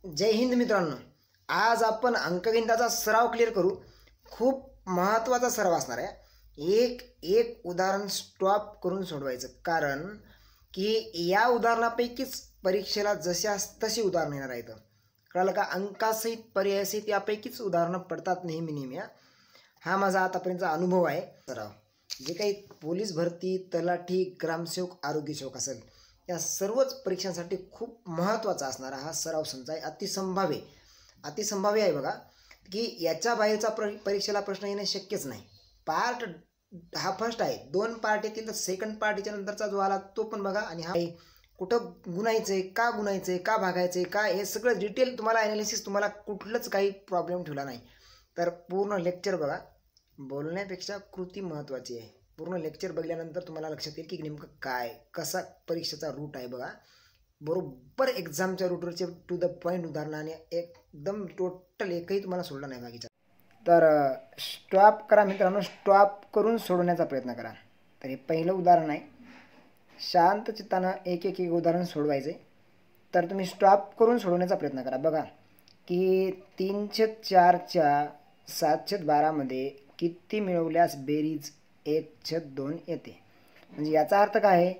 जय हिंद मित्रांनो. आज आपण अंकगणिताचा सराव क्लिअर करू. खूप महत्त्वाचा सराव असणार आहे. एक एक उदाहरण स्टॉप करून सोडवायचं, कारण की या उदाहरणापैकीच परीक्षेला तशी उदाहरणं येणार आहेत. कळलं का? अंकासहित पर्यायसहित यापैकीच उदाहरणं पडतात नेहमी. हा माझा आतापर्यंतचा अनुभव आहे. सराव जे काही पोलीस भरती, तलाठी, ग्रामसेवक, आरोग्यसेवक असेल, या सर्वच परीक्षांसाठी खूप महत्त्वाचा असणारा हा सराव संच आहे. अतिसंभाव्य आहे बघा, की याच्या बाहेरचा परीक्षेला प्रश्न येणे शक्यच नाही. पार्ट हा फर्स्ट आहे. 2 पार्ट येतील, तर सेकंड पार्टीच्या नंतरचा जो आला तो पण बघा. आणि हा कुठं गुणायचंय, का गुणायचंय, का भागायचंय, का, हे सगळं डिटेल तुम्हाला ॲनालिसिस, तुम्हाला कुठलंच काही प्रॉब्लेम ठेवला नाही. तर पूर्ण लेक्चर बघा. बोलण्यापेक्षा कृती महत्त्वाची आहे. पूर्ण लेक्चर बघल्यानंतर तुम्हाला लक्षात येईल की नेमकं काय, कसा परीक्षेचा रूट आहे बघा. बरोबर एक्झामच्या रूटवरचे टू द पॉईंट उदाहरणं आणि एकदम टोटल एकही तुम्हाला सोडला नाही बाकीचा. तर स्टॉप करा मित्रांनो, स्टॉप करून सोडवण्याचा प्रयत्न करा. तर हे पहिलं उदाहरण आहे. शांत चित्तानं एक उदाहरण सोडवायचे. तर तुम्ही स्टॉप करून सोडवण्याचा प्रयत्न करा. बघा की 3/4च्या 7/12 किती मिळवल्यास बेरीज 1/2 येते. म्हणजे याचा अर्थ काय आहे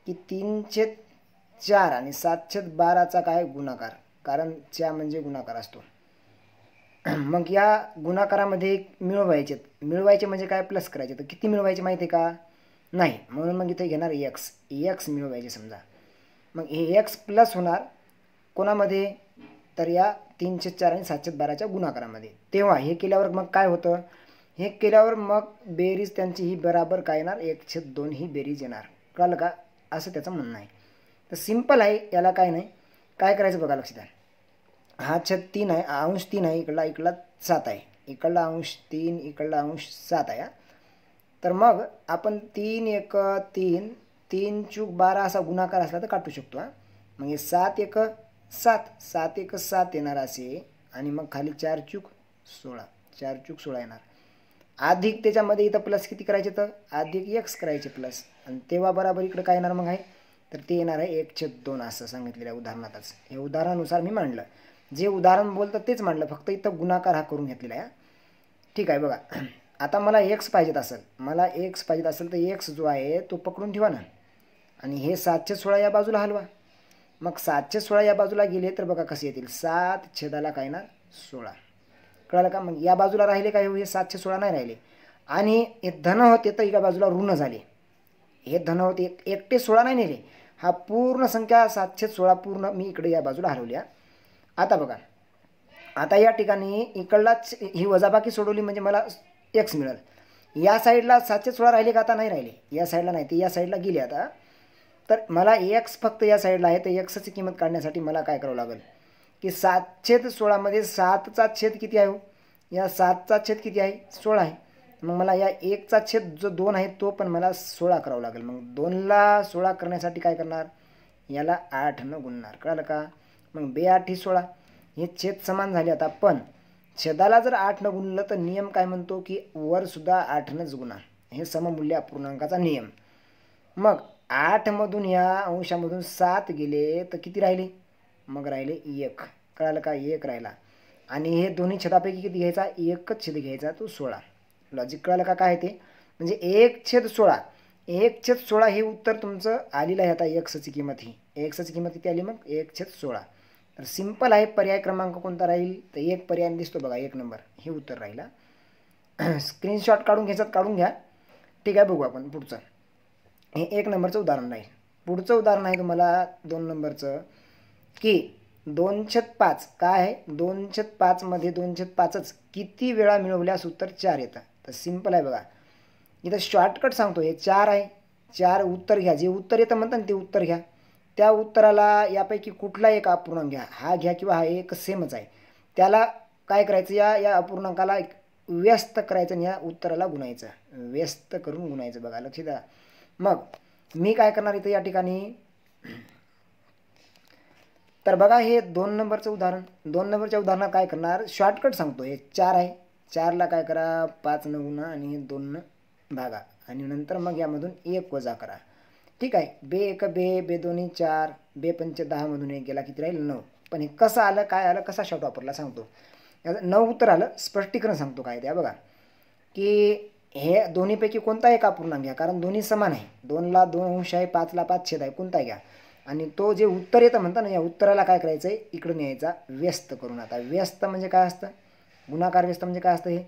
की 3/4 आणि 7/12चा काय गुणाकार, कारण च्या म्हणजे गुणाकार असतो. मग या गुणाकारामध्ये मिळवायचे म्हणजे काय, प्लस करायचे. तर किती मिळवायचे माहिती आहे का? नाही, म्हणून मग इथे घेणार एक्स मिळवायचे समजा. मग हे एक्स प्लस होणार कोणामध्ये, तर या 3/4 आणि 7/12च्या गुणाकारामध्ये. तेव्हा हे केल्यावर मग काय होतं, हे केल्यावर मग बेरीज त्यांची ही बराबर काय येणार, 1/2 ही बेरीज येणार. कळलं का? असं त्याचं म्हणणं आहे. तर सिम्पल आहे, याला काय नाही. काय करायचं बघा, लक्षात द्या. हा छेद 3 आहे, अंश 3 आहे, इकडला 7 आहे, इकडला अंश 3, इकडला अंश 7 आहे. तर मग आपण 3 1 3, 3 चूक 12 असा गुणाकार असला तर काटू शकतो. मग हे 7 1 7, 7 1 7 येणार असे, आणि मग खाली 4 चूक 16, 4 चूक 16 येणार. अधिक त्याच्यामध्ये इथं प्लस किती करायचे, तर अधिक एक्स करायचे प्लस, आणि तेव्हा बराबर इकडं काय येणार मग आहे, तर ते येणार आहे 1/2 असं सांगितलेल्या उदाहरणातच. हे उदाहरणानुसार मी मांडलं, जे उदाहरण बोलतं तेच मांडलं, फक्त इथं गुणाकार हा करून घेतलेला आहे. ठीक आहे बघा. आता मला एक्स पाहिजेत असेल तर एक्स जो आहे तो पकडून ठेवा ना, आणि हे 7/16 या बाजूला हलवा. मग 7/16 या बाजूला गेले तर बघा कसे येतील, 7/16 काय येणार, 16. कळलं का? मग या बाजूला राहिले काय, हे 7/16 नाही राहिले, आणि हे धन होते तर एका बाजूला ऋण झाले. हे धन होते, एकटे 16 नाही नेले, हा पूर्ण संख्या 7/16 पूर्ण मी इकडे या बाजूला हलवल्या. आता बघा, आता या ठिकाणी इकडलाच ही वजाबाकी सोडवली म्हणजे मला एक्स मिळेल. या साईडला 7/16 राहिले का, आता नाही राहिले, या साईडला नाही, ते या साईडला गेले. आता तर मला एक्स फक्त या साईडला आहे, तर एक्सची किंमत काढण्यासाठी मला काय करावं लागेल की 7/16 7चा छेद किती आहे, या 7चा छेद किती आहे, 16 आहे. मग मला या 1चा छेद जो 2 आहे तो पण मला 16 करावं लागेल. मग 2ला 16 करण्यासाठी काय करणार, याला 8 गुणणार. कळलं का? मग 2×8 = 16. हे छेद समान झाले. आता पण छेदाला जर 8 गुणलं तर नियम काय म्हणतो की वर सुद्धा 8 गुणा. हे सममूल्य अपूर्णांकाचा नियम. मग 8मधून या अंशामधून 7 गेले तर किती राहिले, मग राहिले 1. कळालं का? 1 राहिला. आणि हे दोन्ही छेदापैकी किती घ्यायचा, एकच छेद घ्यायचा, तो 16. लॉजिक कळालं का काय ते? म्हणजे 1/16, 1/16 हे उत्तर तुमचं आलेलं आहे. आता एक्सची किंमत किती आली, मग 1/16. तर सिंपल आहे. पर्याय क्रमांक कोणता राहील, तर एक पर्याय दिसतो बघा, 1 नंबर हे उत्तर राहिला. स्क्रीनशॉट काढून घ्या. ठीक आहे, बघू आपण पुढचं. हे 1 नंबरचं उदाहरण राहील. पुढचं उदाहरण आहे तुम्हाला 2 नंबरचं, की 2/5 काय आहे, 2/5 मध्ये 2/5च किती वेळा मिळवल्यास उत्तर 4 येतं. तर सिंपल आहे बघा, इथं शॉर्टकट सांगतो. हे 4 आहे, 4 उत्तर घ्या, जे उत्तर येतं म्हणतात ना ते उत्तर घ्या. त्या उत्तराला यापैकी कुठला एक अपूर्णांक घ्या, हा घ्या किंवा हा एक सेमच आहे, त्याला काय करायचं, या अपूर्णांकाला व्यस्त करायचं आणि या उत्तराला गुणायचं, व्यस्त करून गुणायचं. बघा लक्ष द्या. मग मी काय करणार इथं या ठिकाणी, तर बघा हे 2 नंबरचं उदाहरण. 2 नंबरच्या उदाहरणात काय करणार, शॉर्टकट सांगतो. हे 4 आहे, 4ला काय करा, 5 गुणा आणि 2 भागा, आणि नंतर मग यामधून 1 वजा करा. ठीक आहे. 2 1 2, 2 2 4, 2 5 10 मधून 1 गेला, किती राहील, 9. पण हे कसं आलं, काय आलं, कसा शब्द वापरला सांगतो. याचं 9 उत्तर आलं. स्पष्टीकरण सांगतो काय त्या बघा, की हे दोन्हीपैकी कोणता एक अपूर्णांक घ्या, कारण दोन्ही समान आहे. 2ला 2 अंश आहे, 5ला 5 छेद आहे, कोणता घ्या. आणि तो जे उत्तर येतं म्हणता ना, या उत्तराला काय करायचं आहे, इकडून न्यायचा व्यस्त करून. आता व्यस्त म्हणजे काय असतं, गुणाकार व्यस्त म्हणजे काय असतं, हे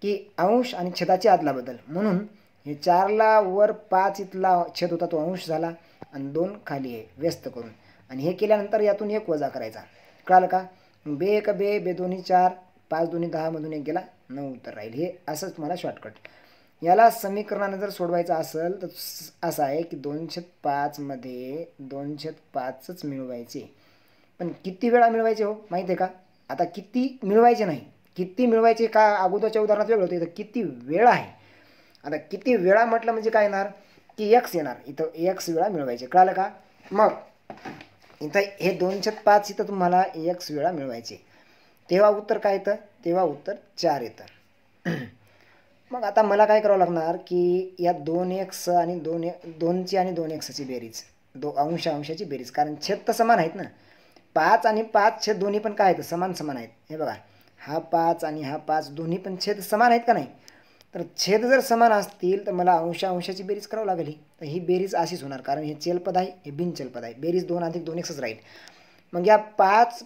की अंश आणि छेदाची आदला बदल. म्हणून हे 4ला वर 5 इथला छेद होता तो अंश झाला आणि 2 खाली आहे व्यस्त करून. आणि हे केल्यानंतर यातून 1 वजा करायचा. कळालं का. बे एक बे, बे दोन्ही 4, 5 दोन्ही 10 मधून 1 गेला, 9 उत्तर राहील. हे असंच तुम्हाला शॉर्टकट. याला समीकरणाने जर सोडवायचं असेल तर असं आहे की 2/5 मध्ये 2/5च मिळवायचे. पण किती वेळा मिळवायचे हो माहिती आहे का. आता किती मिळवायचे नाही, किती मिळवायचे का अगोदरच्या उदाहरणात वेगळं होतं, इथं किती वेळा आहे. आता किती वेळा म्हटलं म्हणजे काय येणार की x येणार. इथं x वेळा मिळवायचे. कळालं का. मग इथं हे 2/5 इथं तुम्हाला x वेळा मिळवायचे. तेव्हा उत्तर काय येतं, तेव्हा उत्तर 4 येतं. मग आता मला काय करावं लागणार की या 2x आणि 2ची आणि 2xची बेरीज, अंशाची बेरीज, कारण छेद तर समान आहेत ना. 5 आणि 5 छेद दोन्ही पण काय आहेत, समान समान आहेत. हे बघा, हा 5 आणि हा 5 दोन्ही पण छेद समान आहेत का नाही. तर छेद जर समान असतील तर मला अंशाची बेरीज करावं लागेल. तर ही बेरीज अशीच होणार, कारण हे चलपद आहे, हे बिनचलपद आहे. बेरीज 2 अधिक 2xच राहील. मग या 5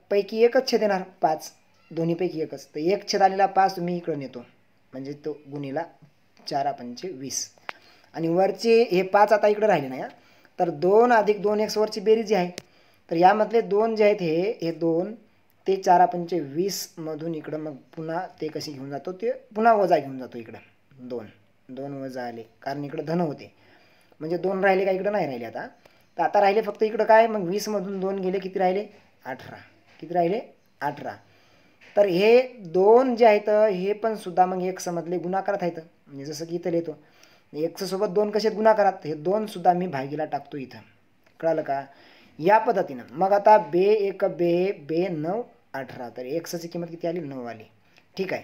पैकी एकच छेद येणार, 5 दोन्हीपैकी एकच. तर एक छेद आलेला 5 तुम्ही इकडून येतो, म्हणजे तो गुणिला 4×5 20. आणि वरचे हे 5 आता इकडे राहिले नाही. तर 2 अधिक 2x वरची बेरीज जी आहे, तर यामधले 2 जे आहेत हे 2 ते 4×5 20 मधून इकडं मग पुन्हा ते कसे घेऊन जातो, ते पुन्हा वजा घेऊन जातो इकडं. 2 वजा आले, कारण इकडं धन होते, म्हणजे 2 राहिले का इकडं नाही राहिले. तर आता राहिले फक्त इकडं काय, मग 20 मधून 2 गेले, किती राहिले 18. किती राहिले 18. तर हे 2 जे आहेत हे पण सुद्धा मग x मधले गुणाकारात आहेत. म्हणजे जसं की इथं लिहितो x सोबत 2 कसे गुणाकारात, हे 2 सुद्धा मी भागीला टाकतो इथं. कळालं का. या पद्धतीनं मग आता बे एक बे, बे 9 18. तर xची किंमत किती आली, 9 आली. ठीक आहे.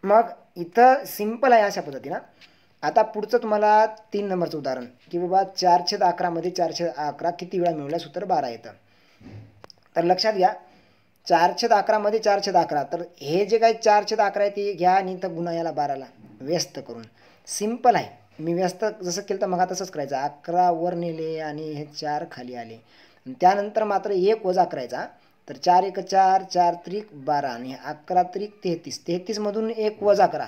मग इथं सिंपल आहे अशा पद्धतीनं. आता पुढचं तुम्हाला 3 नंबरचं उदाहरण, की बाबा 4/11 मध्ये 4/11 किती वेळा मिळवल्यास उत्तर 12 येतं. तर लक्षात घ्या, 4/11 मध्ये 4/11, तर हे जे काही 4/11 आहे ते घ्या आणि इथं गुणा याला 12ला व्यस्त करून. सिंपल आहे. मी व्यस्त जसं केलं तर मग तसंच करायचं. 11 वर नेले आणि हे 4 खाली आले. त्यानंतर मात्र 1 वजा करायचा. तर 4 1 4, 4 त्रिक 12 आणि 11 त्रिक 33. 33 मधून 1 वजा करा.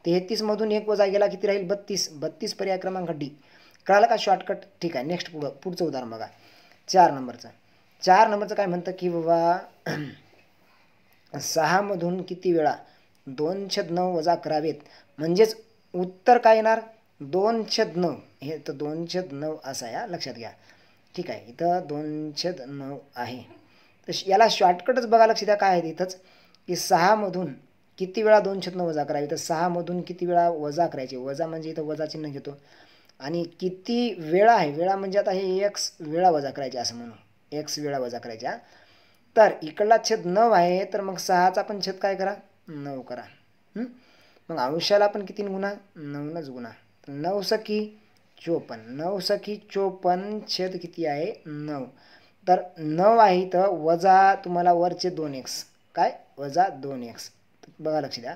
33 मधून 1 वजा गेला, किती राहील 32. 32 पर्याय क्रमांक डी. कळालं का शॉर्टकट. ठीक आहे. नेक्स्ट पुढचं उदाहरण बघा, 4 नंबरचं. 4 नंबरचं काय म्हणतं की बाबा 6 मधून किती वेळा 2/9 वजा करावेत, म्हणजेच उत्तर काय येणार 2/9. हे तर 2/9 असं आहे, लक्षात घ्या. ठीक आहे. इथं 2/9 आहे. तर याला शॉर्टकटच बघा, लक्ष द्या काय आहे इथंच, की 6 मधून किती वेळा 2/9 वजा करावे. तर 6 मधून किती वेळा वजा करायचे, वजा म्हणजे इथं वजा चिन्ह घेतो. आणि किती वेळा आहे, वेळा म्हणजे आता हे x वेळा वजा करायचे असं म्हणू, x वेळा वजा करायच्या. तर इकडला छेद 9 आहे, तर मग 6चा पण छेद काय करा 9 करा. मग अंशाला पण किती गुणा 9नच गुणा. 9 सखी 54. 9 सखी 54 छेद किती आहे 9. तर 9 आहे इथं, वजा तुम्हाला वरचे 2x, काय वजा 2x. बघा लक्ष द्या,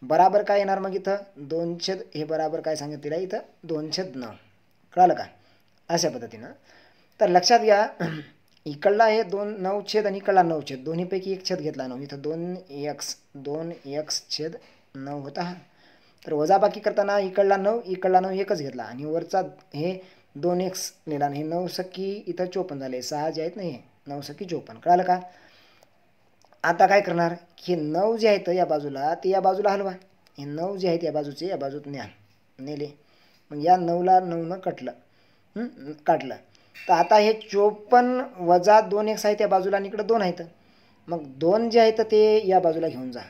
बराबर काय येणार मग इथं 2 हे बराबर काय सांगितलेलं आहे इथं 2/9. कळालं का. अशा पद्धतीनं. तर लक्षात घ्या, इकडला हे 9 छेद आणि इकडला 9 छेद, दोन्हीपैकी एक छेद घेतला 9. इथं 2x छेद 9 होता हा. तर वजाबाकी करताना इकडला 9 इकडला 9 एकच घेतला आणि वरचा हे 2x लिहिला. आणि हे 9 सखी इथं 54 झाले. 6 जे आहेत ना हे 9 सखी 54. कळालं का. आता काय करणार, हे 9 जे आहेत या बाजूला ते या बाजूला हलवा. हे 9 जे आहेत या बाजूचे या बाजूत न्या, नेले. मग या 9ला 9 काढलं. तर आता हे 54 वजा 2x आहे त्या बाजूला आणि इकडं 2 आहेत. मग 2 जे आहेत ते या बाजूला घेऊन जा.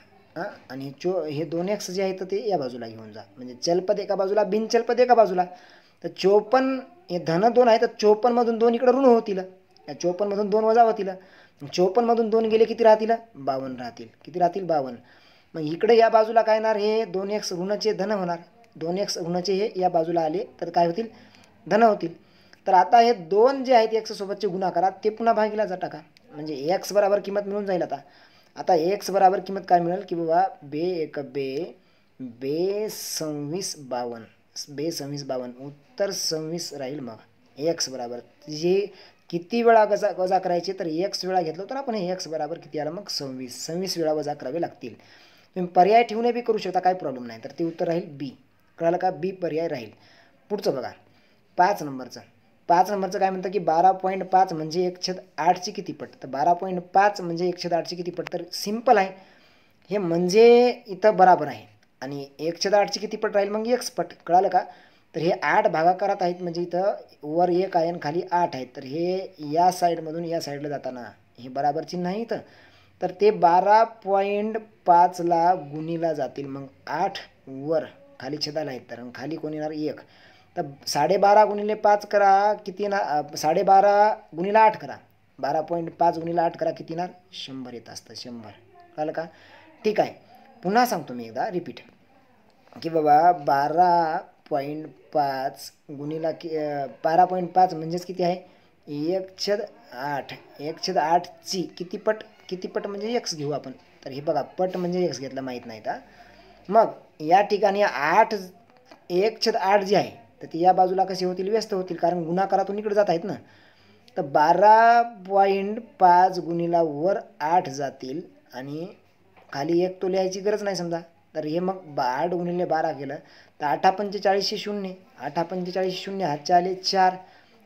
आणि हे 2x जे आहेत ते या बाजूला घेऊन जा. म्हणजे चलपद एका बाजूला, बिनचलपद एका बाजूला. तर 54 हे धन 2 आहे, तर 54 मधून 2 इकडे ऋण होतील. या 54 मधून 2 वजा होतील. 54 मधून 2 गेले किती राहतील 52 राहतील. किती राहतील 52. मग इकडे या बाजूला काय येणार, हे 2x ऋणचे धन होणार. 2x ऋणचे हे या बाजूला आले तर काय होतील धन होतील. तर आता हे 2 जे आहेत x सोबतचे गुणाकारात ते पुन्हा भागीला जा टाका. म्हणजे एक्स बराबर किंमत मिळून जाईल. आता एक्स बराबर किंमत काय मिळेल की बाबा बे 2652 उत्तर 26 राहील. मग एक्स बराबर जे किती वेळा वजा करायचे तर एक्स वेळा घेतलं तर आपण एक्स बराबर किती आलं मग 26 वेळा वजा करावे लागतील. तुम्ही पर्याय ठेवून बी करू शकता, काही प्रॉब्लेम नाही. तर ते उत्तर राहील बी. कळालं का? बी पर्याय राहील. पुढचं बघा 5 नंबरचं काय म्हणतं की 12.5 म्हणजे 1/8ची किती पट. तर 12.5 म्हणजे 1/8ची किती पट. तर सिंपल आहे हे, म्हणजे इथं बराबर आहे आणि 1/8ची किती पट राहील मग एक्स पट. कळालं का? तर हे 8 भागाकारात आहेत म्हणजे इथं वर 1 आहे आणि खाली 8 आहेत. तर हे या साईडमधून या साईडला जाताना हे बराबर चिन्ह आहे इथं. तर ते 12.5ला गुणीला जातील. मग 8 वर खाली छेदाला आहेत तर खाली कोण येणार 1. तर 12.5 गुणिले 5 करा किती ना 12.5 गुणिले 8 करा. 12.5 गुणिले 8 करा किती येणार 100 येत असतं 100. कळलं का? ठीक आहे. पुन्हा सांगतो मी एकदा रिपीट की बाबा 12.5 गुणिला 12.5 म्हणजेच किती आहे 1/8. 1/8ची किती पट म्हणजे एक्स घेऊ आपण. तर हे बघा पट म्हणजे एक्स घेतला माहीत नाही का. मग या ठिकाणी 1/8 जी आहे तर ती या बाजूला कशी होतील व्यस्त होतील कारण गुणाकारातून इकडे जात आहेत ना. तर 12.5 गुणिला वर 8 जातील आणि खाली 1 तो लिहायची गरज नाही समजा. तर हे मग 8 गुणिले 12 केलं तर 8×45 0. 8×45 0 हातचे आले 4.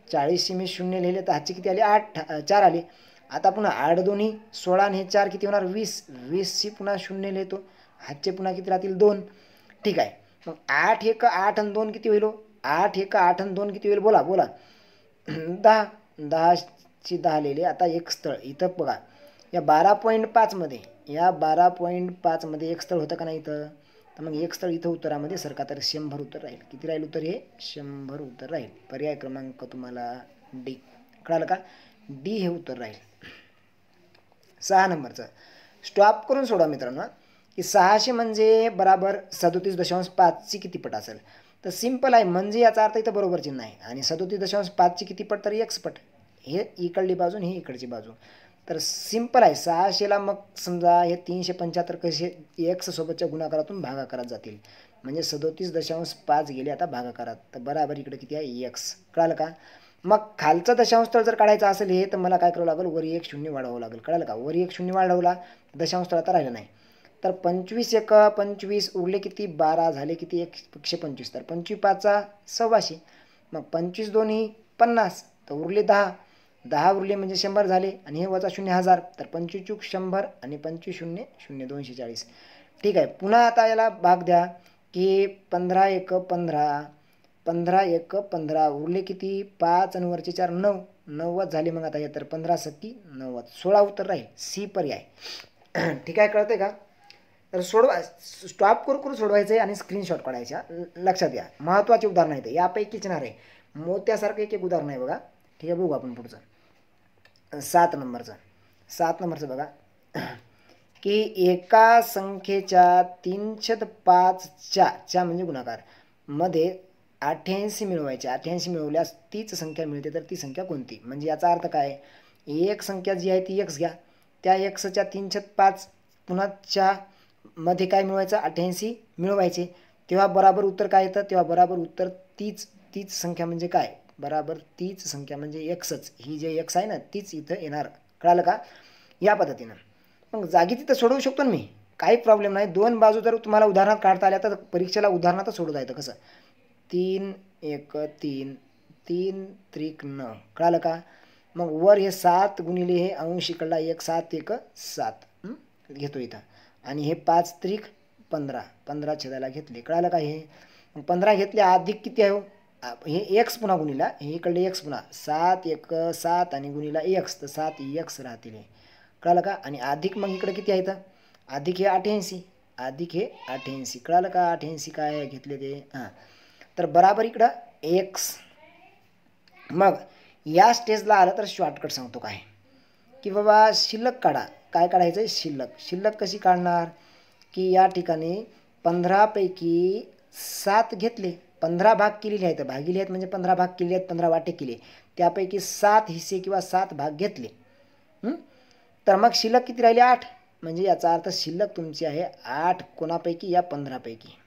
40 मी 0 लिहिले तर हातचे किती आले 4 आले. आता पुन्हा 8 दोन्ही 16 आणि हे 4 किती होणार 20. 20ची पुन्हा 0 लिहितो. हातचे पुन्हा किती राहतील 2. ठीक आहे. मग 8 1 8 आणि 2 किती होईल 8 1 8 आणि 2 किती होईल बोला 10. 10ची 10 लिहिले. आता एक स्थळ इथं बघा या 12.5 मध्ये एक स्थळ होतं का नाही इथं. तर मग एक स्थळ इथं उत्तरामध्ये सरका तर 100 उत्तर राहील. किती राहील उत्तर हे 100 उत्तर राहील. पर्याय क्रमांक तुम्हाला डी. कळालं का? डी हे उत्तर राहील. 6 नंबरचं स्टॉप करून सोडा मित्रांनो की 600 म्हणजे बराबर 37.5ची किती पट असेल. तर सिंपल आहे म्हणजे याचा अर्थ इथं बरोबर चिन्ह आहे आणि 37.5ची किती पट तर एक्स पट. हे इकडली बाजू आणि ही इकडची बाजू. तर सिंपल आहे 600ला मग समजा हे 375 कसे एक्स सोबतच्या गुणाकारातून भागाकारात जातील म्हणजे 37.5 गेले आता भागाकारात. तर बराबर इकडे किती आहे एक्स. कळालं का? मग खालचा दशांश स्थळ जर काढायचं असेल हे तर मला काय करावं लागेल वर 1 0 वाढवावं लागेल. कळालं का? वर 1 0 वाढवला दशांश स्थळ आता राहिलं नाही. तर 25 1 25 उरले किती 12 झाले किती 125. तर 25 5 126. मग 25 2 50 तर उरले 10. 10 उरले म्हणजे 100 झाले आणि हे वजा 0 1000. तर 25 चूक 100 आणि 25 0 0 240. ठीक आहे. पुन्हा आता याला भाग द्या की 15 1 15 15 1 15 उरले किती 5 आणि वरचे 4 9 90 झाले. मग आता हे तर 15 7 90 16 उत्तर राहील सी पर्याय. ठीक आहे. कळतंय का? तर सोडवा स्टॉप करून सोडवायचं आहे आणि स्क्रीनशॉट काढायच्या. लक्षात घ्या महत्त्वाचे उदाहरण आहे ते यापैकीच येणार आहे. मोत्यासारखं एक उदाहरण आहे बघा. ठीक आहे. बघू आपण पुढचं 7 नंबरचं बघा की एका संख्येच्या 3/5च्या म्हणजे गुणाकार मध्ये 88 मिळवायचे. 88 मिळवल्यास तीच संख्या मिळते तर ती संख्या कोणती. म्हणजे याचा अर्थ काय एक संख्या जी आहे ती एक्स घ्या. त्या एक्सच्या 3/5 पुन्हाच्या मध्ये काय मिळवायचं 88 मिळवायचे. तेव्हा बराबर उत्तर काय येतं तेव्हा बराबर उत्तर तीच संख्या म्हणजे काय बराबर तीच संख्या म्हणजे एक्सच. ही जे एक्स आहे ना तीच इथं येणार. कळालं का? या पद्धतीनं मग जागी तिथं सोडवू शकतो ना मी. काही प्रॉब्लेम नाही. 2 बाजू जर तुम्हाला उदाहरणात काढता आल्या तर परीक्षेला उदाहरणातच सोडवता येतं. कसं 3 1 3 3 त्रिक 9. कळालं का? मग वर हे 7 गुणिले हे अंश इकडला 1 7 1 7 घेतो इथं आणि हे 5 त्रिक 15 15 छेदाला घेतले. कळालं का? हे 15 घेतले अधिक किती आहे हे एक्स पुन्हा गुणिला हे इकडले एक्स पुन्हा 7 1 7 आणि गुणिला एक्स तर 7 एक्स राहतील. कळालं का? आणि अधिक मग इकडे किती आहे तर अधिक हे 88 अधिक हे 88. कळालं का? 88 काय घेतले ते हां. तर बराबर इकडं एक्स. मग या स्टेजला आलं तर शॉर्टकट सांगतो काय की बाबा शिल्लक काढा. काय काढायचं आहे शिल्लक कशी काढणार की या ठिकाणी 15 पैकी 7 घेतले. 15 भाग केलेले आहेत भागिले आहेत म्हणजे 15 भाग केले आहेत 15 वाटे केले त्यापैकी 7 हिस्से किंवा 7 भाग घेतले. तर मग शिल्लक किती राहिले 8. म्हणजे याचा अर्थ शिल्लक तुमची आहे 8 कोणापैकी या 15पैकी.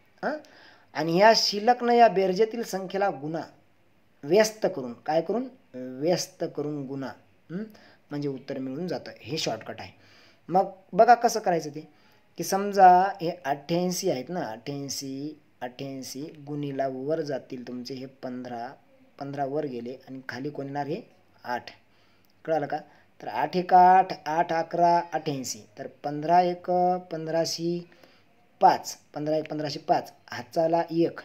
आणि या शिल्लकनं या बेरजेतील संख्येला गुणा व्यस्त करून काय करून व्यस्त करून गुणा म्हणजे उत्तर मिळून जातं. हे शॉर्टकट आहे. मग बघा कसं करायचं ते की समजा हे 88 आहेत ना 88 गुणीला वर जातील तुमचे हे 15 वर गेले आणि खाली कोण येणार हे 8. कळालं का. तर 8 एक 8 8 11 88 तर 15 एक 1505 15 एक 1505 हातचाला 1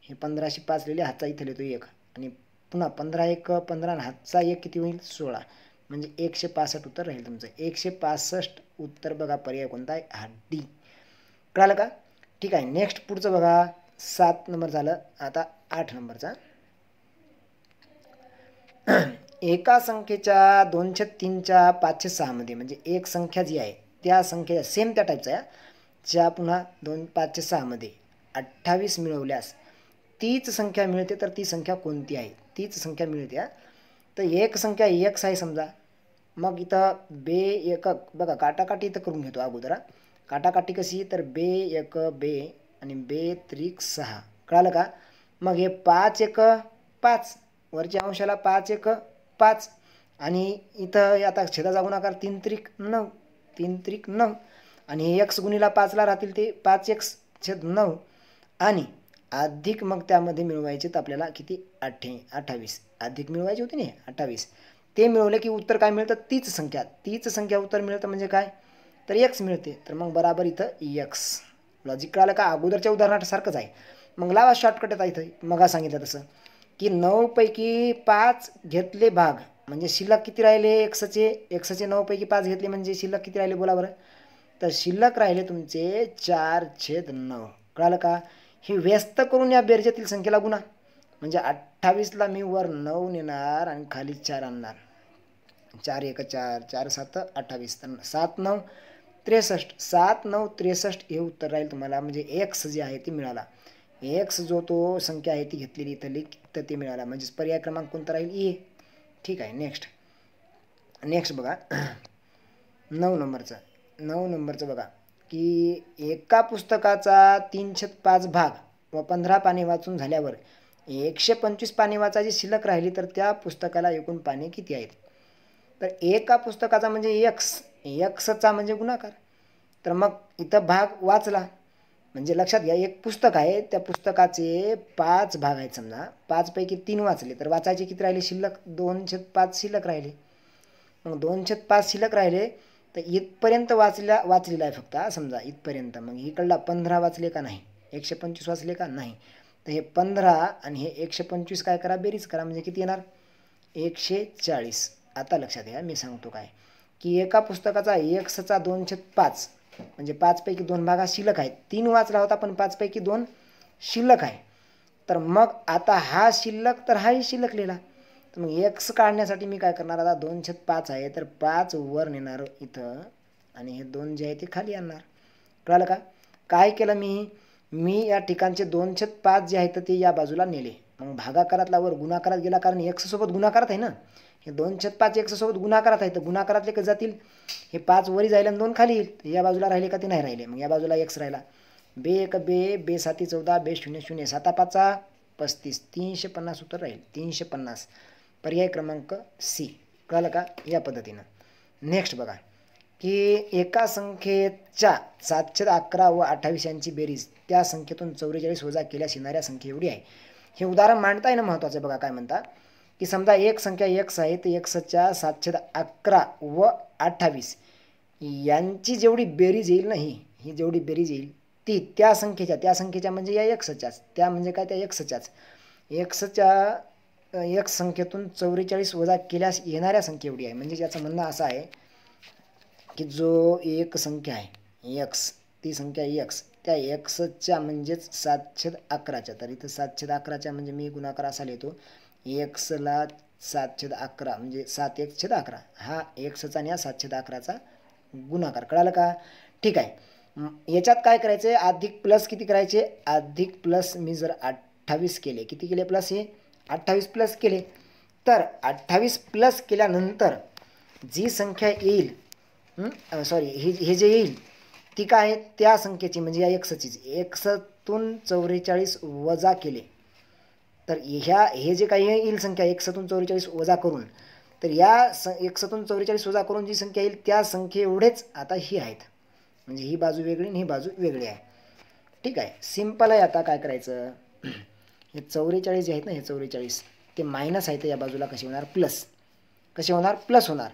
हे 1505 लिहिले हातचा इथे लिहितो 1 आणि पुन्हा 15 एक 15 हातचा 1 किती होईल 16 म्हणजे 165 उत्तर राहील तुमचं. 165 उत्तर बघा पर्याय कोणता आहे हा डी. कळालं का. ठीक आहे. नेक्स्ट पुढचं बघा 7 नंबर झालं. आता 8 नंबरचा एका संख्येच्या 203च्या 506 मध्ये म्हणजे एक संख्या जी आहे त्या संख्येच्या सेम त्या टाईपचा आहे ज्या पुन्हा 506 मध्ये 28 मिळवल्यास तीच संख्या मिळते तर ती संख्या कोणती आहे. तीच संख्या मिळते. तर एक संख्या x आहे समजा. मग इथं बे एकक बघा काटाकाटी इथं करून घेतो अगोदर. काटाकाटी कशी तर बे एक बे आणि बे त्रिक 6. कळालं का. मग हे 5 एक 5 वरच्या अंशाला 5 एक 5 आणि इथं आता छेदाचा गुणाकार 3 त्रिक 9 3 त्रिक 9 आणि x गुणीला 5ला राहतील ते 5x छेद 9 आणि अधिक मग त्यामध्ये मिळवायचे तर आपल्याला किती 28 अधिक मिळवायची होती ना 28. ते मिळवले की उत्तर काय मिळतं तीच संख्या उत्तर मिळतं म्हणजे काय तर x मिळते. तर मग बराबर इथं x. लॉजिक कळालं का. अगोदरच्या उदाहरणासारखंच आहे. मग लावा शॉर्टकट येतात इथं मग सांगितलं तसं की 9 पैकी 5 घेतले भाग म्हणजे शिल्लक किती राहिले xचे 9 पैकी 5 घेतले म्हणजे शिल्लक किती राहिले बोला बरं. तर शिल्लक राहिले तुमचे 4/9. कळालं का. हे व्यस्त करून या बेरजेतील संख्येला गुणा म्हणजे 28ला मी वर 9 नेणार आणि खाली 4 आणणार. 4 एक 4 4 7 28 तर 7 9 63 7 9 63 हे उत्तर राहील तुम्हाला. म्हणजे x जे आहे ते मिळाला. x जो तो संख्या आहे ती घेतलेली इथली तर ते मिळाला म्हणजे पर्याय क्रमांक कोणता राहील ए. ठीक आहे. नेक्स्ट बघा 9 नंबरचं बघा की एका पुस्तकाचा 3/5 भाग व 15 पाने वाचून झाल्यावर 125 पाने वाचायची शिल्लक राहिली तर त्या पुस्तकाला एकूण पाने किती आहेत. तर एका पुस्तकाचा म्हणजे एक्सचा म्हणजे गुणाकार. तर मग इथं भाग वाचला म्हणजे लक्षात घ्या एक पुस्तक आहे त्या पुस्तकाचे 5 भाग आहेत समजा 5 पैकी 3 वाचले तर वाचायचे किती राहिले शिल्लक 2/5 शिल्लक राहिले. मग 2/5 शिल्लक राहिले तर इथपर्यंत वाचलेला आहे फक्त समजा इथपर्यंत. मग इकडला 15 वाचले का नाही 125 वाचले का नाही. तर हे 15 आणि हे 125 काय करा बेरीज करा म्हणजे किती येणार 140. आता लक्षात घ्या मी सांगतो काय की एका पुस्तकाचा एक्सचा 2/5 म्हणजे 5 पैकी 2 भाग हा शिल्लक आहे. 3 वाचला होता पण 5 पैकी 2 शिल्लक आहे. तर मग आता हा शिल्लक तर हाही शिल्लक लिहिला. तर मग एक्स काढण्यासाठी मी काय करणार आता 2/5 आहे तर 5 वर नेणार इथं आणि हे 2 जे आहे ते खाली आणणार. कळालं का. काय केलं मी या ठिकाणचे 2/5 जे आहेत ते या बाजूला नेले. मग भागाकारातला वर गुणाकारात गेला कारण एक्स सोबत गुणाकारात आहे ना. हे 2/5 एक्स सोबत गुणाकारात आहे तर गुणाकारातले कसे जातील हे 5 वरी जाईल आणि 2 खाली येईल. या बाजूला राहिले का ते नाही राहिले. मग या बाजूला एक्स राहिला. बे एक बे 7 14 बे 0 0 7 5 35 350 उत्तर राहील 350. पर्याय क्रमांक सी. कळालं का या पद्धतीनं. नेक्स्ट बघा की एका संख्येच्या 711 व 28 यांची बेरीज त्या संख्येतून 44 वजा केल्यास येणाऱ्या संख्ये एवढी आहे. हे उदाहरण मांडता येणं महत्त्वाचं बघा. काय म्हणता की समजा एक संख्या x आहे तर xच्या 711 व 28 यांची जेवढी बेरीज येईल ना ही जेवढी बेरीज येईल ती त्या संख्येच्या म्हणजे या xच्याच त्या म्हणजे काय त्या xच्या x संख्येतून 44 वजा केल्यास येणाऱ्या संख्या एवढी आहे. म्हणजे याचं म्हणणं असं आहे की जो एक संख्या आहे x ती संख्या x त्या xच्या म्हणजेच 711च्या तर इथं 711च्या म्हणजे मी गुणाकार असा लिहितो xला 7/11 म्हणजे 7/11 हा xचा आणि हा 7/11चा गुणाकार. कळालं का. ठीक आहे. याच्यात काय करायचे अधिक प्लस किती करायचे अधिक प्लस मी जर 28 केले किती केले प्लस हे 28 प्लस केले तर 28 प्लस केल्यानंतर जी संख्या येईल सॉरी हे जे येईल ती काय आहे, त्या संख्येची म्हणजे या एक्सचीच, एक्सतून 44 वजा केले तर हे जे काही येईल संख्या एक्सतून 44 वजा करून, तर या एक्सतून 44 वजा करून जी संख्या येईल त्या संख्ये एवढेच आता ही आहेत, म्हणजे ही बाजू वेगळी आणि ही बाजू वेगळी आहे. ठीक आहे, सिंपल आहे. आता काय करायचं, हे 44 जे आहेत ना, हे 44 ते मायनस आहेत, या बाजूला कसे होणार प्लस, कसे होणार प्लस होणार.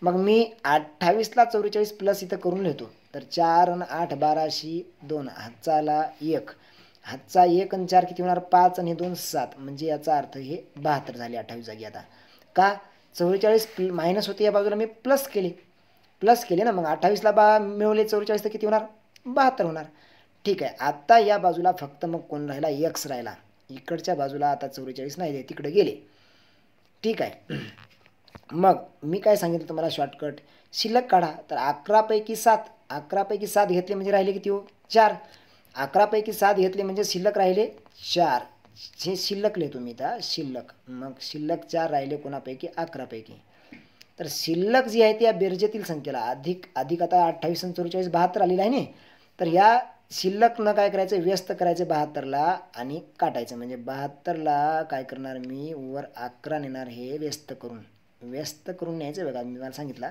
मग मी 28ला 44 प्लस इथं करून लिहितो, तर 4 आणि 8 12शी 2, हातचा आला 1, हातचा 1 आणि 4 किती होणार 5 आणि 2 7, म्हणजे याचा अर्थ हे 72 झाले 28 जागी. आता का 44 मायनस होते या बाजूला मी प्लस केले ना, मग 28ला मिळवले 44 तर किती होणार 72 होणार. ठीक आहे, आता या बाजूला फक्त मग कोण राहिला एक्स राहिला, इकडच्या बाजूला आता 44 नाही तिकडे गेले. ठीक आहे, मग मी काय सांगितलं तुम्हाला शॉर्टकट, शिल्लक काढा. तर 11 पैकी 7 घेतले म्हणजे राहिले किती हो 4, 11 पैकी 7 घेतले म्हणजे शिल्लक राहिले 4, हे शिल्लक लिहितो मी आता शिल्लक. मग शिल्लक 4 राहिले कोणापैकी 11 पैकी. तर शिल्लक जी आहे ती या बेरजेतील संख्येला अधिक आता 28 आणि 44 72 आलेला आहे ना, तर या शिल्लकनं काय करायचं व्यस्त करायचं 72ला आणि काटायचं, म्हणजे 72ला काय करणार मी वर 11 नेणार, हे व्यस्त करून न्यायचं बघा मी मला सांगितलं,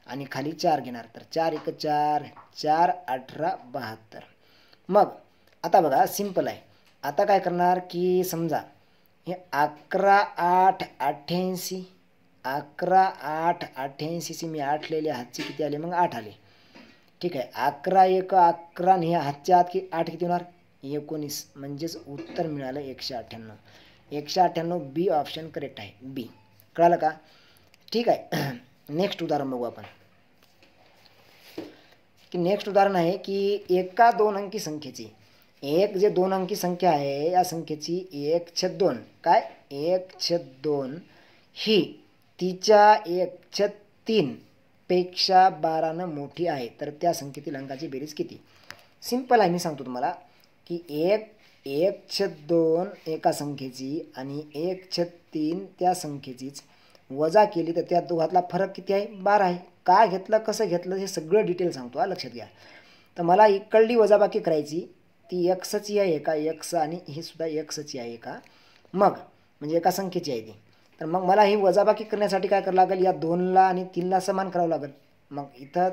आणि खाली 4 घेणार. तर 4 1 4, 4 18 72. मग आता बघा सिंपल आहे. आता काय करणार की समजा हे 11 8 88, 11 8 88ची मी 8 लिहिले, हातचे किती आले मग 8 आले. ठीक आहे, 11 1 11 आणि हे हातच्या आत 8 किती होणार 19, म्हणजेच उत्तर मिळालं 198. 198 बी ऑप्शन करेक्ट आहे, बी. कळालं का? ठीक आहे, नेक्स्ट उदाहरण बघू आपण. की नेक्स्ट उदाहरण आहे की एका 2 अंकी संख्येची, एक जे 2 अंकी संख्या आहे या संख्येची 1/2 काय 1/2 ही तिच्या 1/3 पेक्षा 12 मोठी आहे, तर त्या संख्येतील अंकाची बेरीज किती. सिंपल आहे, मी सांगतो तुम्हाला की 1/2 एका संख्येची आणि 1/3 त्या संख्येचीच वजा केली तर त्या दोघातला फरक किती आहे 12 आहे. काय घेतलं कसं घेतलं हे सगळं डिटेल सांगतो लक्षात घ्या. तर मला इकडली वजाबाकी करायची, ती एक्सची आहे का एक्स, आणि ही सुद्धा एक्सची आहे का, मग म्हणजे एका संख्येची आहे ती. तर मग मला ही वजाबाकी करण्यासाठी काय करावं लागेल, या 2ला आणि 3ला समान करावं लागेल. मग इथं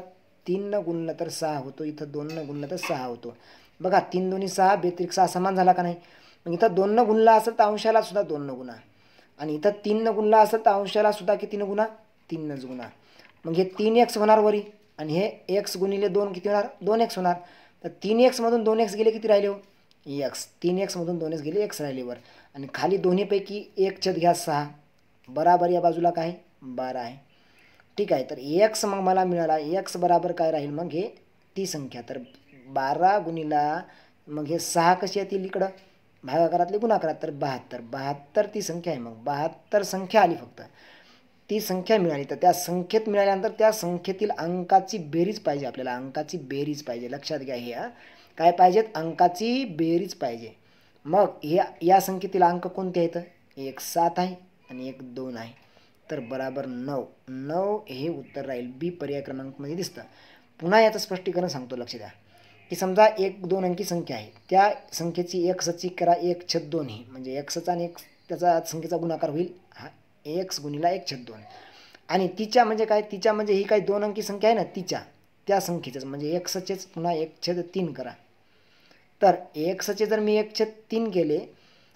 3 गुणलं तर 6 होतो, इथं 2 गुणलं तर 6 होतो. बघा 3 2 6 बेत्रिक 6 समान झाला का नाही. मग इथं 2 गुणला असेल तर अंशाला सुद्धा 2 गुणा, आणि इथं 3 गुणला असेल तर अंशाला सुद्धा किती गुणा 3 गुणा. मग हे 3x होणार वरी, आणि हे x गुणिले 2 किती होणार 2x होणार. तर 3x मधून 2x गेले किती राहिले हो x, 3x मधून 2x गेले x राहिले वर, आणि खाली दोन्हीपैकी 1 घ्या 6, बराबर या बाजूला काय 12 आहे. ठीक आहे, तर x मग मला मिळाला, x बराबर काय राहील मग हे ती संख्या, तर 12 गुणिला मग हे 6 कशी येतील इकडं भागाकारातले गुणाकारात, तर 72 ती संख्या आहे. मग 72 संख्या आली, फक्त ती संख्या मिळाली. तर त्या संख्येत मिळाल्यानंतर त्या संख्येतील अंकाची बेरीज पाहिजे आपल्याला, अंकाची बेरीज पाहिजे, लक्षात घ्या. हे काय पाहिजेत अंकाची बेरीज पाहिजे. मग या संख्येतील अंक कोणते आहेत, एक 7 आहे आणि एक 2 आहे, तर बराबर 9 हे उत्तर राहील, बी पर्याय क्रमांकमध्ये दिसतं. पुन्हा याचं स्पष्टीकरण सांगतो, लक्ष द्या. की समजा एक 2 अंकी संख्या आहे, त्या संख्येची एक्सची करा 1/2 ही, म्हणजे एक्सचा आणि एक त्याचा संख्येचा गुणाकार होईल हा x गुणिला 1/2, आणि तिच्या म्हणजे काय, तिच्या म्हणजे ही काही 2 अंकी संख्या आहे ना, त्या संख्येचंच म्हणजे एक्सचेच पुन्हा 1/3 करा. तर एक्सचे जर मी 1/3 केले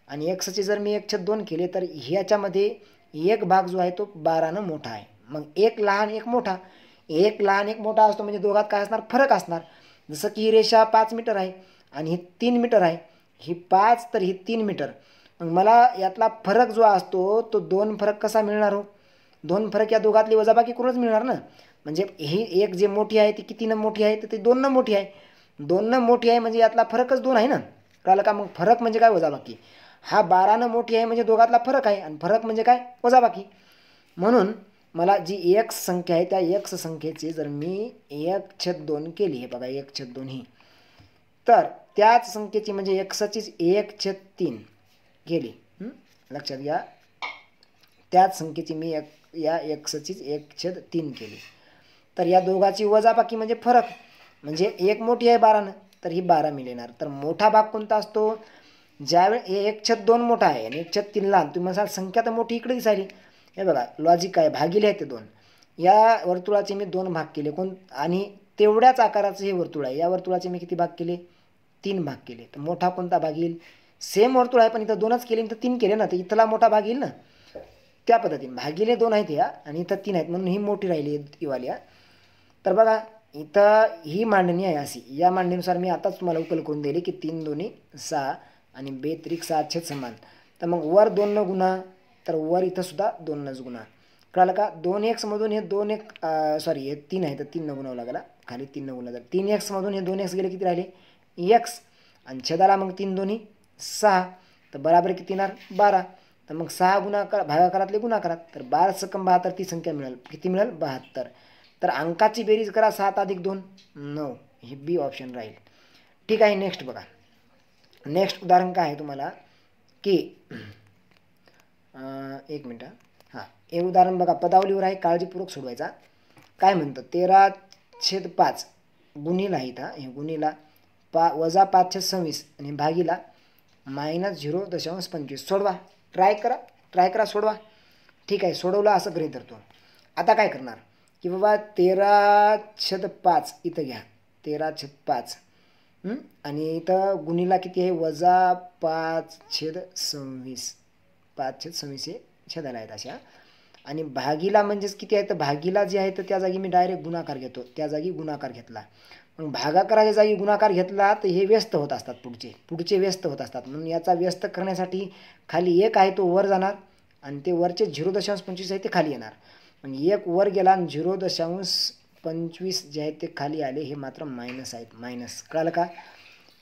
आणि एक्सचे जर मी 1/2 केले, तर ह्याच्यामध्ये एक भाग जो आहे तो 12 मोठा आहे. मग एक लहान एक मोठा असतो, म्हणजे दोघात काय असणार फरक असणार. जसं की ही रेषा 5 मीटर आहे आणि ही 3 मीटर आहे, ही 5 तर ही 3 मीटर. मग मला यातला फरक जो असतो तो 2 फरक कसा मिळणार हो, 2 फरक या दोघातली वजाबाकी करूनच मिळणार ना. म्हणजे ही एक जे मोठी आहे ती कितीनं मोठी आहे, तर ती 2 मोठी आहे, 2 मोठी आहे म्हणजे यातला फरकच 2 आहे ना. कळलं का. मग फरक म्हणजे काय वजाबाकी, हा 12 मोठी आहे म्हणजे दोघातला फरक आहे, आणि फरक म्हणजे काय वजाबाकी. म्हणून मला जी एक्स संख्या आहे त्या एक्स संख्येची जर मी 1/2 केली, हे बघा 1/2 ही, तर त्याच संख्येची म्हणजे एक्सचीच 1/3 केली, लक्षात घ्या. त्याच संख्येची मी या एक्सचीच 1/3 केली, तर या दोघाची वजाबाकी म्हणजे फरक, म्हणजे एक मोठी आहे 12 तर ही 12 मिली येणार. तर मोठा भाग कोणता असतो, ज्यावेळी 1/2 मोठा आहे आणि 1/3 लहान. तुम्ही म्हणाल संख्या तर मोठी इकडे दिसायली, हे बघा लॉजिक आहे, भागिले आहे ते 2. या वर्तुळाचे मी 2 भाग केले आणि तेवढ्याच आकाराचं हे वर्तुळ आहे, या वर्तुळाचे मी किती भाग केले, 3 भाग केले. तर मोठा कोणता भाग येईल, सेम वर्तुळ आहे पण इथं 2च केले, इथं 3 केले ना, तर इथला मोठा भाग येईल ना, त्या पद्धतीने भागिले 2 आहेत या आणि इथं 3 आहेत म्हणून ही मोठी राहिली इवाली. तर बघा इथं ही मांडणी आहे अशी, या मांडणीनुसार मी आताच तुम्हाला उकल करून दिली की 3 दोन्ही 6 आणि 2 त्रिक 6 समान. तर मग वर 2 न गुणा, तर वर इथं सुद्धा 2 नच गुणा. कळालं का, 2x मधून हे 2 सॉरी हे 3 आहे तर 3 न गुणावं लागला, खाली 3 न गुणला तर 3x मधून हे 2x गेले, किती राहिले x, आणि छेदाला मग 3 दोन्ही 6, तर बराबर किती येणार 12. तर मग 6 गुणाकार भागाकारातले गुणाकारात, तर 12 सकम 72 ती संख्या मिळेल, किती मिळेल 72. तर अंकाची बेरीज करा, 7 अधिक 2 9, हे बी ऑप्शन राहील. ठीक आहे. नेक्स्ट बघा, नेक्स्ट उदाहरण काय आहे तुम्हाला की 1 मिनिट, हां हे उदाहरण बघा पदावलीवर आहे, काळजीपूर्वक सोडवायचा. काय म्हणतं, 13/5 गुणिला इथं हे गुणिला वजा 5/26 आणि भागीला -0.25. सोडवा, ट्राय करा सोडवा. ठीक आहे, सोडवलं असं गृहीत धरतो. आता काय करणार की बाबा 13/5 इथं घ्या, 13/5 आणि इथं गुणिला किती आहे, वजा 5/26, 5/26 हे छेदाला आहेत अशा, आणि भागीला म्हणजेच किती आहे, तर भागीला जे आहे तर त्या जागी मी डायरेक्ट गुणाकार घेतो, त्या जागी गुणाकार घेतला. मग भागाकाराच्या जागी गुणाकार घेतला तर हे व्यस्त होत असतात, पुढचे व्यस्त होत असतात. म्हणून याचा व्यस्त करण्यासाठी खाली 1 आहे तो वर जाणार आणि ते वरचे 0.25 आहे ते खाली येणार. मग 1 वर गेला आणि 0.25 जे आहे ते खाली आले, हे मात्र मायनस आहेत, मायनस. कळालं का,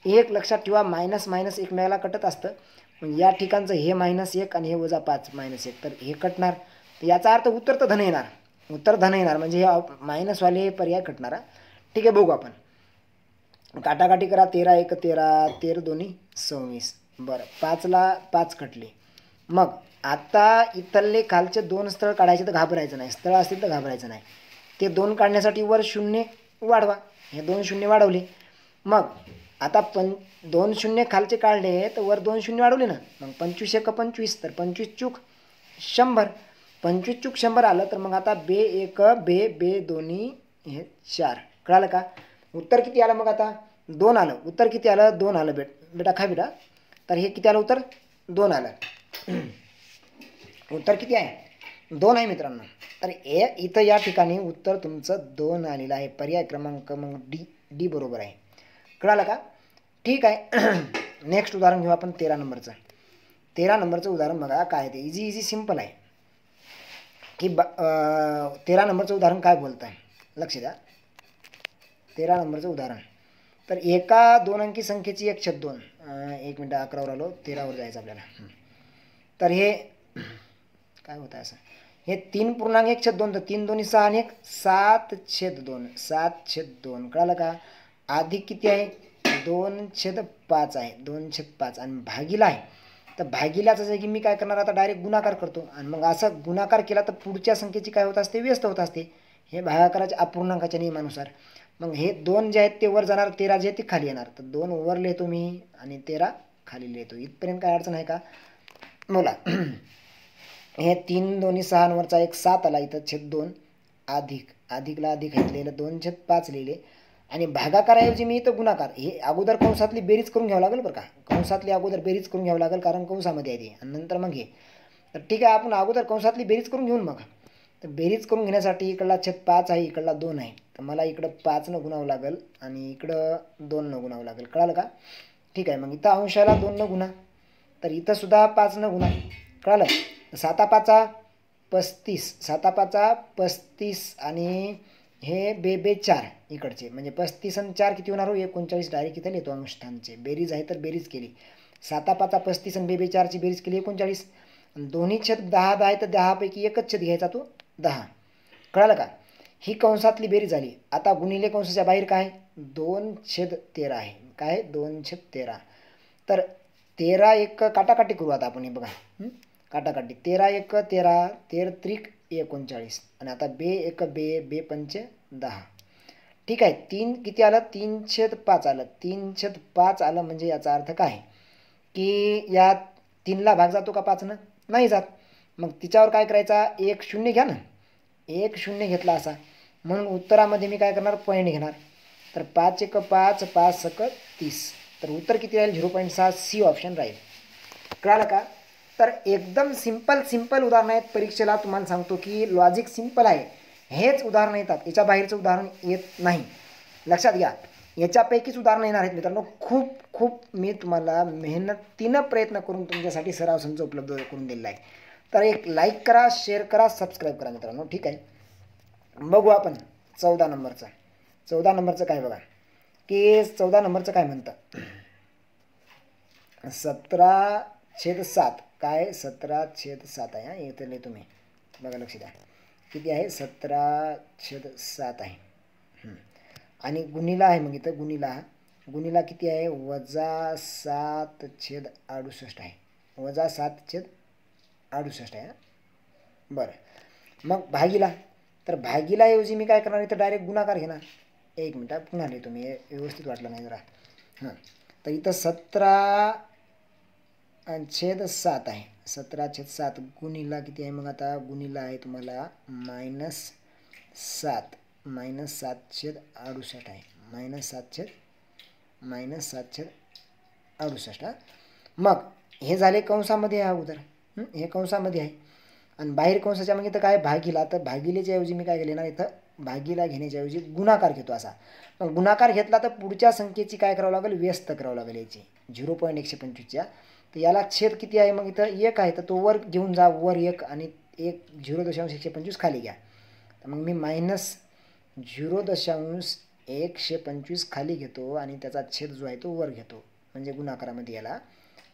एक लक्षात ठेवा, मायनस मायनस एकमेकाला कटत असतं. मग या ठिकाणचं हे -1 आणि हे वजा 5 -1, तर हे कटणार. तर याचा अर्थ उत्तर तर धन येणार, उत्तर धन येणार, म्हणजे हे मायनसवाले हे पर्याय कटणार. ठीक आहे, बघू आपण, काटाकाटी करा. 13 × 13, 13 दोन्ही 26. बरं, 5ला 5 कटले. मग आता इथले खालचे 2 स्थळ काढायचे तर घाबरायचं नाही, स्थळ असतील तर घाबरायचं नाही. ते 2 काढण्यासाठी वर 0 वाढवा, हे 2 0 वाढवले. मग आता 2 0 खालचे काढले तर वर 2 0 वाढवले ना, मग 25 × 25, तर 25 चूक 100, 25 चूक 100 आलं. तर मग आता बे 1 बे दोन्ही हे 4. कळालं का, उत्तर किती आलं, मग आता 2 आलं, उत्तर किती आलं 2 आलं. बेटा खा बेटा, तर हे किती आलं उत्तर 2 आलं. उत्तर किती आहे 2 आहे मित्रांनो. तर इथं या ठिकाणी उत्तर तुमचं 2 आलेलं आहे, पर्याय क्रमांक मग डी बरोबर आहे. कळालं का, ठीक आहे. नेक्स्ट उदाहरण घेऊ आपण 13 नंबरचं. 13 नंबरचं उदाहरण बघा काय ते, इझी सिंपल आहे की 13 नंबरचं उदाहरण काय बोलत आहे, लक्ष द्या. 13 नंबरचं उदाहरण, तर एका 2 अंकी संख्येची 1/2, 1 मिनिट 11वर आलो, 13वर जायचं आपल्याला. तर हे काय होतं असं, हे 3.1/2, तर 3 दोन्ही 6 आणि 1 7/2, 7/2. कळालं का, अधिक किती आहे 2/5 आहे, 2/5 आणि भागीला आहे. तर भागीलाच्या जागी मी काय करणार, आता डायरेक्ट गुणाकार करतो आणि मग असं गुणाकार केला तर पुढच्या संख्येची काय होत असते, व्यस्त होत असते, हे भागाकाराच्या अपूर्णांकाच्या नियमानुसार. मग हे 2 जे आहेत ते वर जाणार, 13 जे आहे ते खाली येणार. तर 2 वर लिहितो मी आणि 13 खाली लिहितो. इथपर्यंत काय अडचण आहे का, बोला. हे 3 दोन्ही 6 वरचा 1 7 आला, इथं -2 अधिकला अधिक घेतलेलं 2/5 लिहिले आणि भागाकाराऐवजी मी इथं गुणाकार, हे अगोदर कंसातली बेरीज करून घ्यावं लागेल बरं का, कंसातली अगोदर बेरीज करून घ्यावं लागेल कारण कंसामध्ये आहे ते, आणि नंतर मग हे. तर ठीक आहे, आपण अगोदर कंसातली बेरीज करून घेऊन मग. तर बेरीज करून घेण्यासाठी इकडला -5 आहे, इकडला 2 आहे, तर मला इकडं 5 न गुणावं लागेल आणि इकडं 2 न गुणावं लागेल. कळालं का, ठीक आहे. मग इथं अंशाला 2 न गुणा, तर इथं सुद्धा 5 न गुणा. कळालं, 7×5 35, 7×5 35 आणि हे बे 4 इकडचे, म्हणजे 35 आणि 4 किती होणार हो 39. डायरेक्ट इथं लिहितो अंशस्थानचे, बेरीज आहे तर बेरीज केली, 7×5 35 आणि बे 4ची बेरीज केली 39. दोन्ही छेद 10 आहे तर 10 पैकी एकच छेद घ्यायचा तो 10. कळालं का, ही कंसातली बेरीज झाली. आता गुणिले कंसाच्या बाहेर काय 2/13 आहे, काय 2/13. तर 13 1 काटाकाटी करू आता आपण, हे बघा काटाकाटी, 13 1 13, 13 त्रिक 39 आणि आता बे 1 बे 5 10. ठीक आहे, 3 किती आलं, 3/5 आलं. 3/5 आलं म्हणजे याचा अर्थ काय की या 3ला भाग जातो का 5नं? नाही जात. मग तिच्यावर काय करायचा, 1 0 घ्या ना. 1 0 घेतला असा, म्हणून उत्तरामध्ये मी काय करणार, पॉईंट घेणार. तर 5 1 5, 5 6 30. तर उत्तर किती राहील, 0.6. सी ऑप्शन राहील. कळालं का? तर एकदम सिंपल उदाहरण आहेत परीक्षेला. तुम्हाला सांगतो की लॉजिक सिंपल आहे, हेच उदाहरण येतात, याच्या बाहेरचं उदाहरण येत नाही. लक्षात घ्या, याच्यापैकीच उदाहरणं येणार आहेत मित्रांनो. खूप मी तुम्हाला मेहनतीनं प्रयत्न करून तुमच्यासाठी सराव संच उपलब्ध करून दिलेला आहे. तर एक लाईक करा, शेअर करा, सबस्क्राईब करा मित्रांनो. ठीक आहे, बघू आपण 14 नंबरचा. 14 नंबरचं काय बघा की 14 नंबरचं काय म्हणतं, 17/7. काय 17/7 आहे. इथे लिहितो तुम्ही, बघा लक्ष द्या. किती आहे, 17/7 आहे. आणि गुणिला आहे, मग इथं गुणिला किती आहे, -7/68 आहे. -7/68 आहे. बरं, मग भागीला. तर भागीला ऐवजी मी काय करणार, इथं डायरेक्ट गुणाकार घेणार. एक मिनटं पुन्हा लिहितो मी, व्यवस्थित वाटलं नाही जरा. तर इथं 17/7 आहे. 17/7 गुणिला किती आहे, मग आता गुणिला आहे तुम्हाला -7. -7/68 आहे. -7/68. मग हे झाले कंसामध्ये आहे अगोदर, हे कंसामध्ये आहे. आणि बाहेर कंसाच्या मग इथं काय, भागीला. तर भागिलेच्या ऐवजी मी काय लिहिणार, इथं भागीला घेण्याच्या ऐवजी गुणाकार घेतो असा. मग गुणाकार घेतला तर पुढच्या संख्येची काय करावं लागेल, व्यस्त करावं लागेल याची 0.125च्या. तर याला छेद किती आहे, मग इथं 1 आहे, तर तो वर घेऊन जा, वर 1 आणि 0.125 खाली घ्या. तर मग मी -0.125 खाली घेतो आणि त्याचा छेद जो आहे तो वर घेतो, म्हणजे गुणाकारामध्ये याला.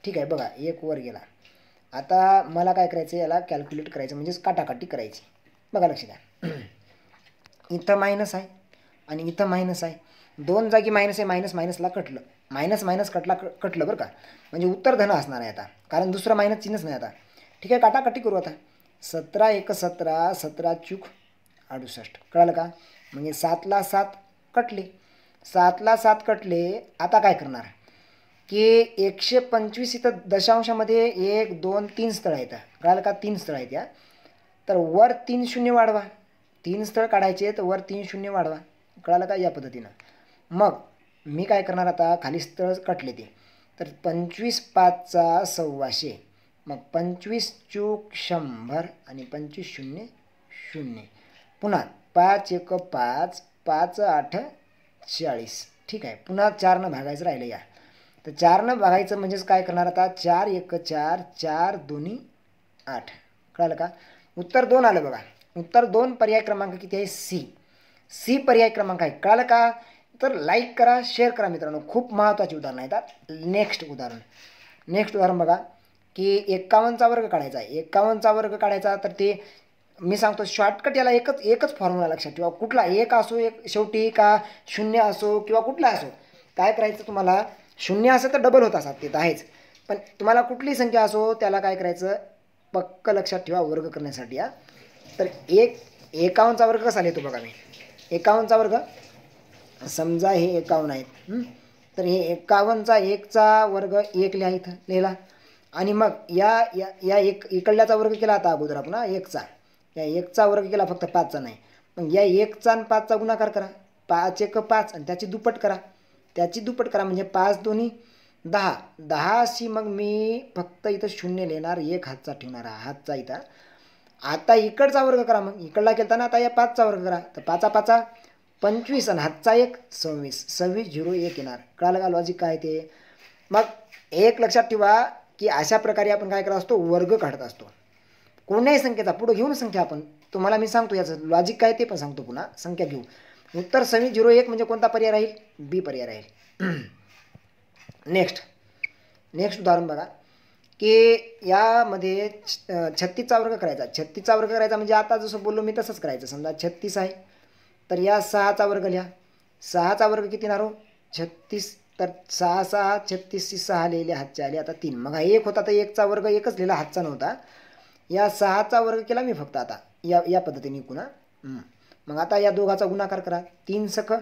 ठीक आहे, बघा 1 वर गेला. आता मला काय करायचं, याला कॅल्क्युलेट करायचं, म्हणजेच काटाकाटी करायची. बघा लक्ष द्या, इथं मायनस आहे आणि इथं मायनस आहे. 2 जागी मायनस आहे, मायनसला कटलं, मायनस कटलं बरं का. म्हणजे उत्तर धन असणार आहे आता, कारण दुसरं मायनस चिन्हच नाही आता. ठीक आहे, काटाकाटी करू आता. 17 1 17, 17 चूक 68. कळालं का? म्हणजे 7ला 7 कटले, 7ला 7 कटले. आता काय करणार की 125 इथं दशांशामध्ये 1 2 3 स्थळ आहेत. कळालं का? 3 स्थळ आहेत या. तर वर 3 शून्य वाढवा, 3 स्थळ काढायचे, तर वर 3 शून्य वाढवा. कळालं का? या पद्धतीनं. मग मी काय करणार आता, खाली स्थळ कटले ते. तर 25 5 1,600. मग 25 चूक 100 आणि 25 0 0. पुन्हा 5 1 5, 5 8 40. ठीक आहे, पुन्हा 4नं भागायचं राहिलं या. तर 4नं भागायचं म्हणजेच काय करणार आता, 4 1 4, 4 2 8. कळालं का? उत्तर 2 आलं बघा. उत्तर 2 पर्याय क्रमांक किती आहे, सी पर्याय क्रमांक आहे. कळालं का? तर लाईक करा, शेअर करा मित्रांनो. खूप महत्त्वाची उदाहरणं आहेत. नेक्स्ट उदाहरण बघा की 51चा वर्ग काढायचा आहे. 51चा वर्ग काढायचा, तर ते मी सांगतो शॉर्टकट. याला एकच फॉर्म्युला लक्षात ठेवा. कुठला, एक असो एक शेवटी, का 0 असो किंवा कुठला असो. काय करायचं तुम्हाला, 0 असेल तर डबल होत असतात, ते तर आहेच. पण तुम्हाला कुठली संख्या असो त्याला काय करायचं, पक्क लक्षात ठेवा वर्ग करण्यासाठी. तर 51चा वर्ग कसा लिहितो बघा मी. 51चा वर्ग, समजा हे 51 आहेत, तर हे 51चा 1चा वर्ग 1 लिहिला. आणि मग या इकडल्याचा वर्ग केला आता अगोदर आपण, 1चा. या 1चा वर्ग केला, फक्त 5चा नाही. मग या 1चा आणि 5चा गुणाकार करा. 5 1 5 आणि त्याची दुप्पट करा. म्हणजे 5 2 10. 10 अशी. मग मी फक्त इथं 0 लिहिणार, 1 हातचा ठेवणार, हातचा इथं. आता इकडचा वर्ग करा. मग इकडला केलता ना, आता या 5चा वर्ग करा. तर 5 5 25 आणि हातचा 1 26. 26 0 1 येणार. कळालं का लॉजिक काय ते? मग एक लक्षात ठेवा की अशा प्रकारे आपण काय करत असतो, वर्ग काढत असतो. कोणत्याही संख्येचा पुढे घेऊन संख्या आपण, तुम्हाला मी सांगतो याचं लॉजिक काय ते पण सांगतो पुन्हा. संख्या घेऊ. उत्तर 26 0 1 म्हणजे कोणता पर्याय राहील, बी पर्याय राहील. नेक्स्ट उदाहरण बघा की यामध्ये 36चा वर्ग करायचा. 36चा वर्ग करायचा म्हणजे आता जसं बोललो मी तसंच करायचं. समजा 36 आहे, तर या 6चा वर्ग लिहा. 6चा वर्ग किती येणार हो, 36. तर 6 6 36 6 लिहिले, हातचे आले आता 3. मग हा 1 होता, तर 1चा वर्ग 1च लिहिला, हातचा नव्हता. या 6चा वर्ग केला मी फक्त आता या पद्धतीने पुन्हा. मग आता या दोघाचा गुणाकार करा, 3 सख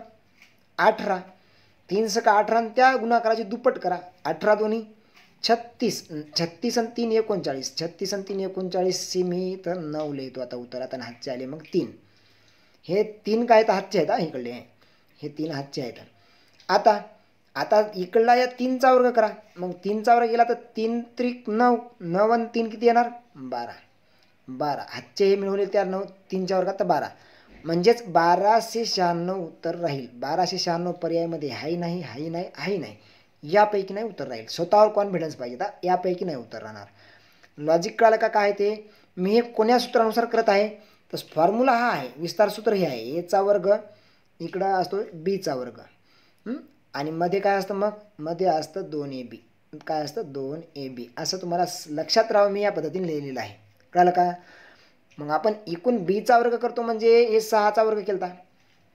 18, 3 सख 18 आणि त्या गुणाकाराची दुप्पट करा, 18 दोन्ही 36, 36 आणि 3 39, 36 आणि 3 39 मी तर 9 लिहितो आता उत्तरात आणि हातचे आले मग 3. हे 3 काय तर हातचे आहेत, इकडले हे 3 हातचे आहेत. आता आता इकडला या 3चा वर्ग करा, मग 3चा वर्ग केला तर 3 त्रिक 9, 9 आणि 3 किती येणार 12, 12 हातचे हे मिळवले त्या 9, 3च्या वर्गात तर 12, म्हणजेच 1296 उत्तर राहील. 1296 पर्यायामध्ये हाही नाही, हाही नाही, हाही नाही, यापैकी नाही उत्तर राहील. स्वतःवर कॉन्फिडन्स पाहिजे, तर यापैकी नाही उत्तर राहणार. लॉजिक कळालं का काय ते? मी हे कोण्या सूत्रानुसार करत आहे तर फॉर्म्युला हा आहे, विस्तार सूत्र हे आहे, एचा वर्ग इकडं असतो बीचा वर्ग, आणि मध्ये काय असतं, मग मध्ये असतं 2ab, काय असतं 2ab, असं तुम्हाला लक्षात राहावं, मी या पद्धतीने लिहिलेलं आहे. कळालं का? मग आपण एकूण बीचा वर्ग करतो म्हणजे हे 6चा वर्ग केलता,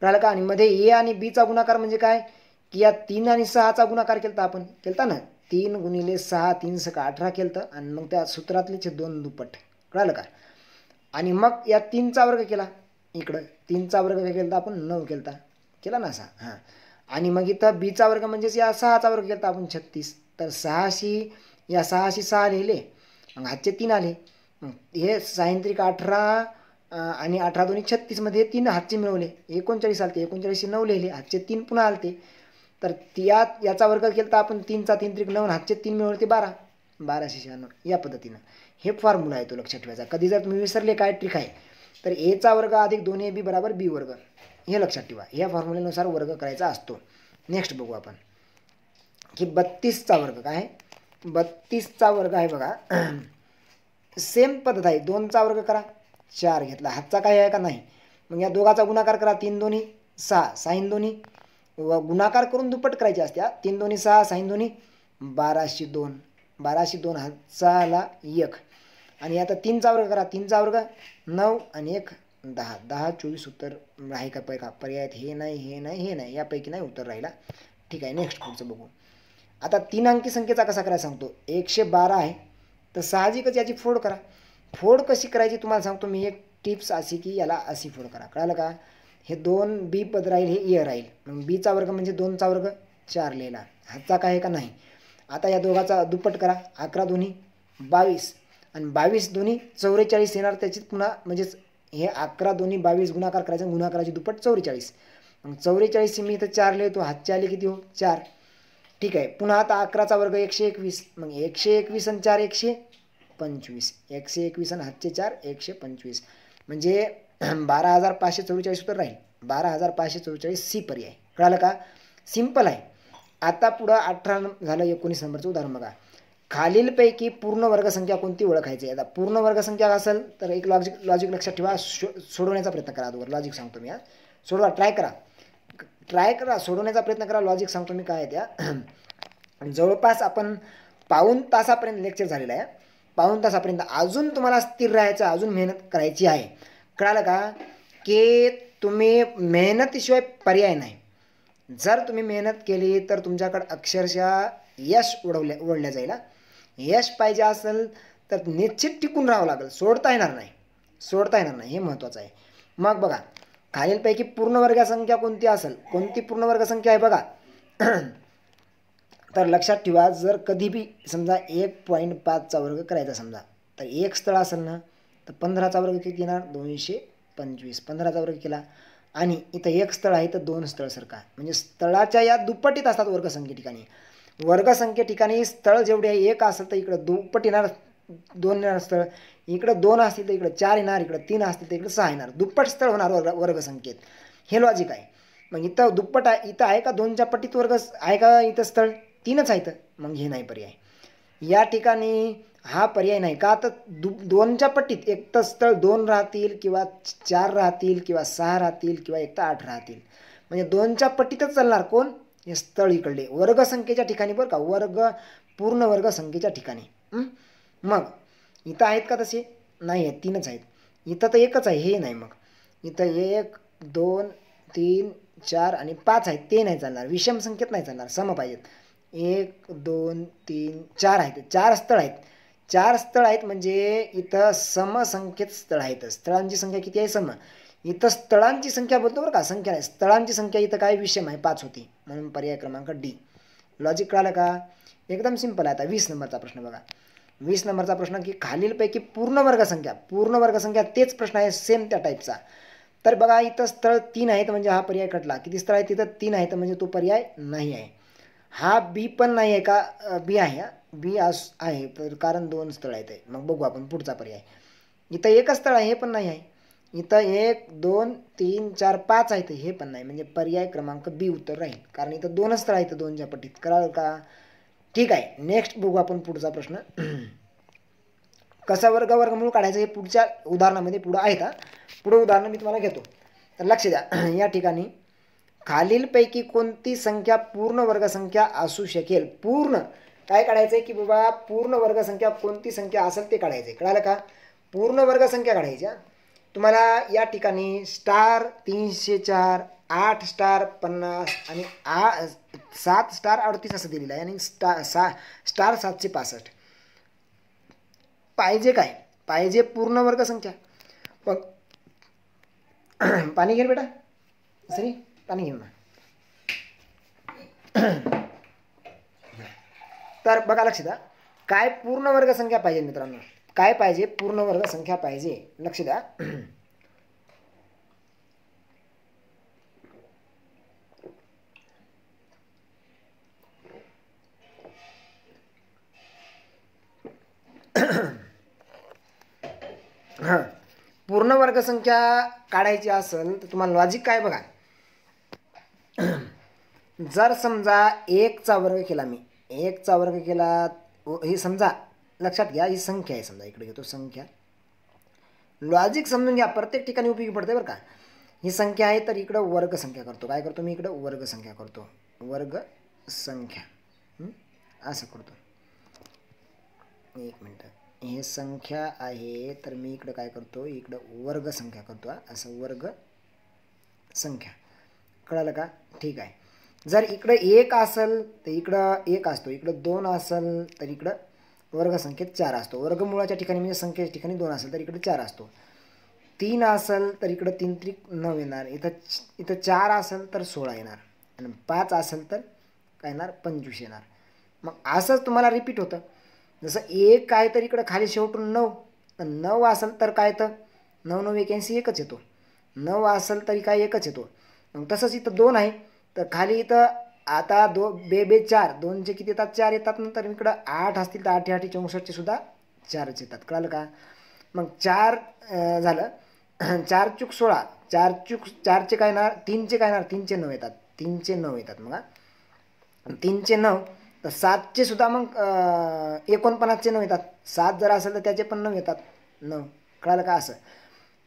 कळालं का? आणि मध्ये ए आणि बीचा गुणाकार म्हणजे काय की या 3 आणि 6चा गुणाकार केलता, आपण केलता ना, 3 गुणिले 6, 3 सक 18 केलतं, आणि मग त्या सूत्रातलेच 2 दुप्पट, कळालं का? आणि मग या 3चा वर्ग केला, इकडं 3चा वर्ग काय केलता आपण 9 केलता, केला ना असा, हां. आणि मग इथं बीचा वर्ग म्हणजेच या 6चा वर्ग केलता आपण 36, तर 6शी या 6शी 6 लिहिले, मग हातचे 3 आले, मग हे 6 18 आणि 18 दोन्ही 36 मध्ये 3 हातचे मिळवले 39 आलते, 39शी 9 लिहिले, हातचे 3 पुन्हा आलते, तर याचा वर्ग केलता आपण 3चा 3 त्रिक 9, हातचे 3 मिळवले 12, 1296 या पद्धतीनं. हे फॉर्म्युला आहे, तो लक्षात ठेवायचा. कधी जर तुम्ही विसरले काय ट्रिक आहे तर एचा वर्ग अधिक 2ab बरोबर बी वर्ग, हे लक्षात ठेवा. या फॉर्म्युलेनुसार वर्ग करायचा असतो. नेक्स्ट बघू आपण की 32चा वर्ग काय आहे. 32चा वर्ग आहे बघा, सेम पद्धत आहे. 2चा वर्ग करा, 4 घेतला, हातचा काय आहे का नाही, मग या दोघाचा गुणाकार करा, 3 दोन्ही 6, 6 दोन्ही गुणाकार करून दुप्पट करायची असत्या, 3 दोन्ही 6, 6 दोन्ही 1202, 1202 हातचाला 1, आणि आता 3चा वर्ग करा, 3चा वर्ग 9 आणि 1 10, 10 24 उत्तर आहे का पर्यायात? हे नाही, हे नाही, हे नाही, यापैकी नाही उत्तर राहिला. ठीक आहे, नेक्स्ट पुढचं बघू. आता 3 अंकी संख्येचा कसा करायला सांगतो. 112 आहे तर साहजिकच याची फोड करा. फोड कशी करायची तुम्हाला सांगतो मी, एक टिप्स अशी की याला अशी फोड करा, कळालं का? हे 2b पद राहील, हे ए राहील, मग बीचा वर्ग म्हणजे 2चा वर्ग 4 लिहिला, हातचा काय आहे का नाही. आता या दोघाचा दुप्पट करा, 11 दोन्ही 22, आणि 22 दोन्ही 44 येणार, त्याची पुन्हा म्हणजेच हे 11 दोन्ही 22 गुणाकार करायचा, गुणाकाराची दुप्पट 44, मग 44 मी इथं 4 लिहितो, हातचे आले किती हो 4. ठीक आहे, पुन्हा आता 11चा वर्ग 121, मग 121 आणि 4 125, 121 आणि हातचे 4 125, म्हणजे 12,544 उत्तर राहील. 12,544 सी पर्याय, कळालं का? सिंपल आहे. आता पुढं 18 झालं, 19 नंबरचं उदाहरण बघा. खालीलपैकी पूर्ण वर्गसंख्या कोणती ओळखायची. आता पूर्ण वर्गसंख्या असेल तर एक लॉजिक लक्षात ठेवा, सोडवण्याचा प्रयत्न करा. अगोदर लॉजिक सांगतो मी, सोडवा, ट्राय करा, सोडवण्याचा प्रयत्न करा. लॉजिक सांगतो मी काय आहे त्या. जवळपास आपण पाऊण तासापर्यंत लेक्चर झालेलं आहे, पाऊण तासापर्यंत. अजून तुम्हाला स्थिर राहायचं, अजून मेहनत करायची आहे, कळालं का? की तुम्ही मेहनतीशिवाय पर्याय नाही. जर तुम्ही मेहनत केली तर तुमच्याकडे अक्षरशः यश ओढल्या जाईल. यश पाहिजे असेल तर निश्चित टिकून राहावं लागेल, सोडता येणार नाही, हे महत्त्वाचं आहे. मग बघा, खालीलपैकी पूर्ण वर्गसंख्या कोणती असेल, कोणती पूर्ण वर्गसंख्या आहे बघा. तर लक्षात ठेवा, जर कधी बी समजा 1.5चा वर्ग करायचा समजा, तर एक स्थळ असेल ना तर 15चा वर्ग किती येणार 225, 15चा वर्ग केला, आणि इथं एक स्थळ आहे तर 2 स्थळ सरका, म्हणजे स्थळाच्या या दुप्पटीत असतात वर्गसंख्ये ठिकाणी. वर्गसंख्ये ठिकाणी स्थळ जेवढे आहे 1 असेल तर इकडं दुप्पट येणार, 2 येणार स्थळ, इकडं 2 असतील तर इकडं 4 येणार, इकडं 3 असतील तर इकडं 6 येणार, दुप्पट स्थळ होणार वर्गसंख्येत. हे लॉजिक आहे. मग इथं दुप्पट आहे, इथं आहे का 2च्या पट्टीत वर्ग आहे का, इथं स्थळ 3च आहे, तर मग हे नाही पर्याय. या ठिकाणी हा पर्याय नाही का, तर 2च्या पट्टीत एक तर स्थळ 2 राहतील किंवा 4 राहतील किंवा 6 राहतील किंवा एक तर 8 राहतील, म्हणजे 2च्या पट्टीतच चालणार कोण, हे स्थळ इकडले वर्गसंख्येच्या ठिकाणी बरं का, पूर्ण वर्गसंख्येच्या ठिकाणी. मग इथं आहेत का तसे, नाही आहेत, 3च आहेत. इथं तर एकच आहे, हे नाही. मग इथं 1 2 3 4 आणि 5 आहेत, ते नाही चालणार, विषम संख्येत नाही चालणार, सम पाहिजेत. 1 2 3 4 आहेत, 4 स्थळ आहेत, 4 स्थळ आहेत, म्हणजे इथं समसंख्येत स्थळ आहेत. स्थळांची संख्या किती आहे, सम. इथं स्थळांची संख्या बोलतो बरं का, संख्या नाही, स्थळांची संख्या इथं काय विषम आहे 5 होती, म्हणून पर्याय क्रमांक डी. लॉजिक कळालं का? एकदम सिंपल आहे. आता 20 नंबरचा प्रश्न बघा. 20 नंबरचा प्रश्न की खालीलपैकी पूर्ण वर्गसंख्या तेच प्रश्न आहे सेम त्या टाईपचा. तर बघा इथं स्थळ 3 आहेत म्हणजे हा पर्याय कटला. किती स्थळ आहे तिथं? 3 आहेत म्हणजे तो पर्याय नाही आहे. हा बी पण नाही आहे का? बी आहे. बी आहे तर कारण 2 स्थळ आहेत. मग बघू आपण पुढचा पर्याय. इथं एकच स्थळ आहे हे पण नाही आहे. इथं 1 2 3 4 5 आहेत हे पण नाही, म्हणजे पर्याय क्रमांक बी उत्तर राहील, कारण इथं 2 स्थळ आहेत 2च्या पट्टीत. कळालं का? ठीक आहे. नेक्स्ट बघू आपण पुढचा प्रश्न. कसा वर्गमूळ काढायचं हे पुढच्या उदाहरणामध्ये पुढं आहेत. पुढं उदाहरण मी तुम्हाला घेतो. तर लक्ष द्या. या ठिकाणी खालीलपैकी कोणती संख्या पूर्ण वर्गसंख्या असू शकेल? पूर्ण काय काढायचं आहे की बाबा पूर्ण वर्गसंख्या कोणती संख्या असेल ते काढायचं आहे. कळालं का? पूर्ण वर्गसंख्या काढायच्या. तुम्हाला या ठिकाणी स्टार 304, 8 स्टार 50 आणि 7 स्टार 38 असं दिलेलं आहे आणि स्टार 765. पाहिजे काय? पाहिजे पूर्ण वर्गसंख्या. पण पाणी घे बेटा, सरी पाणी घेऊ ना. तर बघा लक्ष द्या, काय पूर्ण वर्गसंख्या पाहिजे मित्रांनो? काय पाहिजे? पूर्ण वर्गसंख्या पाहिजे. लक्ष द्या. हां, पूर्ण वर्गसंख्या काढायची असेल तर तुम्हाला लॉजिक काय बघा. जर समजा 1चा वर्ग केला, मी 1चा वर्ग केला, ही समजा लक्षात घ्या ही संख्या आहे, समजा इकडे घेतो संख्या. लॉजिक समजून घ्या, प्रत्येक ठिकाणी उपयोगी पडते बरं का. ही संख्या आहे तर इकडं वर्गसंख्या करतो. काय करतो मी? इकडं वर्गसंख्या करतो. वर्गसंख्या असं करतो. 1 मिनटं. हे संख्या आहे तर मी इकडं काय करतो? इकडं वर्गसंख्या करतो. असं वर्गसंख्या. कळालं का? ठीक आहे. जर इकडं 1 असेल तर इकडं 1 असतो, इकडं 2 असेल तर इकडं वर्गसंख्येत 4 असतो. वर्गमूळाच्या ठिकाणी म्हणजे संख्येच्या ठिकाणी 2 असेल तर इकडे 4 असतो. 3 असेल तर इकडं 3 त्रिक 9 येणार. इथं 4 असेल तर 16 येणार आणि 5 असेल तर काय येणार? 25 येणार. मग असंच तुम्हाला रिपीट होतं. जसं 1 आहे तर इकडं खाली शेवटून 9, तर 9 असेल तर काय तर 9 9 81 एकच येतो. 9 असेल तरी काय एकच येतो. मग तसंच इथं 2 आहे तर खाली इथं आता 2 बे 4, 2चे किती येतात? 4 येतात. नंतर इकडं 8 असतील तर 8 8 64चे सुद्धा 4च येतात. कळालं का? मग 4 झालं. 4 चूक 16, 4 चूक 4चे काय येणार? 3चे काय येणार? 3चे 9 येतात. 3चे 9 येतात. मग 3चे 9 तर 7चे सुद्धा मग 49चे 9 येतात. 7 जर असेल तर त्याचे पण 9 येतात. 9. कळालं का? असं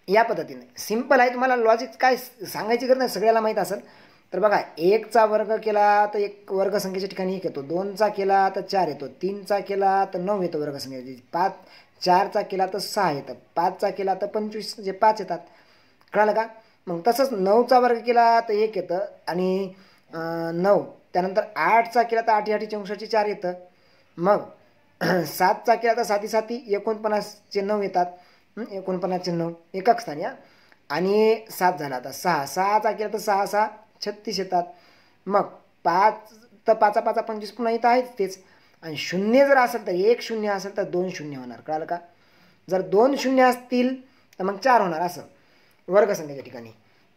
या पद्धतीने सिंपल आहे. तुम्हाला लॉजिक काय सांगायची गरज नाही, सगळ्याला माहीत असेल. तर बघा 1चा वर्ग केला तर एक वर्गसंख्येच्या ठिकाणी 1 येतो. 2चा केला तर 4 येतो. 3चा केला तर 9 येतो वर्गसंख्येची. 4चा केला तर 6 येतं. 5चा केला तर 25 म्हणजे 5 येतात. कळालं का? मग तसंच 9चा वर्ग केला तर 1 येतं आणि 9. त्यानंतर 8चा केला तर 8 8 64चे 4 येतं. मग 7चा केला तर 7 7 49चे 9 येतात. 49चे 9 एकक स्थानी. आणि 7 झाला आता 6. 6चा केला तर 6 6 36 येतात. मग 5 तर 5 5 25 पुन्हा इथं आहेच तेच. आणि 0 जर असेल तर 1 0 असेल तर 2 0 होणार. कळालं का? जर 2 0 असतील तर मग 4 होणार असं वर्गसंख्येच्या ठिकाणी.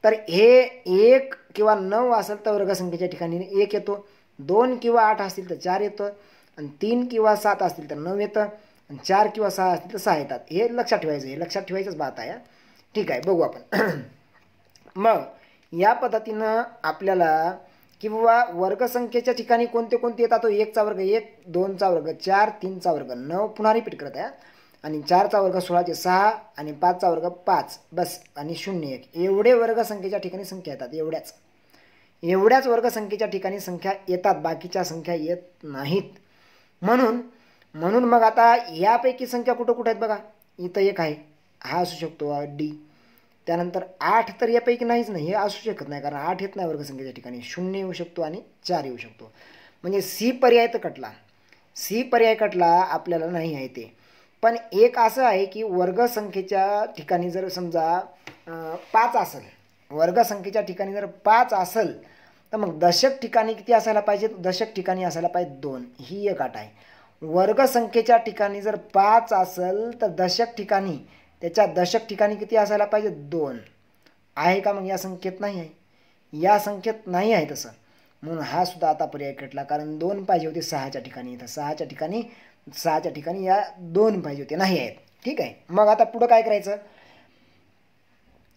तर हे 1 किंवा 9 असेल तर वर्गसंख्येच्या ठिकाणी 1 येतो. 2 किंवा 8 असतील तर 4 येतं आणि 3 किंवा 7 असतील तर 9 येतं आणि 4 किंवा 6 असतील तर 6 येतात. हे लक्षात ठेवायचं. हे लक्षात ठेवायचंच बात आहे. ठीक आहे, बघू आपण. मग या पद्धतीनं आपल्याला किंवा वर्गसंख्येच्या ठिकाणी कोणते कोणते येतात? तो 1चा वर्ग 1, 2चा वर्ग 4, 3चा वर्ग 9, पुन्हा रिपीट करत आहे. आणि 4चा वर्ग 16चे 6 आणि 5चा वर्ग 5 बस आणि 0 1. एवढे वर्गसंख्येच्या ठिकाणी संख्या येतात. एवढ्याच वर्गसंख्येच्या ठिकाणी संख्या येतात, बाकीच्या संख्या येत नाहीत. म्हणून मग आता यापैकी संख्या कुठं कुठं आहेत बघा. इथं 1 आहे, हा असू शकतो डी. त्यानंतर 8 तर यापैकी नाहीच नाही, हे असू शकत नाही कारण 8 येत नाही वर्गसंख्येच्या ठिकाणी. 0 येऊ शकतो आणि 4 येऊ शकतो. म्हणजे सी पर्याय तर कटला. सी पर्याय कटला, आपल्याला नाही आहे ते. पण एक असं आहे की वर्गसंख्येच्या ठिकाणी जर समजा 5 असेल, वर्गसंख्येच्या ठिकाणी जर 5 असेल तर मग दशक ठिकाणी किती असायला पाहिजे? दशक ठिकाणी असायला पाहिजे 2. ही एक अट आहे. वर्गसंख्येच्या ठिकाणी जर 5 असेल तर दशक ठिकाणी, त्याच्या दशक ठिकाणी किती असायला पाहिजे? 2. आहे का? मग या संख्येत नाही आहे, या संख्येत नाही आहे तसं, म्हणून हा सुद्धा आता पर्याय कटला. कारण 2 पाहिजे होते 6च्या ठिकाणी, इथं 6च्या ठिकाणी या 2 पाहिजे होते, नाही आहेत. ठीक आहे. मग आता पुढं काय करायचं?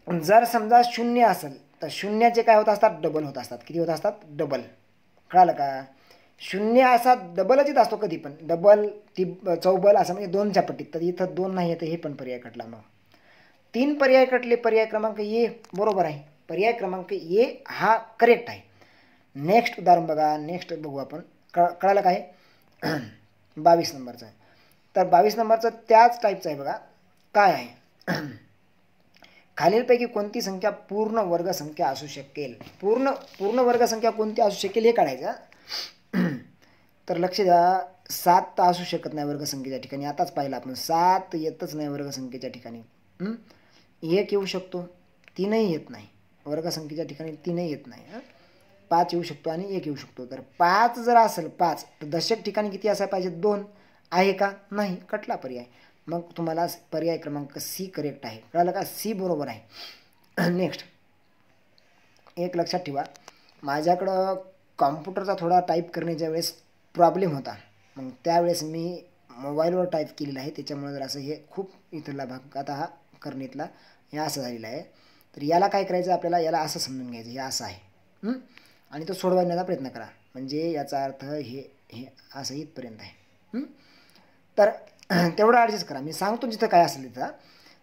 जर समजा 0 असेल तर शून्याचे काय होत असतात? डबल होत असतात. किती होत असतात? डबल. कळालं का? 0 असा डबलच येत असतो कधी पण, डबल चौबल असं, म्हणजे 2च्या पट्टीत. तर इथं 2 नाही येतं, हे पण पर्याय कटला. मग 3 पर्याय कटले. पर्याय क्रमांक ए बरोबर आहे. पर्याय क्रमांक ए हा करेक्ट आहे. नेक्स्ट उदाहरण बघा. नेक्स्ट बघू आपण. कळालं काय? 22 नंबरचं आहे. तर 22 नंबरचं त्याच टाईपचं आहे बघा. काय आहे? खालीलपैकी कोणती संख्या पूर्ण वर्गसंख्या असू शकेल? पूर्ण वर्गसंख्या कोणती असू शकेल हे काढायचं. तर लक्ष द्या, 7 तर असू शकत नाही वर्गसंख्येच्या ठिकाणी. आताच पाहिलं आपण, 7 येतच नाही वर्गसंख्येच्या ठिकाणी. 1 येऊ शकतो, 3ही येत नाही वर्गसंख्येच्या ठिकाणी, 3ही येत नाही. 5 येऊ शकतो आणि 1 येऊ शकतो. तर 5 जर असेल 5 तर दशक ठिकाणी किती असायला पाहिजे? 2. आहे का? नाही. कटला पर्याय. मग तुम्हाला पर्याय क्रमांक सी करेक्ट आहे. कळालं का? सी बरोबर आहे. नेक्स्ट एक लक्षात ठेवा, माझ्याकडं कॉम्प्युटरचा थोडा टाईप करण्याच्या वेळेस प्रॉब्लेम होता. मग त्यावेळेस मी मोबाईलवर टाईप केलेलं आहे, त्याच्यामुळे जर असं हे खूप इथला भाग आता हा करणीतला हे असं झालेलं आहे. तर याला काय करायचं आपल्याला? याला असं समजून घ्यायचं, हे असं आहे आणि तो सोडवण्याचा प्रयत्न करा. म्हणजे याचा अर्थ हे असं इथपर्यंत आहे. तर तेवढं ॲडजस्ट करा. मी सांगतो जिथं काय असेल तिथं.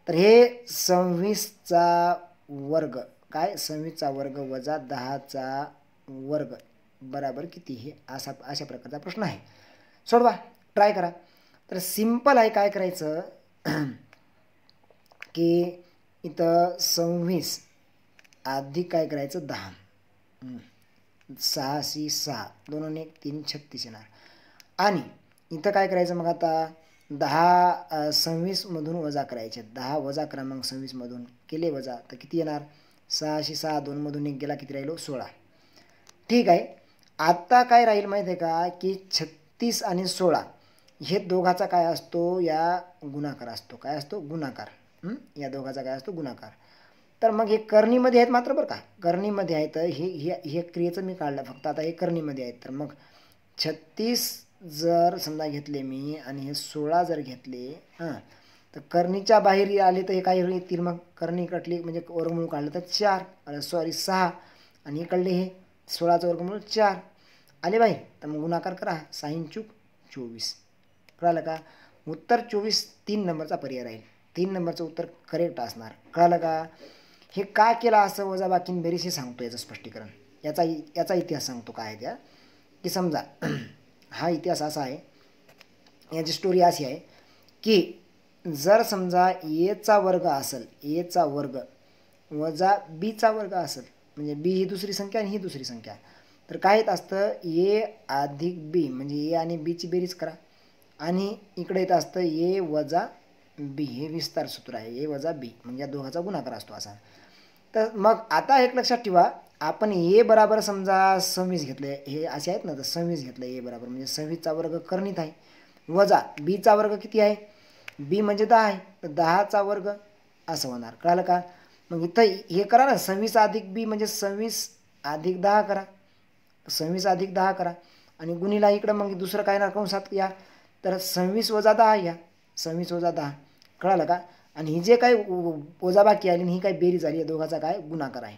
तर हे 26चा वर्ग, काय 26चा वर्ग वजा 10चा वर्ग बराबर किती? हे अशा प्रकारचा प्रश्न आहे. सोडवा, ट्राय करा. तर सिम्पल आहे. काय करायचं की इथं 26 अधिक काय करायचं? 10. 6 सी 6, 2 आणि 1 3, 36 येणार. आणि इथं काय करायचं? मग आता 10 26मधून वजा करायचे. 10 वजा करा. मग 26मधून केले वजा तर किती येणार? 6 शी 6, 2मधून 1 गेला, किती राहिलो? 16. ठीक आहे. आता काय राहील माहिती आहे का? की 36 आणि 16 हे दोघाचा काय असतो? या गुणाकार असतो. काय असतो? गुणाकार. या दोघाचा काय असतो? गुणाकार. तर मग हे करणीमध्ये आहेत मात्र बरं का, करणीमध्ये आहेत. हे क्रियेचं मी काढलं फक्त. आता हे करणीमध्ये आहेत. तर मग 36 जर समजा घेतले मी आणि हे 16 जर घेतले, तर करणीच्या बाहेर आले तर हे काय येतील? मग करणी कटली म्हणजे वर्गमूळ काढलं तर 6 आणि इकडले हे 16चं वर्गमूळ 4 आले बाहेर. तर मग गुणाकार करा. 6 चूक 24. कळालं का? उत्तर 24 3 नंबरचा पर्याय राहील. 3 नंबरचं उत्तर करेक्ट असणार. कळालं का? हे का केलं असं वजाबाकी बेरीज हे सांगतो, याचं स्पष्टीकरण. याचा इतिहास सांगतो काय आहे त्या. की समजा हा इतिहास असा आहे, याची स्टोरी अशी आहे की जर समजा एचा वर्ग असेल, एचा वर्ग वजा बीचा वर्ग असेल, म्हणजे बी ही दुसरी संख्या आणि ही दुसरी संख्या, तर काय येत असतं? ए अधिक बी, म्हणजे ए आणि बीची बेरीज करा. आणि इकडे येत असतं ए वजा बी, हे विस्तार सूत्र आहे. ए वजा बी म्हणजे या दोघाचा गुणाकार असतो असा. तर मग आता एक लक्षात ठेवा, आपण ए बराबर समजा 26 घेतले, हे असे आहेत ना, तर 26 घेतलं ए बराबर, म्हणजे 26चा वर्ग करणीत आहे. वजा बीचा वर्ग किती आहे? बी म्हणजे 10 आहे, तर 10चा वर्ग असं होणार. कळालं का? मग इथं हे करा ना, 26 अधिक बी म्हणजे 26 अधिक 10 करा. 26 अधिक 10 करा आणि गुणिला इकडं मग दुसरं काय ना कंसात या. तर 26 वजा 10 या. 26 वजा 10. कळालं का? आणि ही जे काही वजाबाकी आली ही काही बेरीज आली, या दोघाचा काय गुणाकार आहे.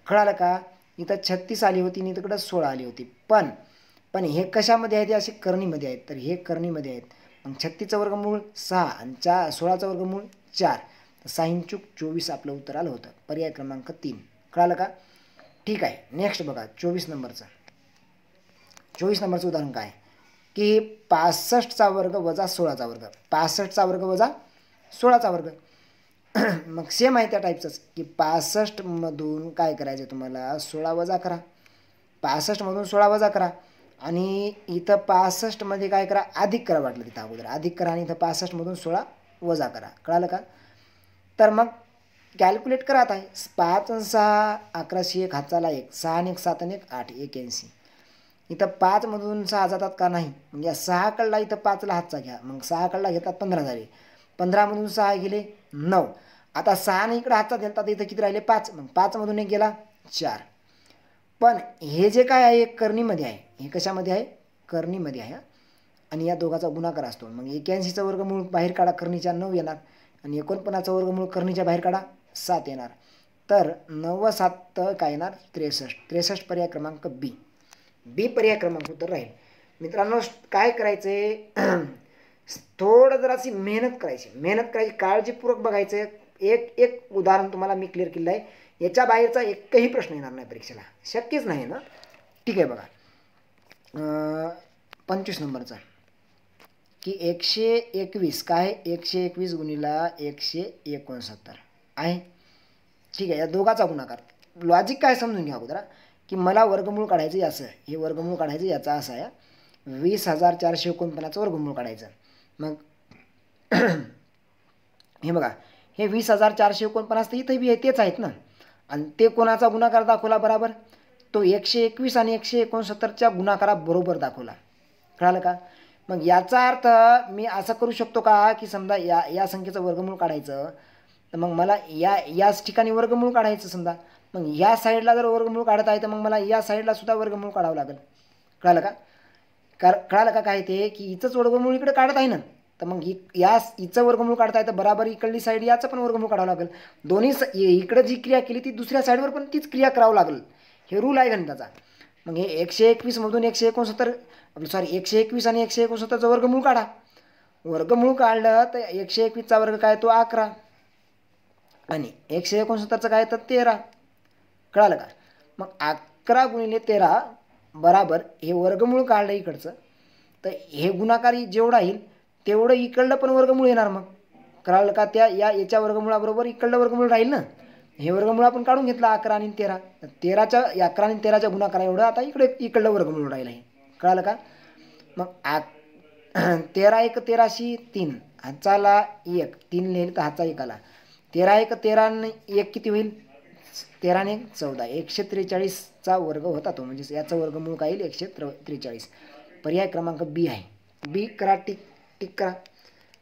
कळालं का? इथं 36 आली होती आणि तिकडं 16 आली होती. पण हे कशामध्ये आहेत? असे करणीमध्ये आहेत. तर हे करणीमध्ये आहेत. मग 36चं वर्गमूळ 6 आणि 16चं वर्गमूळ 4, तर 6 चूक 24 आपलं उत्तर आलं होतं. पर्याय क्रमांक 3. कळालं का? ठीक आहे. नेक्स्ट बघा 24 नंबरचं. 24 नंबरचं उदाहरण काय की 65चा वर्ग वजा 16चा वर्ग. 65चा वर्ग वजा 16चा वर्ग. मग सेम आहे त्या टाईपचंच की 65मधून काय करायचं तुम्हाला? 16 वजा करा. 65मधून 16 वजा करा आणि इथं 65 मध्ये काय करा, अधिक करा वाटलं तिथं अगोदर, अधिक करा आणि इथं 65 मधून 16 वजा करा. कळालं का? तर मग कॅल्क्युलेट करा आता. 5 आणि 6 1101, हातचाला 1, 6 आणि 1 7 आणि 1 8, 81. इथं 5 मधून 6 जातात का नाही, म्हणजे 6 कडला इथं 5ला हातचा घ्या, मग 6 कडला घेतात 15 झाले, 15 मधून 6 गेले 9. आता 6 ने इकडे हातचा दिलता तर इथं किती राहिले 5, मग 5 मधून 1 गेला 4. पण हे जे काय आहे करणीमध्ये आहे, हे कशामध्ये आहे, करणीमध्ये आहे. आणि या दोघाचा गुणाकार असतो. मग 81चं वर्गमूळ बाहेर काढा, करणीच्या 9 येणार, आणि 49चं वर्गमूळ करणीच्या बाहेर काढा 7 येणार. तर 9 व 7 काय येणार 63. 63 पर्याय क्रमांक बी. बी पर्याय क्रमांक उत्तर राहील. मित्रांनो काय करायचंय, थोडं जराशी मेहनत करायची, काळजीपूर्वक बघायचं. एक एक उदाहरण तुम्हाला मी क्लिअर केलं आहे, याच्या बाहेरचा एकही प्रश्न येणार नाही परीक्षेला, शक्यच नाही ना. ठीक आहे, बघा 25 नंबरचा की 121 काय, 121 गुणिला 169 आहे. ठीक आहे, या दोघाचा गुणाकार. लॉजिक काय समजून घ्या अगोदर, की मला वर्गमूळ काढायचं असं, हे वर्गमूळ काढायचं याचा असं आहे, 20,449 वर्गमूळ काढायचं. मग हे बघा, हे 20,449 तर इथं बी तेच आहेत ना, आणि ते कोणाचा गुणाकार दाखवला बरोबर, तो 121 आणि 169च्या गुणाकाराबरोबर दाखवला. कळालं का? मग याचा अर्थ मी असं करू शकतो का, की समजा या संख्येचं वर्गमूळ काढायचं, तर मग मला याच ठिकाणी वर्गमूळ काढायचं समजा, मग या साईडला जर वर्गमूळ काढत आहे तर मग मला या साईडला सुद्धा वर्गमूळ काढावं लागेल. कळालं का? कळालं का काय ते, की इथंच वर्गमूळ इकडे काढत आहे ना, तर मग हिचं वर्गमूळ काढता येतं बराबर, इकडली साईड याचं पण वर्गमूळ काढावं लागेल. दोन्ही इकडे जी क्रिया केली ती दुसऱ्या साईडवर पण तीच क्रिया करावं लागेल, हे रूल आहे गणिताचा. मग हे 121 मधून 169 121 आणि 169चं वर्गमूळ काढा. वर्गमूळ काढलं तर 121चा वर्ग काय तो 11 आणि 169चं काय तर 13. कळालं का? मग 11 गुणिले 13 बराबर हे वर्गमूळ काढलं इकडचं, तर हे गुणाकारी जेवढा येईल तेवढं इकडलं पण वर्गमूळ येणार. मग कळालं का? याच्या वर्गमूळाबरोबर इकडलं वर्गमूळ राहील ना. हे वर्गमूळ आपण काढून घेतलं 11 आणि 13, 11 आणि 13च्या गुणाकारा एवढं आता इकडलं वर्गमूळ राहील आहे. कळालं का? मग 13 1 13शी 3, हातचाला 1, 3 लिहिले तर हातचा 1 आला, 13 1 13 आणि 1 किती होईल 13 आणि 1 14, 143चा वर्ग होता तो, म्हणजे याचं वर्गमूळ काय येईल 143. पर्याय क्रमांक बी आहे. बी करा, टिक करा.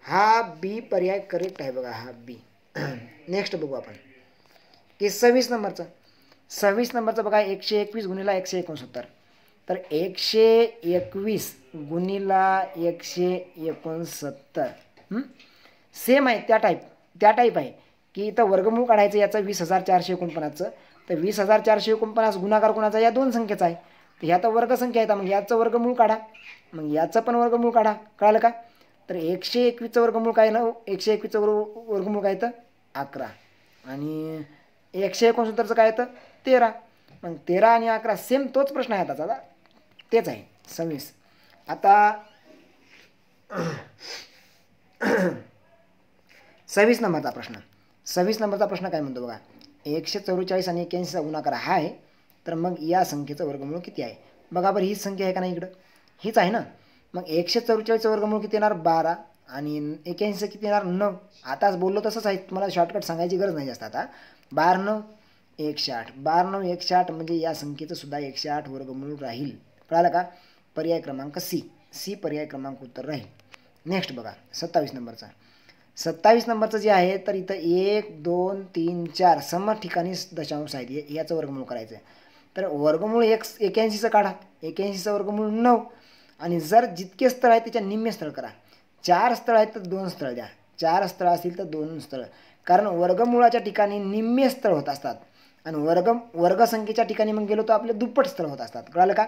हा बी पर्याय करेक्ट आहे बघा, हा बी. नेक्स्ट बघू आपण की 26 नंबरचा बघा, 121 गुणिला 169. तर 121 गुणिला 169 सेम आहे, त्या टाईप आहे की इथं वर्गमूळ काढायचं याचं 20,449चं, तर 20,449 गुणाकार कोणाचा, या दोन संख्येचा आहे, तर ह्या तर वर्गसंख्या आहेत, मग याचं वर्गमूळ काढा, मग याचं पण वर्गमूळ काढा. कळालं का? तर 121चं वर्गमूळ काय ना, 121चं वर्गमूळ काय तर 11 आणि 169चं काय तर 13. मग 13 आणि 11 सेम तोच प्रश्न आहे त्याचा, तेच आहे 26. आता 26 नंबरचा प्रश्न काय म्हणतो बघा, 144 आणि 81चा गुणाकार हा आहे, तर मग या संख्येचं वर्गमूळ किती आहे. बघा बरं, हीच संख्या आहे का नाही, इकडं हीच आहे ना. मग 144चं वर्गमूळ किती येणार 12 आणि 81चं किती येणार 9. आताच बोललो तसंच आहे, तुम्हाला शॉर्टकट सांगायची गरज नाही जास्त. आता 12 9 108, 12 9 108 म्हणजे या संख्येचं सुद्धा 108 वर्गमूळ राहील. कळालं का? पर्याय क्रमांक सी पर्याय क्रमांक उत्तर राहील. नेक्स्ट बघा 27 नंबरचं जे आहे, तर इथं 1 2 3 4 सम ठिकाणी दशांश आहेत, याचं वर्गमूळ करायचं आहे. तर वर्गमूळ 81चं काढा, 81चं वर्गमूळ 9, आणि जर जितके स्थळ आहेत त्याच्या निम्मे स्थळ करा. 4 स्थळ आहेत तर 2 स्थळ द्या, 4 स्थळ असतील तर 2 स्थळ, कारण वर्गमूळाच्या ठिकाणी निम्मे स्थळ होत असतात आणि वर्गसंख्येच्या ठिकाणी मग गेलो तर आपले दुप्पट स्थळ होत असतात. कळालं का?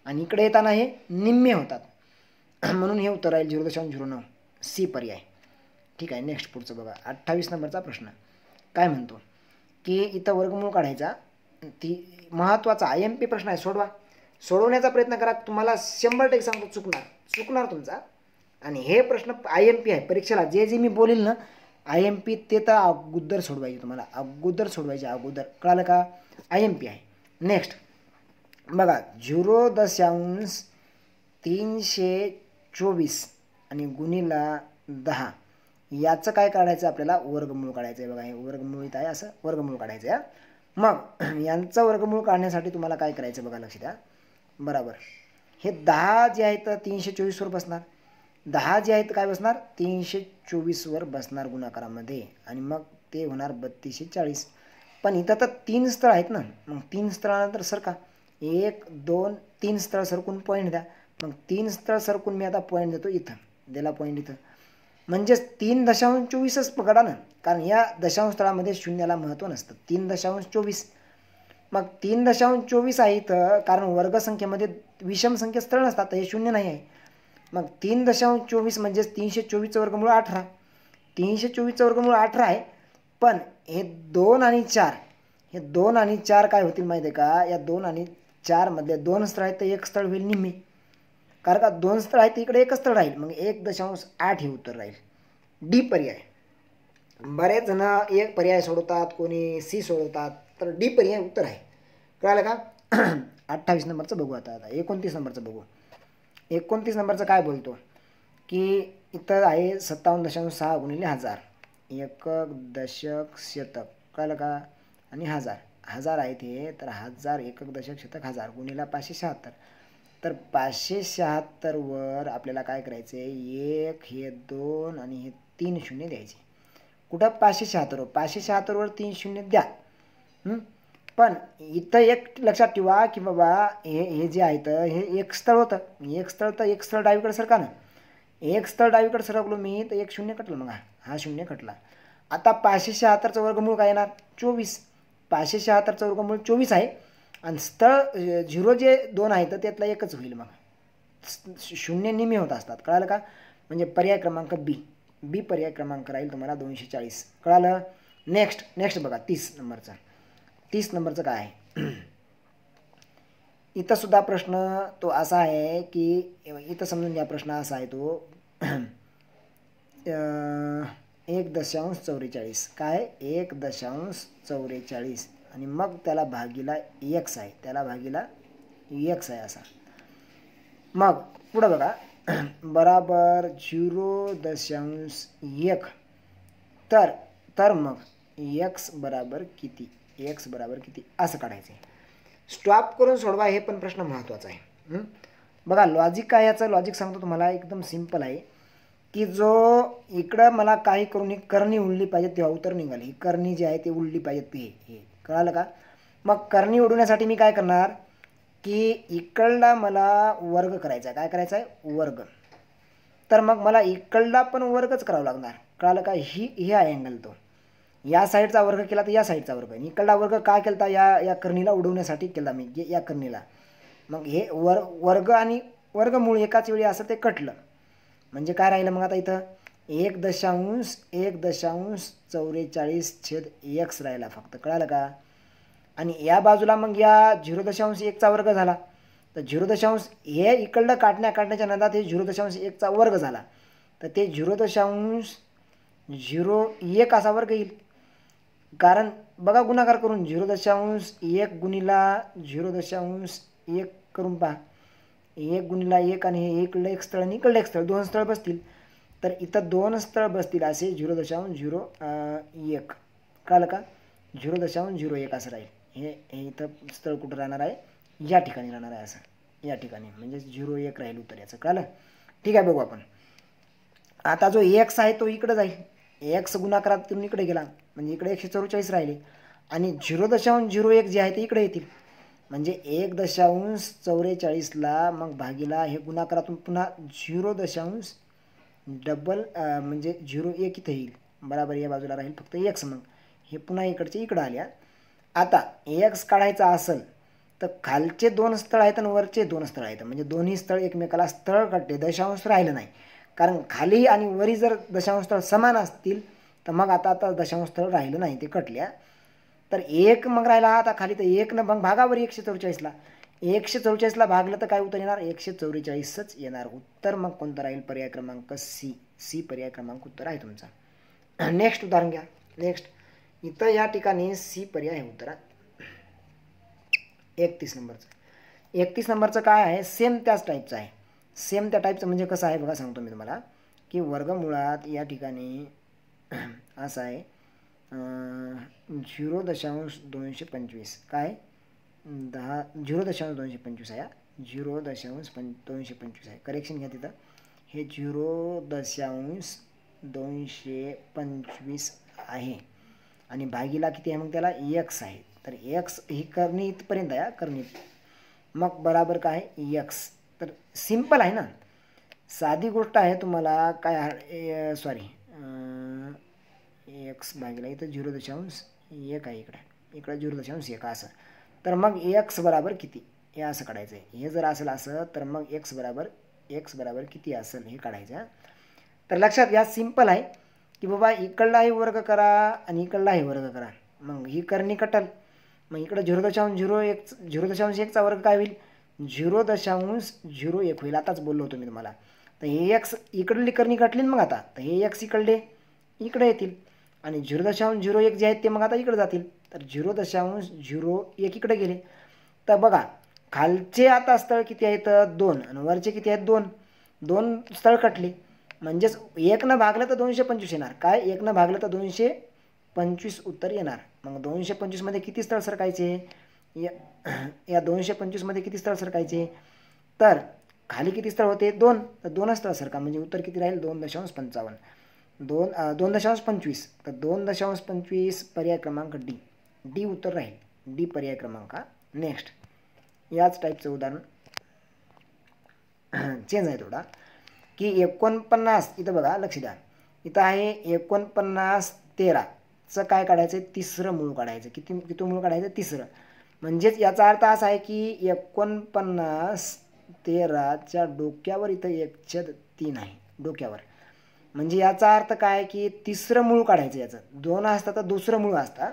आणि इकडे येताना हे निम्मे होतात, म्हणून हे उत्तर राहील 0.09 सी पर्याय. ठीक आहे, नेक्स्ट पुढचं बघा 28 नंबरचा प्रश्न काय म्हणतो की इथं वर्गमूळ काढायचा, ती महत्त्वाचा IMP प्रश्न आहे, सोडवण्याचा प्रयत्न करा. तुम्हाला 100% सांगतो चुकणार तुमचा. आणि हे प्रश्न IMP आहे परीक्षेला, जे मी बोलेल ना IMP ते तर अगोदर सोडवायचे, तुम्हाला अगोदर. कळालं का? IMP आहे. नेक्स्ट बघा 0.09 324 आणि गुणिला 10 याचं काय काढायचं आपल्याला वर्गमूळ काढायचं आहे. बघा हे वर्गमूळ इथं आहे, असं वर्गमूळ काढायचं आहे. मग यांचं वर्गमूळ काढण्यासाठी तुम्हाला काय करायचं बघा, लक्ष द्या. बरोबर हे 10 जे आहेत 324 वर बसणार, 10 जे आहेत काय बसणार 324 वर बसणार गुणाकारामध्ये, आणि मग ते होणार 3240. पण इथं तर 3 स्थळ आहेत ना, मग 3 स्थळानंतर सरका 1 2 3 स्थळ सरकून पॉईंट द्या. मग 3 स्थळ सरकून मी आता पॉईंट देतो, इथं दिला पॉईंट इथं, म्हणजेच 3.24च पकडा ना, कारण या दशांश स्थळामध्ये शून्याला महत्त्व नसतं. 3.24 मग 3.24 आहे इथं, कारण वर्गसंख्येमध्ये विषम संख्या स्थळ नसतात, तर हे शून्य नाही आहे. मग 3.24 म्हणजेच 324चं वर्गमूळ 18, 324चं वर्गमूळ 18 आहे. पण हे 2 आणि 4, हे 2 आणि 4 काय होतील माहिती आहे का, या 2 आणि 4 मधले 2 स्थळ आहेत तर एक स्थळ होईल निम्मे, कारण का 2 स्थळ आहेत इकडे एक स्थळ राहील, मग 1.8 हे उत्तर राहील. डी पर्याय. बरेच जण एक पर्याय सोडवतात, कोणी सी सोडवतात, तर डी पर्याय उत्तर आहे. कळालं का? 28 नंबरचं बघू आता 29 नंबरचं बघू. 29 नंबरचं काय बोलतो की इथं आहे 57.6 गुणिले 1000, एकक दशक शतक, कळलं का, आणि 1000 आहे ते, तर 1000 एकक दशक शतक 1000 गुणिला 576. तर 576 वर आपल्याला काय करायचं आहे, 1 हे 2 आणि हे 3 शून्य द्यायचे. कुठं 576 वर, 576 वर 3 शून्य द्या. पण इथं एक लक्षात ठेवा की बाबा हे जे आहे तर हे एक स्थळ होतं, एक स्थळ तर एक स्थळ डावीकडे सरका ना, एक स्थळ डावीकडे सरकलो मी तर एक शून्य कटलं, मग हा शून्य कटला. आता 576चं वर्गमूळ काय येणार 24, 576चं वर्गमूळ 24 आहे, आणि स्थळ 0 जे 2 आहे तर त्यातला एकच होईल, मग शून्य निम्मे होत असतात. कळालं का? म्हणजे पर्याय क्रमांक बी पर्याय क्रमांक राहील तुम्हाला 240. कळालं? नेक्स्ट बघा 30 नंबरचं काय आहे. इथं सुद्धा प्रश्न तो असा आहे की इथं समजून घ्या, प्रश्न असा आहे तो 1.44 काय 1.44 आणि मग त्याला भागीला x आहे, त्याला भागीला x आहे असा. मग पुढं बघा बराबर 0.1 तर मग x बराबर किती, x बराबर किती असं काढायचं आहे. स्टॉप करून सोडवा, हे पण प्रश्न महत्त्वाचा आहे. बघा लॉजिक काय याचं, लॉजिक सांगतो तुम्हाला, एकदम सिंपल आहे की जो इकडं मला काही करून ही करणी उडली पाहिजे तेव्हा उत्तर निघाली, ही करणी जी आहे ती उडली पाहिजे हे कळालं का? मग करणी उडवण्यासाठी मी काय करणार की इकडला मला वर्ग करायचा आहे, काय करायचा आहे वर्ग, तर मग मला इकडला पण वर्गच करावा लागणार. कळालं का? ही आहे अँगल, तो या साईडचा वर्ग केला तर या साईडचा वर्ग, इकडला वर्ग काय केला या करणीला उडवण्यासाठी केला मी, या करणीला. मग हे वर्ग आणि वर्गमूळ एकाच वेळी असं ते कटलं, म्हणजे काय राहिलं मग आता इथं 1.44x राहिला फक्त. कळालं का? आणि या बाजूला मग या 0.1चा वर्ग झाला, तर 0. हे इकडलं काढण्याच्या नंतर हे 0.1चा वर्ग झाला, तर ते 0.01 असा वर्ग येईल. कारण बघा गुणाकार करून 0.1 गुणिला 0.1 करून पहा, 1 गुणिला 1 आणि हे इकडलं एक स्थळ आणि इकडलं एक स्थळ, 2 स्थळ बसतील, तर इथं 2 स्थळ बसतील असे 0.01. कळालं का? 0.01 असं राहील. हे इथं स्थळ कुठं राहणार आहे, या ठिकाणी राहणार आहे, असं या ठिकाणी, म्हणजे 0.1 राहील उत्तर याचं. कळालं? ठीक आहे, बघू आपण. आता जो x आहे तो इकडे जाईल, x गुणाकारातून इकडे गेला, म्हणजे इकडे 144 राहिले, आणि 0.01 जे आहे ते इकडे येतील, म्हणजे 1.44ला मग भागीला हे गुणाकारातून पुन्हा 0. म्हणजे 0.1 इथे येईल, बराबर या बाजूला राहील फक्त x, मग हे पुन्हा इकडचे इकडं आल्या. आता x काढायचा असेल तर खालचे 2 स्थळ आहेत आणि वरचे 2 स्थळ आहेत, म्हणजे दोन्ही स्थळ एकमेकाला स्थळ काढते, दशांश राहिलं नाही, कारण खाली आणि वरी जर दशांश स्थळ समान असतील तर मग आता दशांश स्थळ राहिलं नाही, ते कटल्या. तर 1 मग राहिला, आता खाली तर 1 न मग भागावर 144ला, 144ला भागलं तर काय उत्तर येणार 144च येणार उत्तर. मग कोणतं राहील पर्याय क्रमांक सी पर्याय क्रमांक उत्तर आहे तुमचा. नेक्स्ट उदाहरण घ्या. नेक्स्ट इथं या ठिकाणी सी पर्याय आहे उत्तर. 31 नंबरचं काय आहे, सेम त्याच टाईपचं आहे. सेम त्या टाईपचं म्हणजे कसं आहे बघा, सांगतो मी तुम्हाला की वर्गमुळात या ठिकाणी असं आहे 0.225 काय 0.225 आहे, 0.225 आहे, करेक्शन घ्या तिथं, हे 0.225 आहे आणि भागीला किती आहे मग त्याला x आहे. तर x ही करणी इथपर्यंत आहे, करणी मग बराबर काय x. तर सिंपल आहे ना, साधी गोष्ट आहे. तुम्हाला काय सॉरी x भागीला इथं 0.1 आहे, इकडे 0.1 असं. तर मग x बराबर किती हे असं काढायचं आहे. हे जर असेल असं तर मग x बराबर किती असेल हे काढायचं. तर लक्षात घ्या, सिंपल आहे की बाबा इकडलाही वर्ग करा आणि इकडलाही वर्ग करा, मग ही करणी कटल. मग इकडं 0.1चा वर्ग काय होईल 0.01 होईल. आताच बोललो होतो मी तुम्हाला. तर हे x इकडली करणी कटली मग आता, तर हे x इकडे येतील आणि 0.01 जे आहेत ते मग आता इकडे जातील. तर 0.01 इकडे गेले. तर बघा खालचे आता स्थळ किती आहेत 2 आणि वरचे किती आहेत 2 स्थळ कटले. म्हणजेच 1 न भागलं तर 225 येणार. काय 1 न भागलं तर 225 उत्तर येणार. मग 225 मध्ये किती स्थळ सरकायचे, या 225 मध्ये किती स्थळ सरकायचे, तर खाली किती स्थळ होते 2, तर 2 स्थळ सरका म्हणजे उत्तर किती राहील 2.55. 2.25. तर 2.25 पर्याय क्रमांक डी उत्तर राहील. डी पर्याय क्रमांक. नेक्स्ट याच टाईपचं उदाहरण चेंज आहे थोडा की 49 इथं बघा, लक्ष द्या, इथं आहे 49 13चं काय काढायचं तिसरं मूळ काढायचं. किती मूळ काढायचं तिसरं. म्हणजेच याचा अर्थ असा आहे की 49 13च्या डोक्यावर इथं 1/3 आहे, डोक्यावर. म्हणजे याचा अर्थ काय की तिसरं मूळ काढायचं. याचं 2 असतं तर दुसरं मूळ असतं.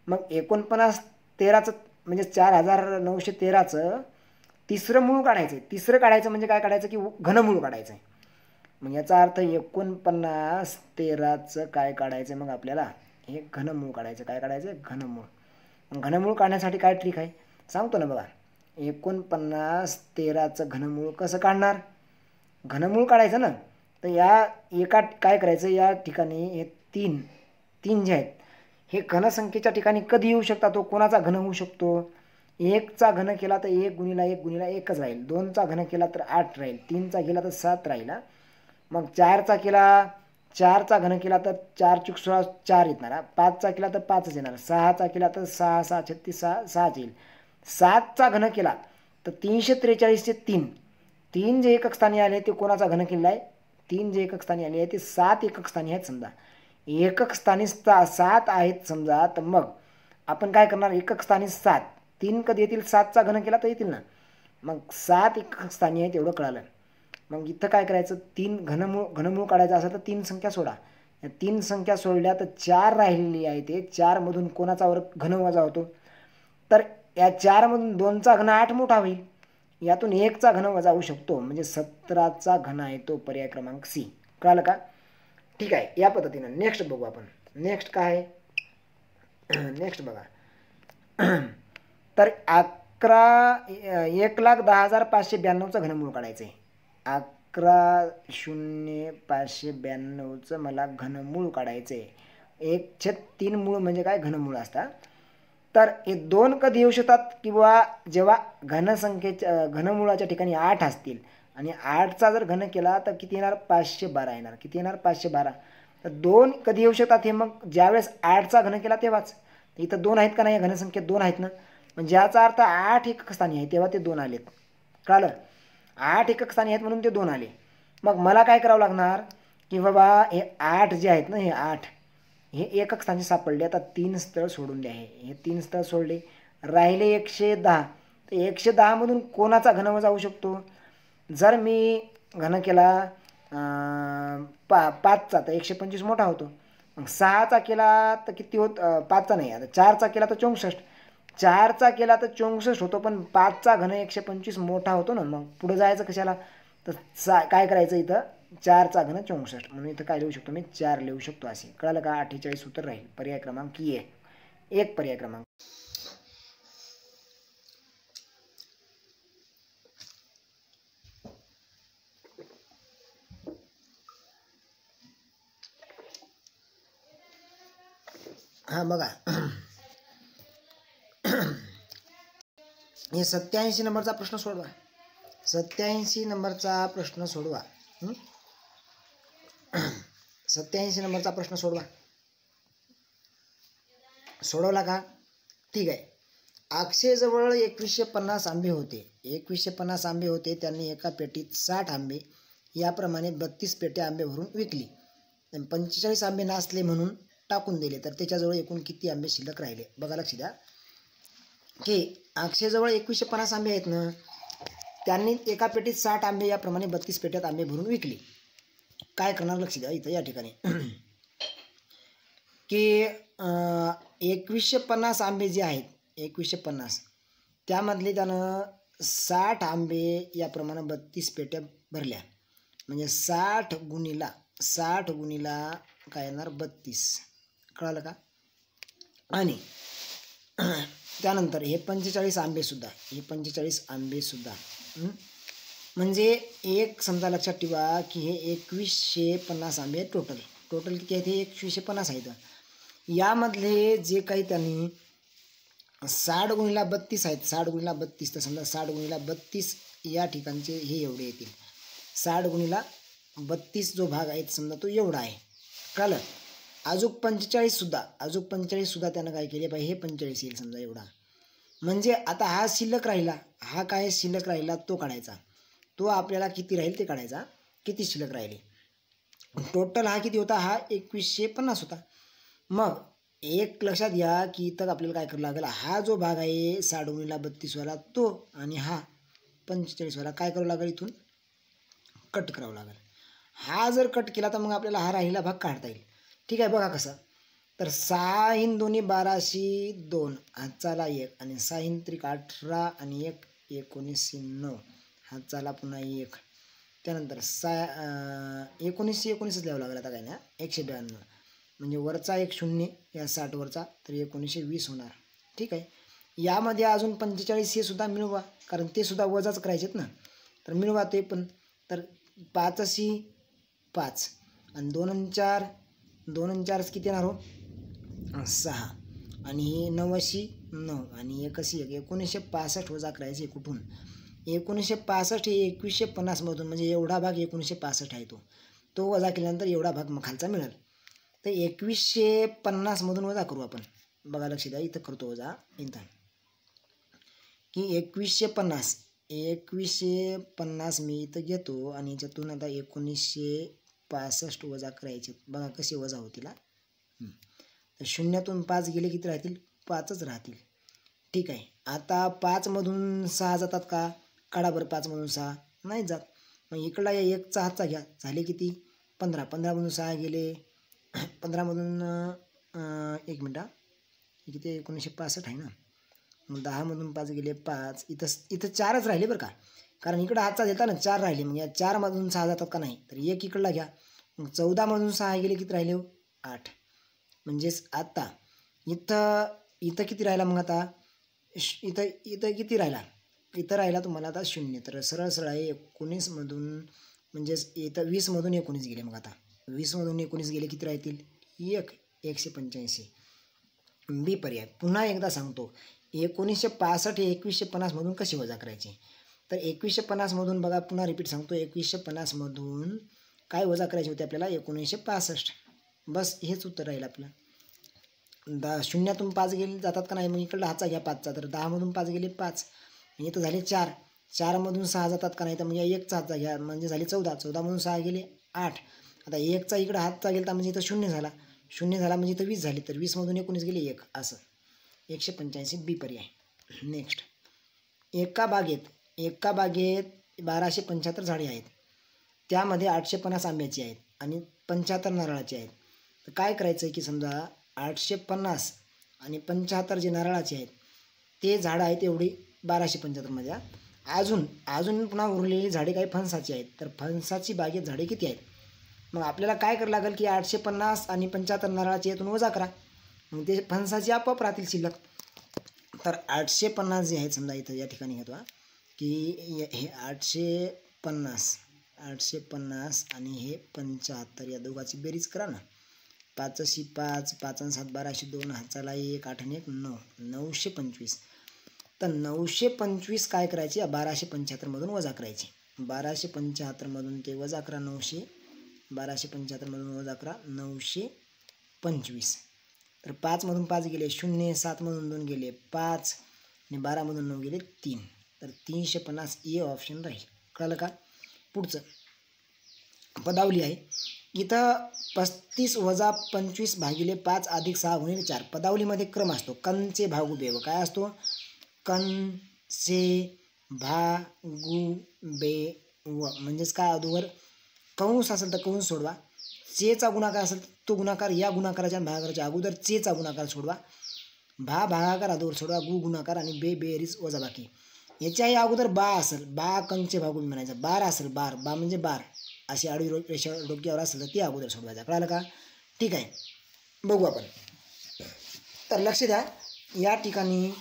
मग 49 13चं म्हणजे 4913चं तिसरं मूळ काढायचं. तिसरं काढायचं म्हणजे काय काढायचं की घनमूळ काढायचं. मग याचा अर्थ 49 13चं काय काढायचं मग आपल्याला हे घनमूळ काढायचं. काय काढायचं घनमूळ. घनमूळ काढण्यासाठी काय ट्रिक आहे सांगतो ना बघा. 49 13चं घनमूळ कसं काढणार, घनमूळ काढायचं ना. तर या एका काय करायचं, या ठिकाणी हे तीन जे आहेत हे घनसंख्येच्या ठिकाणी कधी येऊ शकतात, तो कोणाचा घन होऊ शकतो. 1चा घन केला तर 1 गुणिला 1 गुणिला 1च राहील. 2चा घन केला तर 8 राहील. 3चा केला तर 7 राहील. मग 4चा घन केला तर 4 × 16 4 येणार. 5चा केला तर 5च येणार. 6चा केला तर 6 6 36 6 येईल. 7चा घन केला तर 343 चे 3 जे एकक स्थानी आले ते कोणाचा घन केलेला आहे. 3 जे एकक स्थानी आले आहे ते 7 एकक स्थानी आहेत. समजा एकक स्थानी 7 आहेत समजा, तर मग आपण काय करणार, एकक स्थानी 7 3 कधी येतील 7चा घन केला तर येतील ना. मग 7 एकक स्थानी आहेत एवढं कळालं. मग इथं काय करायचं, 3 घनमूळ काढायचं असेल तर 3 संख्या सोडा. 3 संख्या सोडल्या तर 4 राहिलेली आहे. ते 4 मधून कोणाचा घन वजा होतो, तर या 4 मधून 2चा घन 8 मोठा होईल. यातून 1चा घन वजा होऊ शकतो, म्हणजे 17चा घन आहे तो पर्याय क्रमांक सी. कळालं का. ठीक आहे, या पद्धतीनं नेक्स्ट बघू आपण. नेक्स्ट काय आहे, नेक्स्ट बघा. तर 1,10,592चं घनमूळ काढायचं आहे. 11,0592चं मला घनमूळ काढायचं आहे. 1/3 मूळ म्हणजे काय घनमूळ असतात. तर हे 2 कधी येऊ शकतात किंवा जेव्हा घनमुळाच्या ठिकाणी 8 असतील आणि 8चा जर घन केला तर किती येणार 512 येणार. किती येणार 512. तर 2 कधी येऊ शकतात हे मग ज्यावेळेस 8चा घन केला तेव्हाच. इथं 2 आहेत का नाही, घनसंख्येत 2 आहेत ना. म्हणजे याचा अर्थ 8 एकक स्थानी आहे तेव्हा ते 2 आलेत. कळलं, 8 एकक स्थानी आहेत म्हणून ते 2 आले. मग मला काय करावं लागणार की बाबा हे 8 जे आहेत ना, हे 8 हे एकक स्थानी सापडले. आता 3 स्थळ सोडून द्या. हे 3 स्थळ सोडले, राहिले 110. तर 110 मधून कोणाचा घन वजा होऊ शकतो. जर मी घन केला 5चा तर 125 मोठा होतो. मग 6चा केला तर किती होत, 5चा नाही, आता 4चा केला तर 64. 4चा केला तर 64 होतो, पण 5चा घन 125 मोठा होतो ना. मग पुढे जायचं कशाला, तर काय करायचं, इथं 4चा घन 64 म्हणून इथं काय लिहू शकतो मी 4 लिहू शकतो असे. कळालं का. 48 उत्तर राहील. पर्याय क्रमांक ए. एक पर्याय क्रमांक. हां बघा, हे 87 नंबरचा प्रश्न सोडवा. 87 नंबरचा प्रश्न सोडवा. 87 नंबरचा प्रश्न सोडवा. सोडवला का? ठीक आहे. अक्षयजवळ 2150 आंबे होते. 2150 आंबे होते. त्यांनी एका पेटीत 60 आंबे याप्रमाणे 32 पेट्या आंबे भरून विकली. 45 आंबे नासले म्हणून टाकून दिले, तर त्याच्याजवळ एकूण किती आंबे शिल्लक राहिले? बघा, लक्ष द्या की अक्षयजवळ 2150 आंबे आहेत ना, त्यांनी एका पेटीत 60 आंबे याप्रमाणे 32 पेट्यात आंबे भरून विकली. काय करणार? लक्ष द्या इथं या ठिकाणी की 2150 आंबे जे आहेत, 2150 त्यामधले त्यानं 60 आंबे याप्रमाणे 32 पेट्या भरल्या. म्हणजे 60 गुणिला काय येणार? 32. कळालं का? आणि त्यानंतर हे 45 आंबेसुद्धा म्हणजे एक समजा लक्षात ठेवा की हे 2150 आंबे आहेत. टोटल किती आहेत? हे 2150 आहेत. यामधले जे काही त्यांनी 60 गुणिला 32 आहेत, 60 गुणिला 32, तर समजा 60 गुणिला 32 या ठिकाणचे हे एवढे येतील. 60 गुणिला 32 जो भाग आहे समजा तो एवढा आहे. कळलं? अजून 45 सुद्धा त्यानं काय केले पाहिजे? हे 45 येईल समजा एवढा. म्हणजे आता हा शिल्लक राहिला, हा काय शिल्लक राहिला तो काढायचा. तो आपल्याला किती राहील ते काढायचा. किती शिल्लक राहिले? टोटल हा किती होता? हा 2150 होता. मग एक लक्षात घ्या की इथं आपल्याला काय करावं लागेल? हा जो भाग आहे 60 गुणिला 32 वाला तो, आणि हा 45 वाला काय करावं लागेल? इथून कट करावं लागेल. हा जर कट केला तर मग आपल्याला हा राहिलेला भाग काढता येईल. ठीक आहे, बघा कसं. तर 6 × 2 12 2 हातचाला 1 आणि 6 × 3 18 आणि 1 19 9 हातचाला पुन्हा 1. त्यानंतर 1919च लिहावं लागेल आता काय ना. 152 म्हणजे वरचा एक 0 या 60 वरचा, तर 1920 होणार. ठीक आहे. यामध्ये अजून 45 हे सुद्धा मिळवा, कारण ते सुद्धा वजाच करायचेत ना. तर मिळवा ते पण. तर 5 5 आणि 2 आणि 4 किती येणार हो? 6 आणि 9 9 आणि 1 1 1965 वजा करायचे कुठून? 1965 हे 2150 मधून, म्हणजे एवढा भाग 1965 आहे तो वजा केल्यानंतर एवढा भाग मग खालचा मिळेल. तर 2150 मधून वजा करू आपण. बघा, लक्ष द्या, इथं करतो वजा. इथं की 2150 मी इथं घेतो आणि याच्यातून आता 1965 वजा करायचे. बघा कसे वजा होतील. तर 0तून 5 गेले किती राहतील? 5च राहतील. ठीक आहे. आता 5मधून 6 जातात का? काढा बरं. 5मधून 6 नाही जात. मग इकडला या 1चा हातचा घ्या. झाले किती? 15. 15मधून 6 गेले. 15मधून 1 मिनटं, किती? 1965 आहे ना. मग 10मधून 5 गेले 5. इथं 4च राहिले बरं का, कारण इकडं हातचा देता ना 4 राहिले. मग या 4मधून 6 जातात का? नाही. तर 1 इकडला घ्या. मग 14मधून 6 गेले किती राहिले? 8. म्हणजेच आता इथं किती राहिला? मग आता इथं किती राहिला? इथं राहिला तुम्हाला आता 0. तर सरळ आहे 19मधून, म्हणजेच इथं 20मधून 19 गेले. मग आता 20मधून 19 गेले किती राहतील? 185. बी पर्याय. पुन्हा एकदा सांगतो, 1965 हे 2150मधून कसे वजा करायचे? तर 2150मधून बघा, पुन्हा रिपीट सांगतो, 2150मधून काय वजा करायचे होते आपल्याला? 1965. बस हेच उत्तर राहील आपलं. 0तून 5 गेले जातात का नाही? मग इकडला हातचा घ्या 5चा. तर 10मधून 5 गेले 5. इथं झाले 4. 4मधून 6 जातात का नाही? तर मग या 1चा हातचा घ्या, म्हणजे झाले 14. 14मधून 6 गेले 8. आता 1चा इकडं हातचा गेला म्हणजे इथं 0 झाला. 0 झाला म्हणजे इथं 20 झाले. तर 20मधून 19 गेले 1. असं 185 बी पर्याय. नेक्स्ट, एका बागेत 1275 झाडे आहेत. त्यामध्ये 850 आंब्याची आहेत आणि 75 नारळाची आहेत. तर काय करायचं आहे की समजा 850 आणि 75 जे नारळाचे आहेत ते झाडं आहेत एवढी 1275मध्ये. अजून पुन्हा उरलेली झाडे काही फणसाची आहेत. तर फणसाची बागेत झाडे किती आहेत? मग आपल्याला काय करावं लागेल की 850 आणि 75 नारळाची यातून वजा करा. मग ते फणसाची आपोआप राहतील शिल्लक. तर 850 जे आहेत समजा इथं या ठिकाणी घेतो की हे 850 आणि हे 75 या दोघांची बेरीज करा ना. 5 5, 5 आणि 7 12, 2 हाताला 1, 8 आणि 1 9, 925. तर 925 काय करायचे, 1275 मधून वजा करायचे. 1275 मधून ते वजा करा 900, 1275 मधून वजा करा 925. तर 5 मधून 5 गेले 0, 7 मधून 2 गेले 5 आणि 12 मधून 9 गेले 3. तर 350 ए ऑप्शन राहील. कळलं का? पुढचं पदावली आहे. इथं 35 वजा 25 भागिले 5 अधिक 6 गुणिले 4. पदावलीमध्ये क्रम असतो, कनचे भागू बेव. काय असतो? कन से भागू बे व. म्हणजेच काय, अगोदर कंस असेल तर कंस सोडवा, चेचा गुणाकार असेल तो गुणाकार या गुणाकाराच्या आणि भागाकाराच्या अगोदर चेचा गुणाकार सोडवा, भागाकार अगोदर सोडवा, गुणाकार आणि बेरीज वजाबाकी. याच्याही अगोदर बा असेल, बा कंचे भागून म्हणायचं, बार असेल, बार बा म्हणजे बार अशी आडवी रेषा डोक्यावर असेल तर ती अगोदर सोडवायचं. कळालं का? ठीक आहे, बघू आपण. तर लक्ष द्या, या ठिकाणी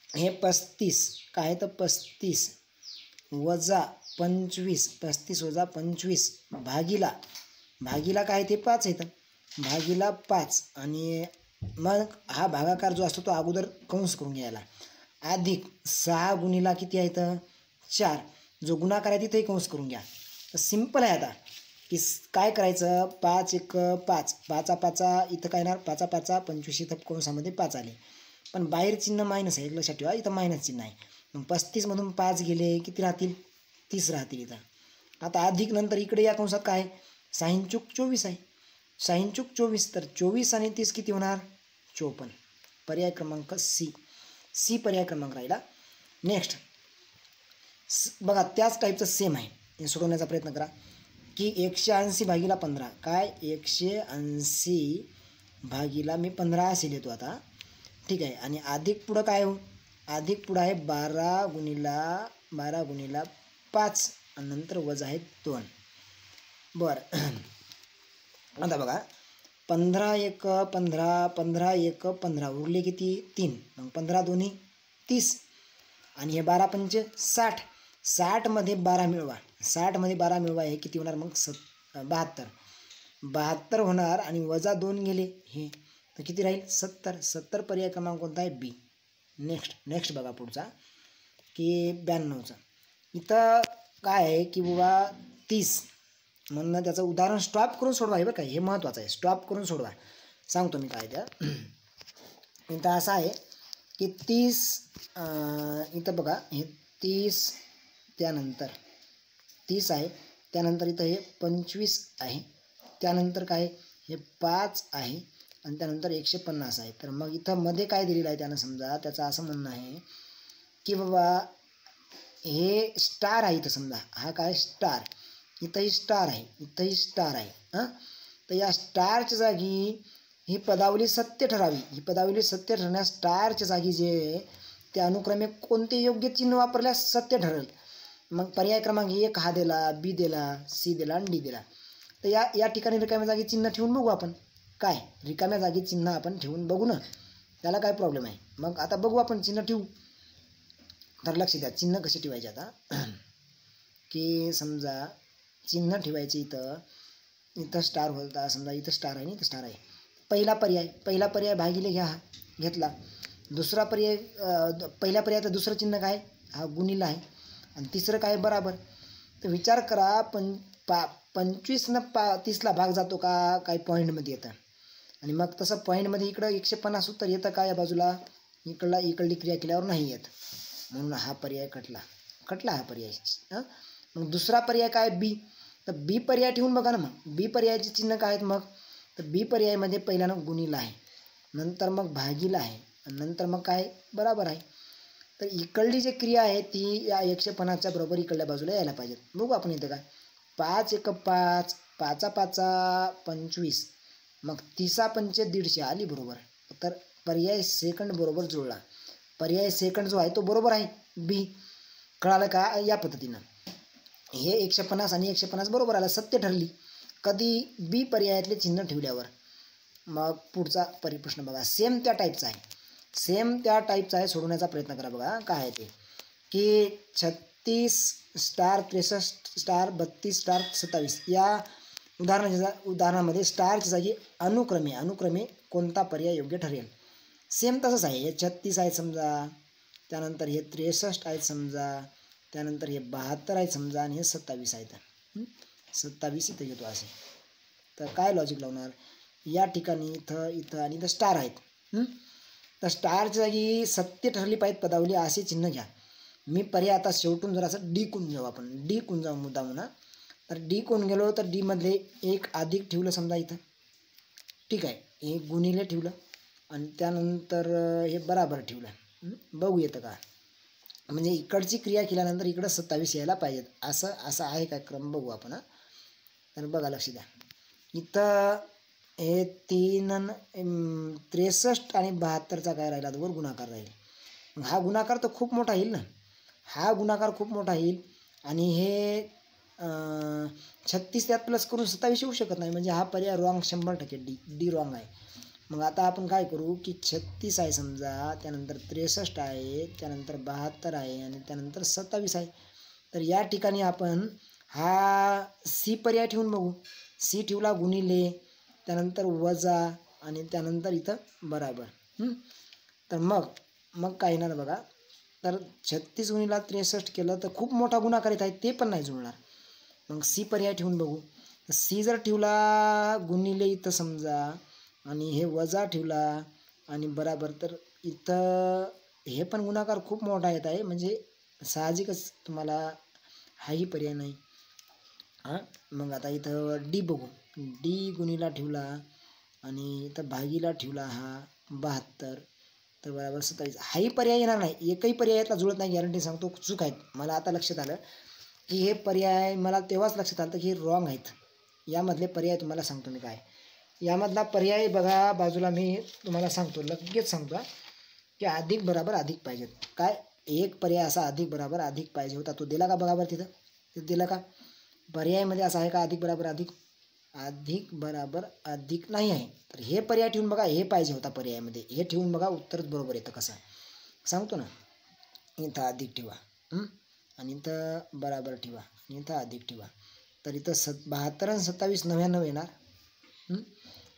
हे 35 काय, तर 35 वजा 25, 35 वजा 25 भागीला काय ते 5 येतं, भागीला 5. आणि मग हा भागाकार जो असतो तो अगोदर कंस करून घ्यायला, अधिक 6 गुणिला किती आहे तर 4, जो गुणाकार आहे तिथेही कंस करून घ्या. तर सिंपल आहे आता की काय करायचं, 5 1 5, 5 5 इथं काय येणार, 5 5 25, इथं कंसामध्ये 5 आले, पण बाहेर चिन्ह मायनस आहे, लक्षात ठेवा, इथं मायनस चिन्ह आहे. मग 35 मधून 5 गेले किती राहतील, 30 राहतील इथं. आता अधिक नंतर इकडे या कंसात काय, 6 चूक 24 आहे, 6 चूक 24, तर 24 आणि 30 किती होणार, 54. पर्याय क्रमांक सी पर्याय क्रमांक राहिला. नेक्स्ट बघा, त्याच टाईपचं सेम आहे, हे सोडवण्याचा प्रयत्न करा की 180 भागीला 15 काय, 180 भागीला मी 15 असे लिहितो आता, ठीक आहे. आणि अधिक पुढं काय हो, अधिक पुढं आहे 12 गुणिला 5 आणि नंतर वजा आहे 2. बरं, आता बघा 15 1 15, 15 1 15 उरले किती 3, मग 15 दोन्ही 30 आणि हे 12 पंचे 60, 60 मध्ये 12 मिळवा, 60 मध्ये 12 मिळवा, हे किती होणार मग 72 होणार. आणि वजा 2 गेले हे, तर किती राहील 70. पर्याय क्रमांक कोणता आहे, बी. नेक्स्ट बघा पुढचा की 92चा. इथं काय आहे की बाबा 30 म्हणून त्याचं उदाहरण स्टॉप करून सोडवा, हे बरं का, हे महत्त्वाचं आहे, स्टॉप करून सोडवा. सांगतो मी काय त्या. इथं असं आहे की 30 इथं बघा, हे 30 त्यानंतर 30 आहे, त्यानंतर इथं हे 25 आहे, त्यानंतर काय हे 5 आहे आणि त्यानंतर 150 आहे. तर मग इथं मध्ये काय दिलेलं आहे त्यानं, समजा त्याचं असं म्हणणं आहे की बाबा हे स्टार आहे, इथं समजा हा काय स्टार, इथंही स्टार आहे, इथंही स्टार आहे हां. तर या स्टारच्या जागी ही पदावली सत्य ठरावी, ही पदावली सत्य ठरण्यास स्टारच्या जागी जे ते अनुक्रमे कोणते योग्य चिन्ह वापरल्यास सत्य ठरेल. मग पर्याय क्रमांक 1 हा दिला, बी दिला, सी दिला आणि डी दिला. तर या ठिकाणी रिकाम्या जागी चिन्ह ठेवून बघू आपण, काय रिकाम्या जागी चिन्ह आपण ठेवून बघू ना, त्याला काय प्रॉब्लेम आहे. मग आता बघू आपण चिन्ह ठेवू. तर लक्ष द्या, चिन्ह कसे ठेवायचे आता की समजा चिन्ह ठेवायचे, इथं स्टार होता, समजा इथं स्टार आहे आणि इथं स्टार आहे. पहिला पर्याय भागिले घ्या, घेतला. दुसरा पर्याय, पहिल्या पर्यायाचं दुसरं चिन्ह काय, हा गुणिला आहे. आणि तिसरं काय, बराबर. तर विचार करा, 25 न 30ला भाग जातो का, काही पॉईंटमध्ये येतं. आणि मग तसं पॉईंटमध्ये इकडं 150 उत्तर येतं का, या बाजूला इकडली क्रिया केल्यावर नाही येत, म्हणून हा पर्याय कटला हा पर्याय. हां, मग दुसरा पर्याय काय, बी. तर बी पर्याय ठेवून बघा ना, मग बी पर्यायाचे चिन्ह काय आहेत मग, तर बी पर्यायामध्ये पहिल्यानं गुणिला आहे, नंतर मग भागीला आहे आणि नंतर मग काय बराबर आहे. तर इकडली जी क्रिया आहे ती या 150च्या बरोबर इकडल्या बाजूला यायला पाहिजे. बघू आपण इथं काय, 5 1 5, 5 5 25, मग 30 पंचे 150 आली बरोबर. तर पर्याय सेकंड बरोबर जुळला, पर्याय सेकंड जो आहे तो बरोबर आहे, बी. कळालं का, या पद्धतीनं हे 150 आणि 150 बरोबर आलं, सत्य ठरली कधी, बी पर्यायातले चिन्ह ठेवल्यावर. मग पुढचा प्रश्न बघा, सेम त्या टाईपचा आहे, सोडवण्याचा प्रयत्न करा. बघा काय आहे ते की 36 स्टार 63 स्टार 32 स्टार 27 या उदाहरणामध्ये स्टारच्या जागी अनुक्रमे कोणता पर्याय योग्य ठरेल. सेम तसंच आहे. हे 36 आहेत समजा, त्यानंतर हे 63 आहेत समजा, त्यानंतर हे 72 आहेत समजा, आणि हे 27 आहेत. 27 इथं घेतो असे. तर काय लॉजिक लावणार, या ठिकाणी इथं आणि इथं स्टार आहेत. तर स्टारच्या जागी सत्य ठरली पाहिजे पदावली असे चिन्ह घ्या. मी पर्याय आता शेवटून जर असं डी कून जाऊ, आपण डी कून जाऊ मुद्दा म्हणा. तर डी कोण गेलो तर डी मधले एक अधिक ठेवलं समजा इथं, ठीक आहे, हे गुणिले ठेवलं आणि त्यानंतर हे बराबर ठेवलं. बघू येतं का, म्हणजे इकडची क्रिया केल्यानंतर इकडं 27 यायला पाहिजेत, असं आहे का क्रम, बघू आपण. तर बघा लक्ष द्या, इथं हे 3 63 आणि 72चा काय राहिला, वर गुणाकार राहील. हा गुणाकार तर खूप मोठा येईल ना, हा गुणाकार खूप मोठा येईल. आणि हे 36 त्यात प्लस करून 27 येऊ शकत नाही, म्हणजे हा पर्याय रॉंग 100%. डी रॉंग आहे. मग आता आपण काय करू की 36 आहे समजा, त्यानंतर 63 आहे, त्यानंतर 72 आहे आणि त्यानंतर 27 आहे. तर या ठिकाणी आपण हा सी पर्याय ठेवून बघू. सी ठेवला गुणिले, त्यानंतर वजा आणि त्यानंतर इथं बराबर. तर मग काय येणार बघा, तर 36 गुणिला 63 केलं तर खूप मोठा गुणाकार येत आहे, ते पण नाही जुळणार. मग सी पर्याय ठेवून बघू. तर सी जर ठेवला गुणिले इथं समजा आणि हे वजा ठेवला आणि बराबर, तर इथं हे पण गुणाकार खूप मोठा येत आहे, म्हणजे साहजिकच तुम्हाला हाही पर्याय नाही. मग आता इथं डी बघू. डी गुणिला ठेवला आणि इथं भागीला ठेवला हा 72, तर बराबर 27. हाही पर्याय येणार नाही, एकही पर्याय यातला जुळत नाही, गॅरंटी सांगतो. चूक आहेत. मला आता लक्षात आलं की हे पर्याय, मला तेव्हाच लक्षात आलं की हे रॉंग आहेत. यामधले पर्याय तुम्हाला सांगतो मी काय. यामधला पर्याय बघा बाजूला, मी तुम्हाला सांगतो, लगेच सांगतो की अधिक बराबर अधिक पाहिजेत. काय एक पर्याय असा अधिक बराबर अधिक पाहिजे होता, तो दिला का बघा बरं, तिथं दिला का पर्यायमध्ये असा आहे का अधिक बराबर अधिक, अधिक बराबर अधिक नाही आहे. तर हे पर्याय ठेवून बघा, हे पाहिजे होता पर्यायामध्ये, हे ठेवून बघा, उत्तरच बरोबर येतं. कसं सांगतो ना, इथं अधिक ठेवा आणि इथं बराबर ठेवा आणि इथं अधिक ठेवा. तर इथं 72 आणि 27 99 येणार,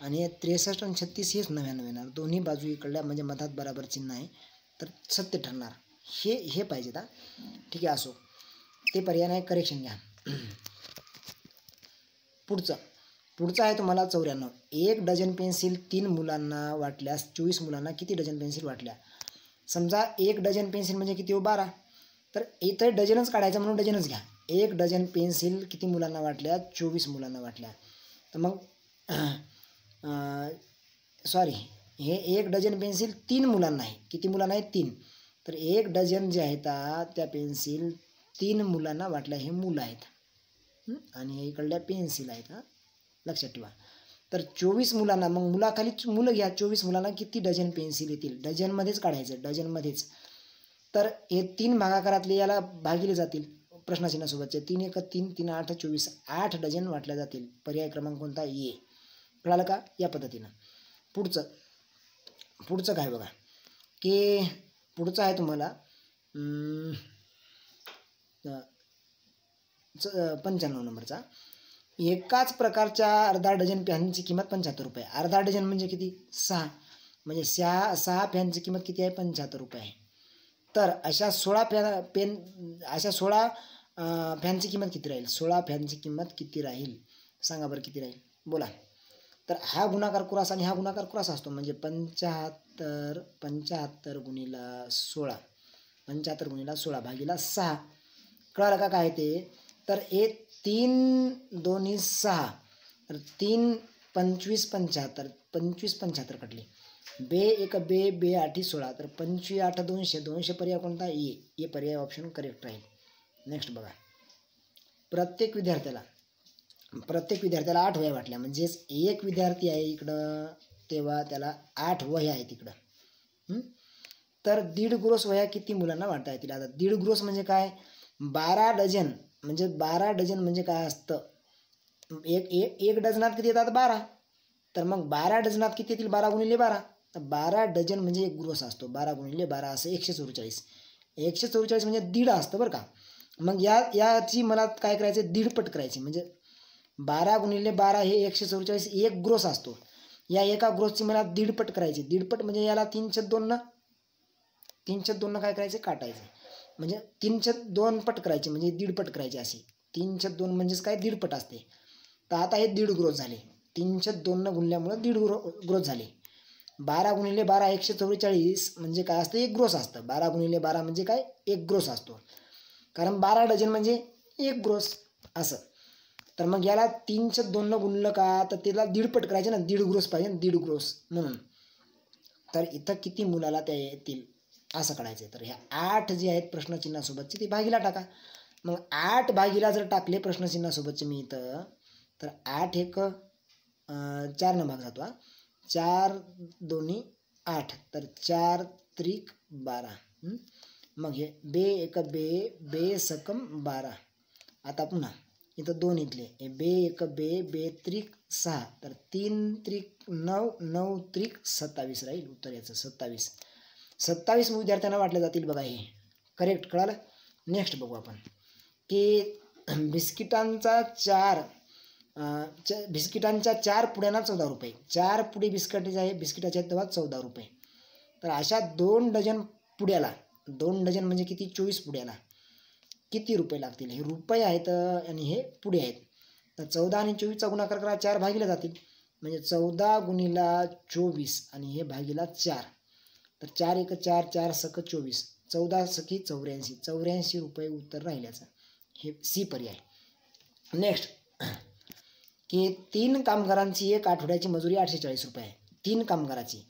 आणि 63 आणि 36 हेच 99 येणार. दोन्ही बाजू इकडल्या म्हणजे मधात बराबर चिन्ह आहे, तर सत्य ठरणार. हे पाहिजेत. ठीक आहे, असो, ते पर्याय नाही, करेक्शन घ्या. पुढचं आहे तुम्हाला 94. 1 डझन पेन्सिल 3 मुलांना वाटल्यास 24 मुलांना किती डझन पेन्सिल वाटल्या. समजा 1 डझन पेन्सिल म्हणजे किती हो, 12. तर इथं डझनच काढायचं म्हणून डझनच घ्या. 1 डझन पेन्सिल किती मुलांना वाटल्या, 24 मुलांना वाटल्या. तर मग सॉरी, हे 1 डझन पेन्सिल 3 मुलांना आहे. किती मुलांना आहेत, 3. तर 1 डझन जे आहेत त्या पेन्सिल 3 मुलांना वाटल्या, हे मुलं आहेत आणि हे इकडल्या पेन्सिल आहेत. लक्षात ठेवा. तर 24 मुलांना, मग मुलाखाली मुलं घ्या, 24 मुलांना किती डझन पेन्सिल येतील, डझनमध्येच काढायचं, डझनमध्येच. तर हे 3 भागाकारातले याला भागिले जातील प्रश्नचिन्हासोबतचे. 3 1 3, 3 8 24, 8 डझन वाटल्या जातील. पर्याय क्रमांक कोणता, ए. कळालं का, या पद्धतीनं. पुढचं काय बघा, की पुढचं आहे तुम्हाला 95 नंबरचा. एकाच प्रकारच्या अर्धा डझन पेनची किंमत 75 रुपये. अर्धा डझन म्हणजे किती, 6, म्हणजे 6 पेनची किंमत किती आहे, 75 रुपये आहे. तर अशा 16 फॅनची किंमत किती राहील, 16 फॅनची किंमत किती राहील, सांगा बरं किती राहील, बोला. तर हा गुणाकार क्रॉस आणि हा गुणाकार क्रॉस असतो, म्हणजे 75 गुणिला 16, 75 गुणिला 16 भागिला 6. कळालं का काय ते. तर हे 3 2 6, तर 3 25 75, 25 75 कटली. बे 1 बे 8 16, तर 25 8 200, 200 पर्याय कोणता, ए पर्याय ऑप्शन करेक्ट राहील. नेक्स्ट बघा, प्रत्येक विद्यार्थ्याला 8 वह्या वाटल्या, म्हणजेच एक विद्यार्थी आहे इकडं, तेव्हा त्याला 8 वह्या आहेत इकडं. तर 1.5 ग्रोस वह्या किती मुलांना वाटता येतील. आता 1.5 ग्रोस म्हणजे काय, 12 डझन, म्हणजे 12 डझन म्हणजे काय असतं, एक डझनात किती येतात, 12. तर मग 12 डझनात किती येतील, 12 गुणिले 12. तर 12 डझन म्हणजे 1 ग्रोस असतो, 12 गुणिले 12 असं 144. 144 म्हणजे 1.5 असतं बरं का. मग याची मला काय करायचं, 1.5 पट करायची, म्हणजे 12 गुणिले 12 हे 144 एक ग्रोस असतो. या एका ग्रोसची मला दीडपट करायची. दीडपट म्हणजे याला 3/2 ना, 3/2 काय करायचे, काटायचे. म्हणजे 3/2 पट करायचे म्हणजे दीडपट करायचे अशी. 3/2 म्हणजेच काय, दीडपट असते. तर आता हे दीड ग्रोस झाले. 3/2 गुणल्यामुळं दीड ग्रोस झाले. 12 गुणिले 12 144 म्हणजे काय असतं, एक ग्रोस असतं. 12 गुणिले 12 म्हणजे काय, एक ग्रोस असतो. कारण 12 डझन म्हणजे एक ग्रोस असं. तर मग याला 3/2 गुणलं का, तर त्याला दीडपट करायचे ना, दीड ग्रोस पाहिजे, दीड ग्रोस म्हणून. तर इथं किती मुलाला त्या येतील असं काढायचं. तर ह्या 8 जे आहेत प्रश्नचिन्हासोबतचे ते भागीला टाका. मग 8 भागीला जर टाकले प्रश्नचिन्हासोबतचे मी इथं, तर 8 एक 4 न भाग जातो. 4 दोन्ही 8, तर 4 त्रिक 12. मग हे बे एक बे, बे सकम 12. आता पुन्हा इथं 2 इथले, हे बे एक बे, बे त्रिक 6, तर 3 त्रिक 9, 9 त्रिक 27 राहील उत्तर याचं 27. 27 विद्यार्थ्यांना वाटले जातील बघा हे. करेक्ट, कळालं. नेक्स्ट बघू आपण की बिस्किटांचा बिस्किटांच्या 4 पुड्यांना 14 रुपये. 4 पुढे बिस्किटाचे आहे, बिस्किटाचे आहेत तेव्हा 14 रुपये. तर अशा 2 डझन पुड्याला, 2 डझन म्हणजे किती, 24 पुड्याला किती रुपये लागतील. हे रुपये आहेत आणि हे पुढे आहेत. तर 14 आणि 24चा गुणाकार करा, 4 भागीला जातील. म्हणजे 14 गुणिला 24 आणि हे भागीला 4. तर 4 एक 4, 4 सक 24, 14 सखी 84, 84 रुपये उत्तर राहिल्याचं. हे सी पर्याय. नेक्स्ट की 3 कामगारांची एक आठवड्याची मजुरी 840 रुपये आहे. 3 कामगाराची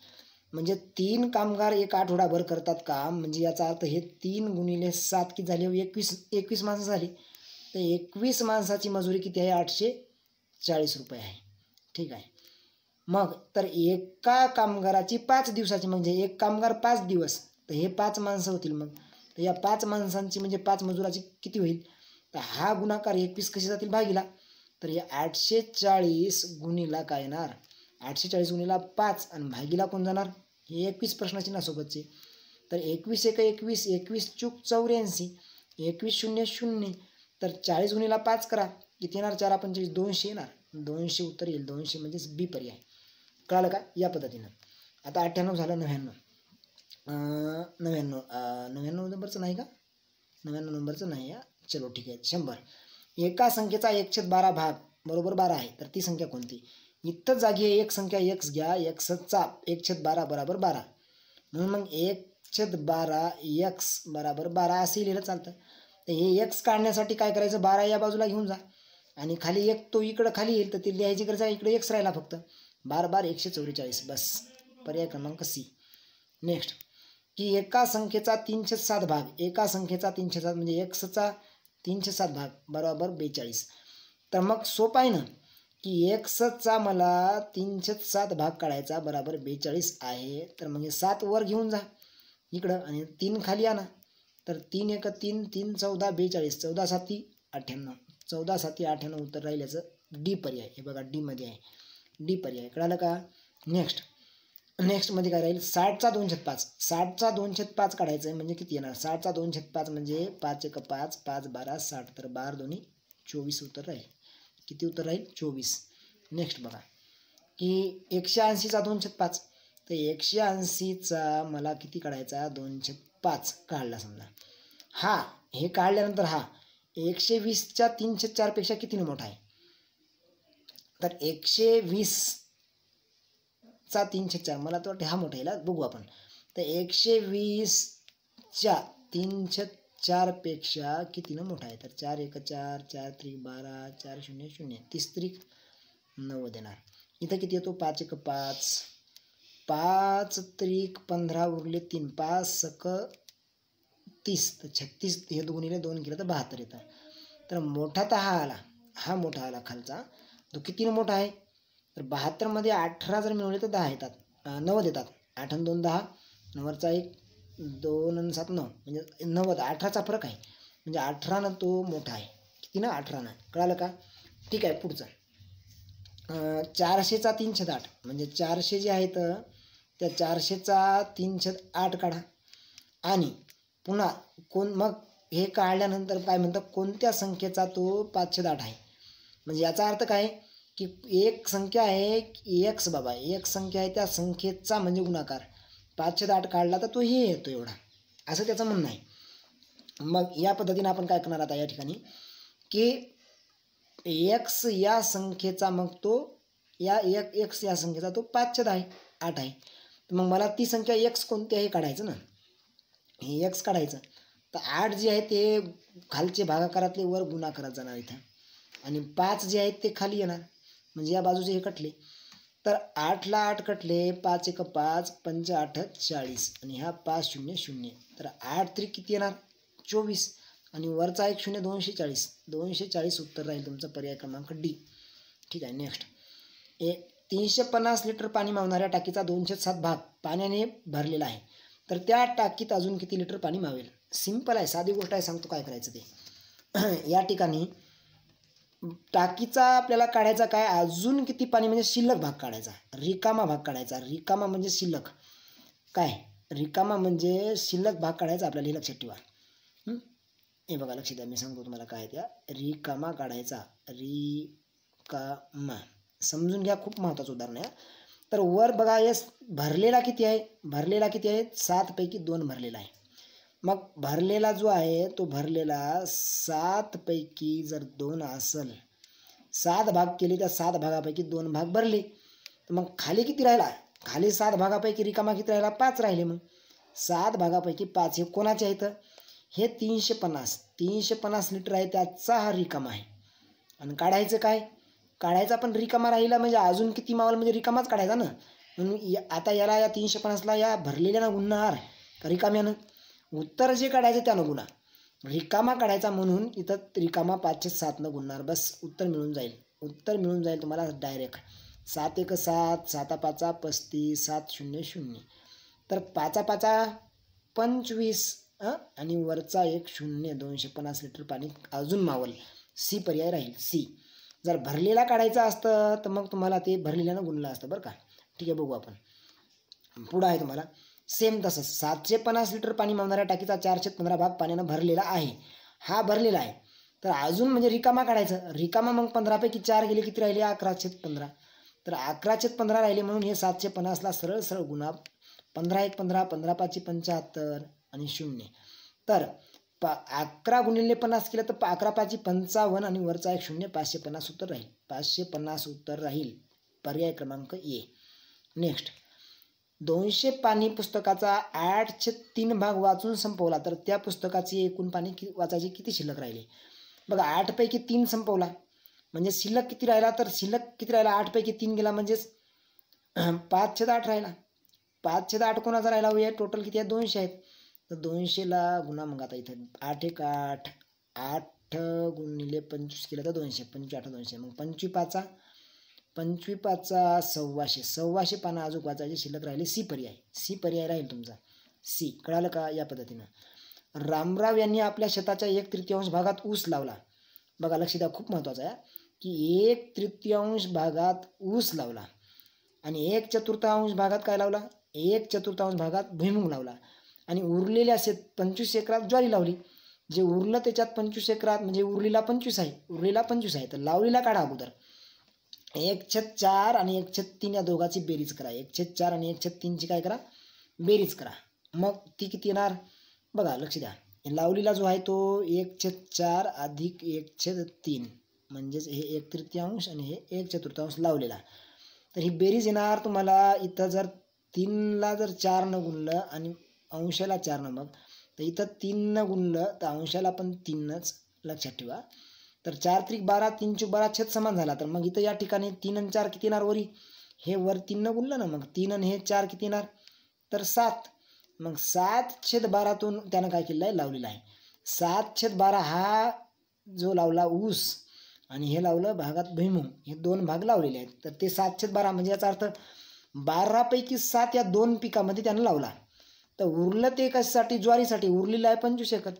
म्हणजे 3 कामगार एक आठवडाभर करतात काम. म्हणजे याचा अर्थ हे 3 गुणिले 7 किती झाले, 21 माणसं झाली. तर 21 माणसाची मजुरी किती आहे, 840 रुपये आहे. ठीक आहे. मग तर एका कामगाराची 5 दिवसाची, म्हणजे एक कामगार 5 दिवस, तर हे 5 माणसं होतील. मग तर या 5 माणसांची म्हणजे 5 मजुराची किती होईल, तर हा गुणाकार 21 कशी जातील भागीला. तर हे 840 गुणिला काय येणार, 840 गुणिला 5 आणि भागीला कोण जाणार, हे 21 प्रश्नचिन्हासोबतचे. तर 21 एक 21, 21 चूक 84, 21 शून्य 0, तर 40 गुणिला 5 करा, किती येणार, 4 25, 200 येणार. 200 उत्तर येईल. 200 म्हणजेच बी पर्याय. कळालं का, या पद्धतीनं. आता 98 झालं. 99 नंबरचं नाही का, 99 नंबरचं नाही या. चलो ठीक आहे. 100. एका संख्येचा 1/12 भाग बरोबर 12 आहे. तर ती संख्या कोणती. इथं जागी आहे एक संख्या x घ्या, xचा 1/12 बरोबर 12, म्हणून मग 1/12 x बरोबर 12 असे लिहिलं चालतं. तर हे x काढण्यासाठी काय करायचं, 12 या बाजूला घेऊन जा आणि खाली एक तो इकडं खाली येईल, तर ती लिहायची गरज आहे. इकडे x राहिला फक्त. 12 144 बस. पर्याय क्रमांक सी. नेक्स्ट की एका संख्येचा 307 भाग, एका संख्येचा 307 म्हणजे xचा 307 भाग बरोबर 42. तर मग सोपं आहे ना की xचा मला 307 भाग काढायचा बरोबर 42 आहे. तर मग हे 7 वर घेऊन जा इकडं आणि 3 खाली आणा. तर 3 एक 3, 3 14 42, 14 7 98, 14 7 98 उत्तर राहील याचं डी पर्याय. हे बघा डी मध्ये आहे, डी पर्याय. कळालं का. नेक्स्ट मध्ये काय राहील, 60चा 2/5, 60चा 2/5 काढायचं आहे. म्हणजे किती येणार, 60चा 2/5 म्हणजे 5 एक 5, 5 12 60, तर 12 दोन्ही 24 उत्तर राहील. किती उत्तर राहील, 24. नेक्स्ट बघा की 180चा 2/5, तर 180चा मला किती काढायचा, 2/5 काढला समजा. हा हे काढल्यानंतर हा 120च्या 3/4 पेक्षा कितीने मोठा आहे, तर 120चा 3/4 मला तर वाटतं हा मोठा आहे. बघू आपण. तर 120च्या 3/4 पेक्षा कितीनं मोठा आहे, तर 4 एक 4, 4 त्रिक 12, 4 0 0, 30 त्रिक 90 देणार. इथं किती येतो, 5 एक 5, 5 त्रिक 15 उरले 3, 5 सक 30, तर 36, हे 2 गुणिले 2 केलं तर 72 येतं. तर मोठा तर हा आला, हा मोठा आला खालचा. तो कितीनं मोठा आहे, तर 72 मध्ये 18 जर मिळवले तर 10 येतात, 90 येतात. 8 आणि 2 10, 9वरचा 1, 2 आणि 7 9, म्हणजे 90. 18चा फरक आहे, म्हणजे 18नं तो मोठा आहे. किती ना, 18नं. कळालं का. ठीक आहे. पुढचं 400चा 3/8, म्हणजे 400 जे आहेत त्या 400चा 3/8 काढा. आणि पुन्हा मग हे काढल्यानंतर काय म्हणतात, कोणत्या संख्येचा तो 5/8 आहे. म्हणजे याचा अर्थ काय की एक संख्या आहे एक्स बाबा, एक संख्या आहे त्या संख्येचा म्हणजे गुणाकार 5/8 काढला तर तो हे येतो एवढा, असं त्याचं म्हणणं आहे. मग या पद्धतीने आपण काय करणार आता या ठिकाणी की एक्स या संख्येचा मग तो एक्स या संख्येचा तो 5/8 आहे. तर मग मला ती संख्या एक्स कोणती आहे काढायचं ना, हे एक्स काढायचं. तर 8 जे आहे ते खालचे भागाकारातले वर गुणाकारात जाणार इथं, आणि 5 जे आहेत ते खाली येणार, म्हणजे या बाजूचे हे कटले. तर 8ला 8 कटले, 5 1 5, 5 8 40, आणि ह्या 5 0 0. तर 8 3 किती येणार 24, आणि वरचा एक 0 240. 240 उत्तर राहील तुमचा पर्याय क्रमांक डी. ठीक आहे. नेक्स्ट 350 लिटर पाणी मावणाऱ्या टाकीचा 207 भाग पाण्याने भरलेला आहे. तर त्या टाकीत अजून किती लिटर पाणी मावेल? सिंपल आहे, साधी गोष्ट आहे, सांगतो काय करायचं ते. या ठिकाणी टाकीचा आपल्याला काढायचा काय, अजून किती पाणी म्हणजे शिल्लक भाग काढायचा, रिकामा भाग काढायचा. रिकामा म्हणजे शिल्लक, काय रिकामा म्हणजे शिल्लक भाग काढायचा आपल्याला, हे लक्षात ठेवा. हे बघा लक्षात द्या, मी सांगतो तुम्हाला काय त्या रिकामा काढायचा. रिकामा समजून घ्या, खूप महत्त्वाचं उदाहरण आहे. तर वर बघा हे भरलेला किती आहे, भरलेला किती आहे 7 पैकी 2 भरलेला आहे. मग भरलेला जो आहे तो भरलेला 7 पैकी जर 2 असेल, 7 भाग केले, त्या 7 भागापैकी 2 भाग भरले, तर मग खाली किती राहिला, खाली 7 भागापैकी रिकामा किती राहिला 5 राहिले. मग 7 भागापैकी 5 हे कोणाचे आहेत, हे 350 लिटर आहे त्याचा हा रिकामा आहे. आणि काढायचं काय, काढायचा पण रिकामा राहिला म्हणजे अजून किती मावल म्हणजे रिकामाच काढायचा ना. म्हणून आता याला या 350ला या भरलेल्यानं गुणणार का रिकाम्यानं, उत्तर जे काढायचं त्यानं गुणा, रिकामा काढायचा म्हणून इथं रिकामा 5/7 गुणणार, बस उत्तर मिळून जाईल. उत्तर मिळून जाईल तुम्हाला डायरेक्ट. 7 1 7, 7 5 35, 7 0 0. तर 5 5 25, आणि वरचा एक 0 250 लिटर पाणी अजून मावल. सी पर्याय राहील, सी. जर भरलेला काढायचं असतं तर मग तुम्हाला ते भरलेल्यानं गुणलं असतं बरं का. ठीक आहे, बघू आपण पुढं आहे तुम्हाला सेम तसंच. 750 लिटर पाणी मावणाऱ्या टाकीचा 4/15 भाग पाण्यानं भरलेला आहे, हा भरलेला आहे. तर अजून म्हणजे रिकामा काढायचं, रिकामा मग 15 पैकी 4 गेले, किती राहिले 11/15. तर 11/15 राहिले, म्हणून हे 750ला सरळ सरळ गुणा. 15 1 15, 15 5 75, आणि 0. तर 11 गुणिले 50 केलं तर 11 5 55, आणि वरचा एक 0 550 उत्तर राहील. 550 उत्तर राहील, पर्याय क्रमांक ए. नेक्स्ट 200 पानी पुस्तकाचा 8/3 भाग वाचून संपवला, तर त्या पुस्तकाची एकूण पानी वाचायची किती शिल्लक राहिले. बघा 8 पैकी 3 संपवला म्हणजे शिल्लक किती राहिला, तर शिल्लक किती राहिला 8 पैकी 3 गेला म्हणजेच 5/8 राहिला. 5/8 कोणाचा राहिला, हे टोटल किती आहे 200 आहेत. तर 200ला गुणा. मग आता इथं 8 1 8, 8 गुणिले 25 केलं तर 200, 25 8 200, मग 25 5 1,200 पानं अजून वाचायचे शिल्लक राहिले. सी पर्याय, सी पर्याय राहील तुमचा, सी. कळालं का. या पद्धतीनं रामराव यांनी आपल्या शेताच्या 1/3 भागात ऊस लावला. बघा लक्ष द्या, खूप महत्त्वाचं आहे की 1/3 भागात ऊस लावला, आणि 1/4 भागात काय लावला, 1/4 भागात भुईमुग लावला, आणि उरलेल्या 25 एकरात ज्वारी लावली. जे उरलं त्याच्यात 25 एकरात म्हणजे उरलेला 25 आहे, उरलेला 25 आहे. तर लावलेला काढा अगोदर. 1/4 आणि 1/3 या दोघांची बेरीज करा. 1/4 आणि 1/3ची काय करा, बेरीज करा. मग ती किती येणार बघा, लक्ष द्या. लावलेला जो आहे तो 1/4 अधिक 1/3 म्हणजेच हे 1/3 आणि हे 1/4 लावलेला. तर ही बेरीज येणार तुम्हाला इथं. जर 3ला जर 4 न गुणलं आणि अंशाला 4 न, मग तर इथं 3 न गुणलं तर अंशाला पण 3च, लक्षात ठेवा. तर 4 3 12, 3 4 12 छेद समान झाला. तर मग इथं या ठिकाणी 3 आणि 4 किती येणार वरी, हे वर 3 न गुणलं ना, मग 3 आणि हे 4 किती येणार, तर 7. मग 7/12 त्यानं काय केलेलं आहे, लावलेला आहे. 7/12 हा जो लावला ऊस, आणि हे लावलं भागात भुईमुग, हे 2 भाग लावलेले आहेत. तर ते 7/12 म्हणजे याचा अर्थ 12 पैकी 7 या 2 पिकामध्ये त्यानं लावला. तर उरलं ते कशासाठी, ज्वारीसाठी. उरलेलं आहे 25 एकर.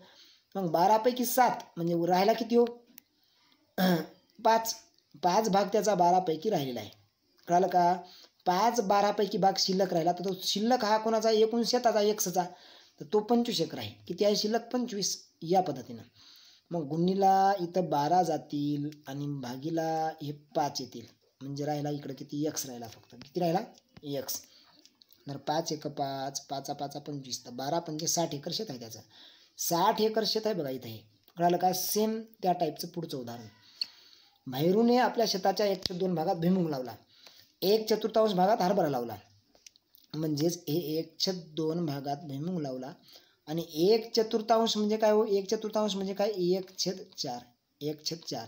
मग 12 पैकी 7 म्हणजे राहिला किती हो 5. 5 भाग त्याचा 12 पैकी राहिलेला आहे. कळालं का. 5/12 पैकी भाग शिल्लक राहिला, तर तो शिल्लक हा कोणाचा, एकूण शेताचा एक्सचा. तर तो 25 एकर आहे. किती आहे शिल्लक 25. या पद्धतीनं मग गुणीला इथं 12 जातील आणि भागीला हे 5 येतील. म्हणजे राहिला इकडं किती एक्स राहिला, फक्त किती राहिला एक्स. तर 5 एक 5, 5 5 25, तर 12 पंचे 60 एकर शेत आहे त्याचं. 60 एकर शेत आहे बघा इथं. हे कळालं का. सेम त्या टाईपचं पुढचं उदाहरण. भैरूने आपल्या शेताच्या 1/2 भागात भुईमुग लावला, 1/4 भागात हरभरा लावला. म्हणजेच हे 1/2 भागात भुईमुग लावला आणि 1/4 म्हणजे काय हो, 1/4 म्हणजे काय 1/4, 1/4.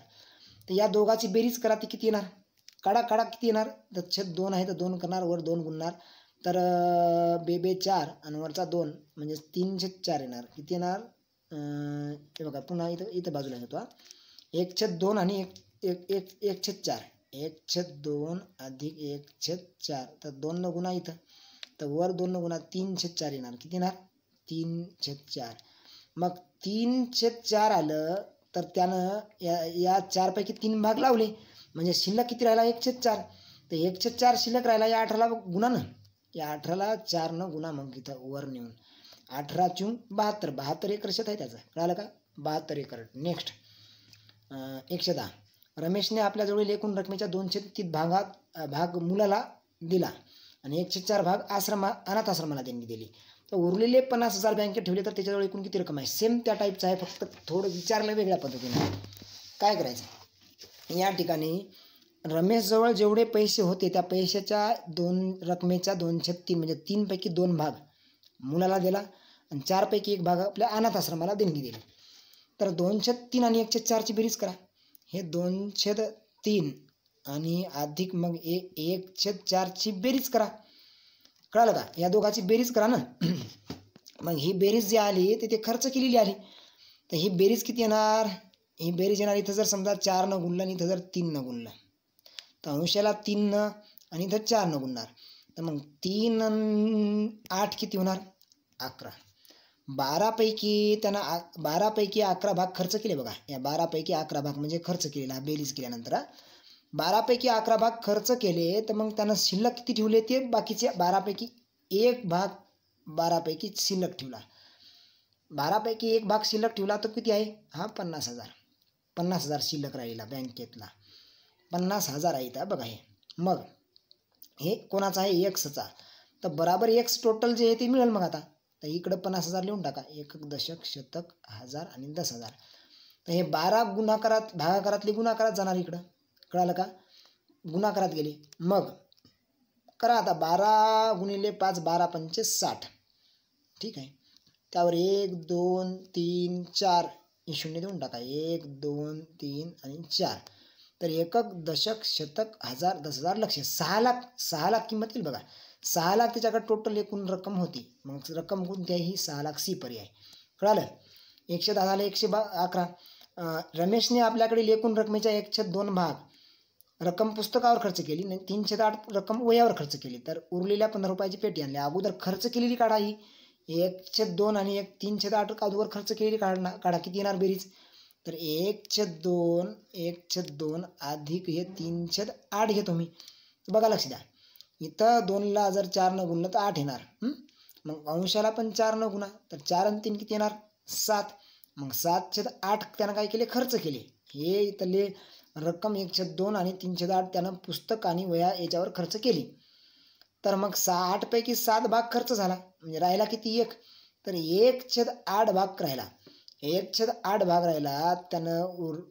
तर या दोघाची बेरीज करा, ती किती येणार, काढा किती येणार. तर 2 आहे तर 2 करणार, वर 2 गुणणार, तर बे 4 आणि वरचा 2 म्हणजे 3/4 येणार. किती येणार, हे बघा पुन्हा इथं बाजूला घेतो. 1/2 आणि 1/4, 1/2 अधिक 1/4, तर 2 न गुणा इथं, तर वर 2 न गुणा 3/4 येणार. किती येणार 3/4. मग 3/4 आलं तर त्यानं या 4 पैकी 3 भाग लावले, म्हणजे शिल्लक किती राहिला 1/4. तर 1/4 शिल्लक राहिला. या 18ला गुणा ना, या 18ला 4 न गुणा, मग इथं वर नेऊन 18 × 72, 72 एकर शेत आहे त्याचं. कळालं का, 72 एकर. नेक्स्ट 110. रमेशने आपल्याजवळील एकूण रकमेच्या 2/3 भाग मुलाला दिला आणि 1/4 भाग अनाथ आश्रमाला त्यांनी दिली. तर उरलेले 50,000 बँकेत ठेवले, तर त्याच्याजवळ एकूण किती रक्कम आहे. सेम त्या टाईपचं आहे, फक्त थोडं विचारलं वेगळ्या पद्धतीने. काय करायचं, या ठिकाणी रमेशजवळ जेवढे पैसे होते त्या पैशाच्या रकमेच्या 2/3 म्हणजे 3 पैकी 2 भाग मुलाला दिला आणि 4 पैकी 1 भाग आपल्या अनाथ आश्रमाला देणगी दिली. तर 2/3 आणि 1/4 बेरीज करा. हे 2/3 आणि अधिक मग 1/4 बेरीज करा. कळालं का, या दोघाची बेरीज करा ना. मग ही बेरीज जी आली ते खर्च केलेली आली, तर ही बेरीज किती येणार, ही बेरीज येणार इथं जर समजा 4 न गुणलं आणि इथं जर 3 न गुणलं, तर अंशाला 3 न आणि इथं 4 न गुणणार, तर मग 3 8 किती होणार 11. 12 पैकी 11 भाग खर्च केले बघा. या 12 पैकी 11 भाग म्हणजे खर्च केलेला, बेरीज केल्यानंतर 12 पैकी 11 भाग खर्च केले, तर मग त्यानं शिल्लक किती ठेवले, ते बाकीचे 12 पैकी 1 भाग 12 पैकी शिल्लक ठेवला. 12 पैकी 1 भाग शिल्लक ठेवला, तर किती आहे हा 50,000. 50,000 शिल्लक राहिला बँकेतला, 50,000 आहे इथं बघा. हे मग हे कोणाचा आहे एक्सचा, तर बराबर एक्स टोटल जे आहे ते मिळेल. मग आता तर इकडं 50,000 लिहून टाका, एकक दशक शतक हजार आणि 10,000. तर हे 12 गुणाकारात भागाकारातले गुणाकारात जाणार इकडं. कळालं का, गुणाकारात गेले. मग करा आता 12 गुणिले 5, 12 पंचे 60. ठीक आहे, त्यावर 1 2 3 4 हे शून्य देऊन टाका, 1 2 3 आणि 4. तर एकक दशक शतक हजार 10,000 लक्ष 6 लाख किंमत येईल बघा. 6 लाख त्याच्याकडे टोटल एकूण रक्कम होती. मग रक्कम कोणती आहे ही 6 लाख सी पर्याय. कळालं. 110 झाले 111. रमेशने आपल्याकडे एकूण रकमेच्या 1/2 भाग रक्कम पुस्तकावर खर्च केली आणि 3/8 रक्कम वह्यावर खर्च केली, तर उरलेल्या 15 रुपयाची पेटी आणली. अगोदर खर्च केलेली काढा, ही 1/2 आणि 3/8 अगोदर खर्च केलेली काढा. किती येणार बेरीज, तर 1/2 अधिक हे 3/8 घेतो मी. बघा लक्ष द्या, इथं 2ला जर 4 न गुणलं तर 8 येणार. मग अंशाला पण 4 न गुणा, तर 4 आणि 3 किती येणार 7. मग 7/8 त्यानं काय केले, खर्च केले. हे इथले रक्कम 1/2 आणि 3/8 त्यानं पुस्तक आणि वह्या याच्यावर खर्च केली. तर मग 8 पैकी 7 भाग खर्च झाला, म्हणजे राहिला किती 1. तर 1/8 भाग राहिला. 1/8 भाग राहिला, त्यानं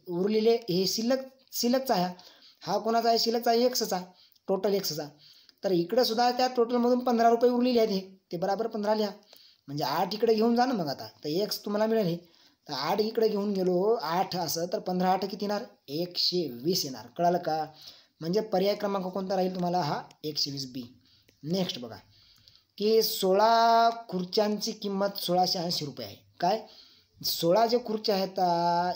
उरलेले हे शिल्लकचा आहे. हा कोणाचा आहे, शिल्लकचा आहे एक्सचा, टोटल एक्सचा. तर इकडं सुद्धा त्या टोटलमधून 15 रुपये उरलेले आहेत, ते बराबर 15 लिहा. म्हणजे 8 इकडे घेऊन जा ना. मग आता तर एक्स तुम्हाला मिळेल हे, तर 8 इकडे घेऊन गेलो 8 असं, तर 15 8 किती येणार 120 येणार. कळालं का. म्हणजे पर्याय क्रमांक कोणता राहील तुम्हाला, हा 120 बी. नेक्स्ट बघा की 16 खुर्च्यांची किंमत 1680 रुपये आहे. काय 16 जे खुर्च्या आहेत,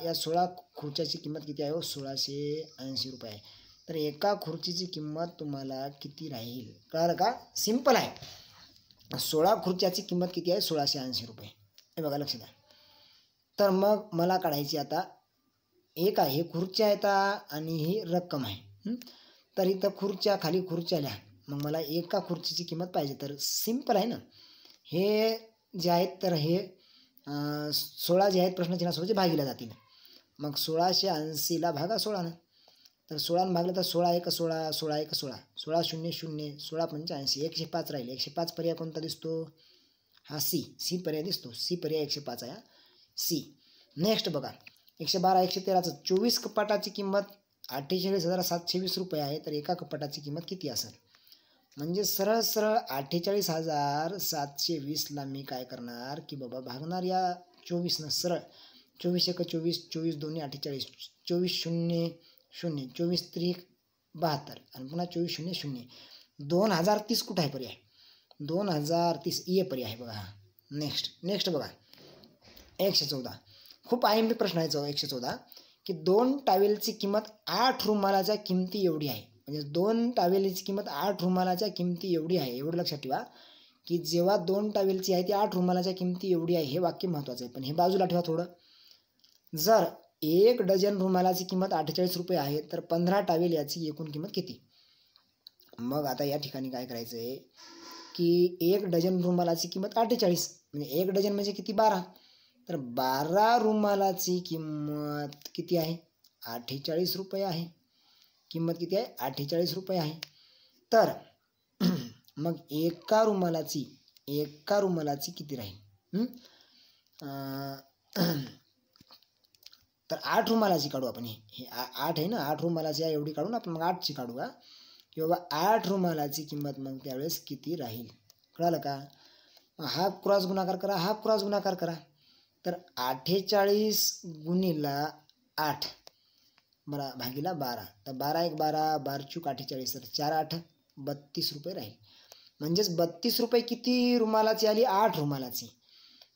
या 16 खुर्च्याची किंमत किती आहे, 1680 रुपये आहे. तर एका खुर्चीची किंमत तुम्हाला किती राहील. कळालं का, सिंपल आहे. 16 खुर्च्याची किंमत किती आहे, 1680 रुपये. हे बघा लक्ष द्या. तर मग मला काढायची आता एक आहे, हे खुर्च्या आहेत आणि ही रक्कम आहे. तर इथं खुर्च्या खाली खुर्च्या लिहा. मग मला एका खुर्चीची किंमत पाहिजे, तर सिंपल आहे ना. हे जे आहेत तर हे 16 जे आहेत प्रश्नचिन्हासोबत भागीला जातील. मग 1680ला भागा 16नं. तर 16नं भागलं तर 16 एक 16, 16 एक 16, 16 शून्य शून्य, 16 85, 105 राहिले. 105 पर्याय कोणता दिसतो? हा सी पर्याय दिसतो. सी पर्याय 105 आहे. सी. नेक्स्ट बघा 112 113चं 24 कपाटाची किंमत 48,720 रुपये आहे. तर एका कपाटाची किंमत किती असेल? म्हणजे सरळ सरळ 48,720ला मी काय करणार की बाबा भागणार या 24नं. सरळ 24 एक 24, 24 दोन्ही 48, 24 शून्य शून्य, 24 त्रिक 72 आणि पुन्हा 24 शून्य शून्य. 2030 कुठं आहे पर्याय? 2030 ये पर्याय आहे बघा हा. नेक्स्ट बघा 114. खूप IMP प्रश्न आहे 114 की 2 टावेलची किंमत 8 रुमालाच्या किमती एवढी आहे. म्हणजे 2 टावेलची किंमत 8 रुमालाच्या किमती एवढी आहे. एवढं लक्षात ठेवा की जेव्हा 2 टावेलची आहे ती 8 रुमालाच्या किमती एवढी आहे. हे वाक्य महत्त्वाचं आहे. पण हे बाजूला ठेवा थोडं. जर 1 डझन रुमालाची किंमत 48 रुपये आहे तर 15 टावेल याची एकूण किंमत किती? मग आता या ठिकाणी काय करायचं आहे की 1 डझन रुमालाची किंमत 48 म्हणजे 1 डझन म्हणजे किती? 12. तर 12 रुमालाची किंमत किती आहे? 48 रुपये आहे. किंमत किती आहे? 48 रुपये आहे. तर मग एका रुमालाची किती राहील? तर 8 रुमालाची काढू आपण. हे 8 आहे ना, 8 रुमालाची आहे एवढी काढून आपण मग 8ची काढू का की बाबा 8 रुमालाची किंमत मग त्यावेळेस किती राहील? कळालं का? हा क्रॉस गुणाकार करा, हा क्रॉस गुणाकार करा. तर 48 गुणिला 8 बरा भागीला 12. तर 12 एक 12, 12 चूक 48, तर 4 8 32 रुपये राहील. म्हणजेच 32 रुपये किती रुमालाची आली? 8 रुमालाची.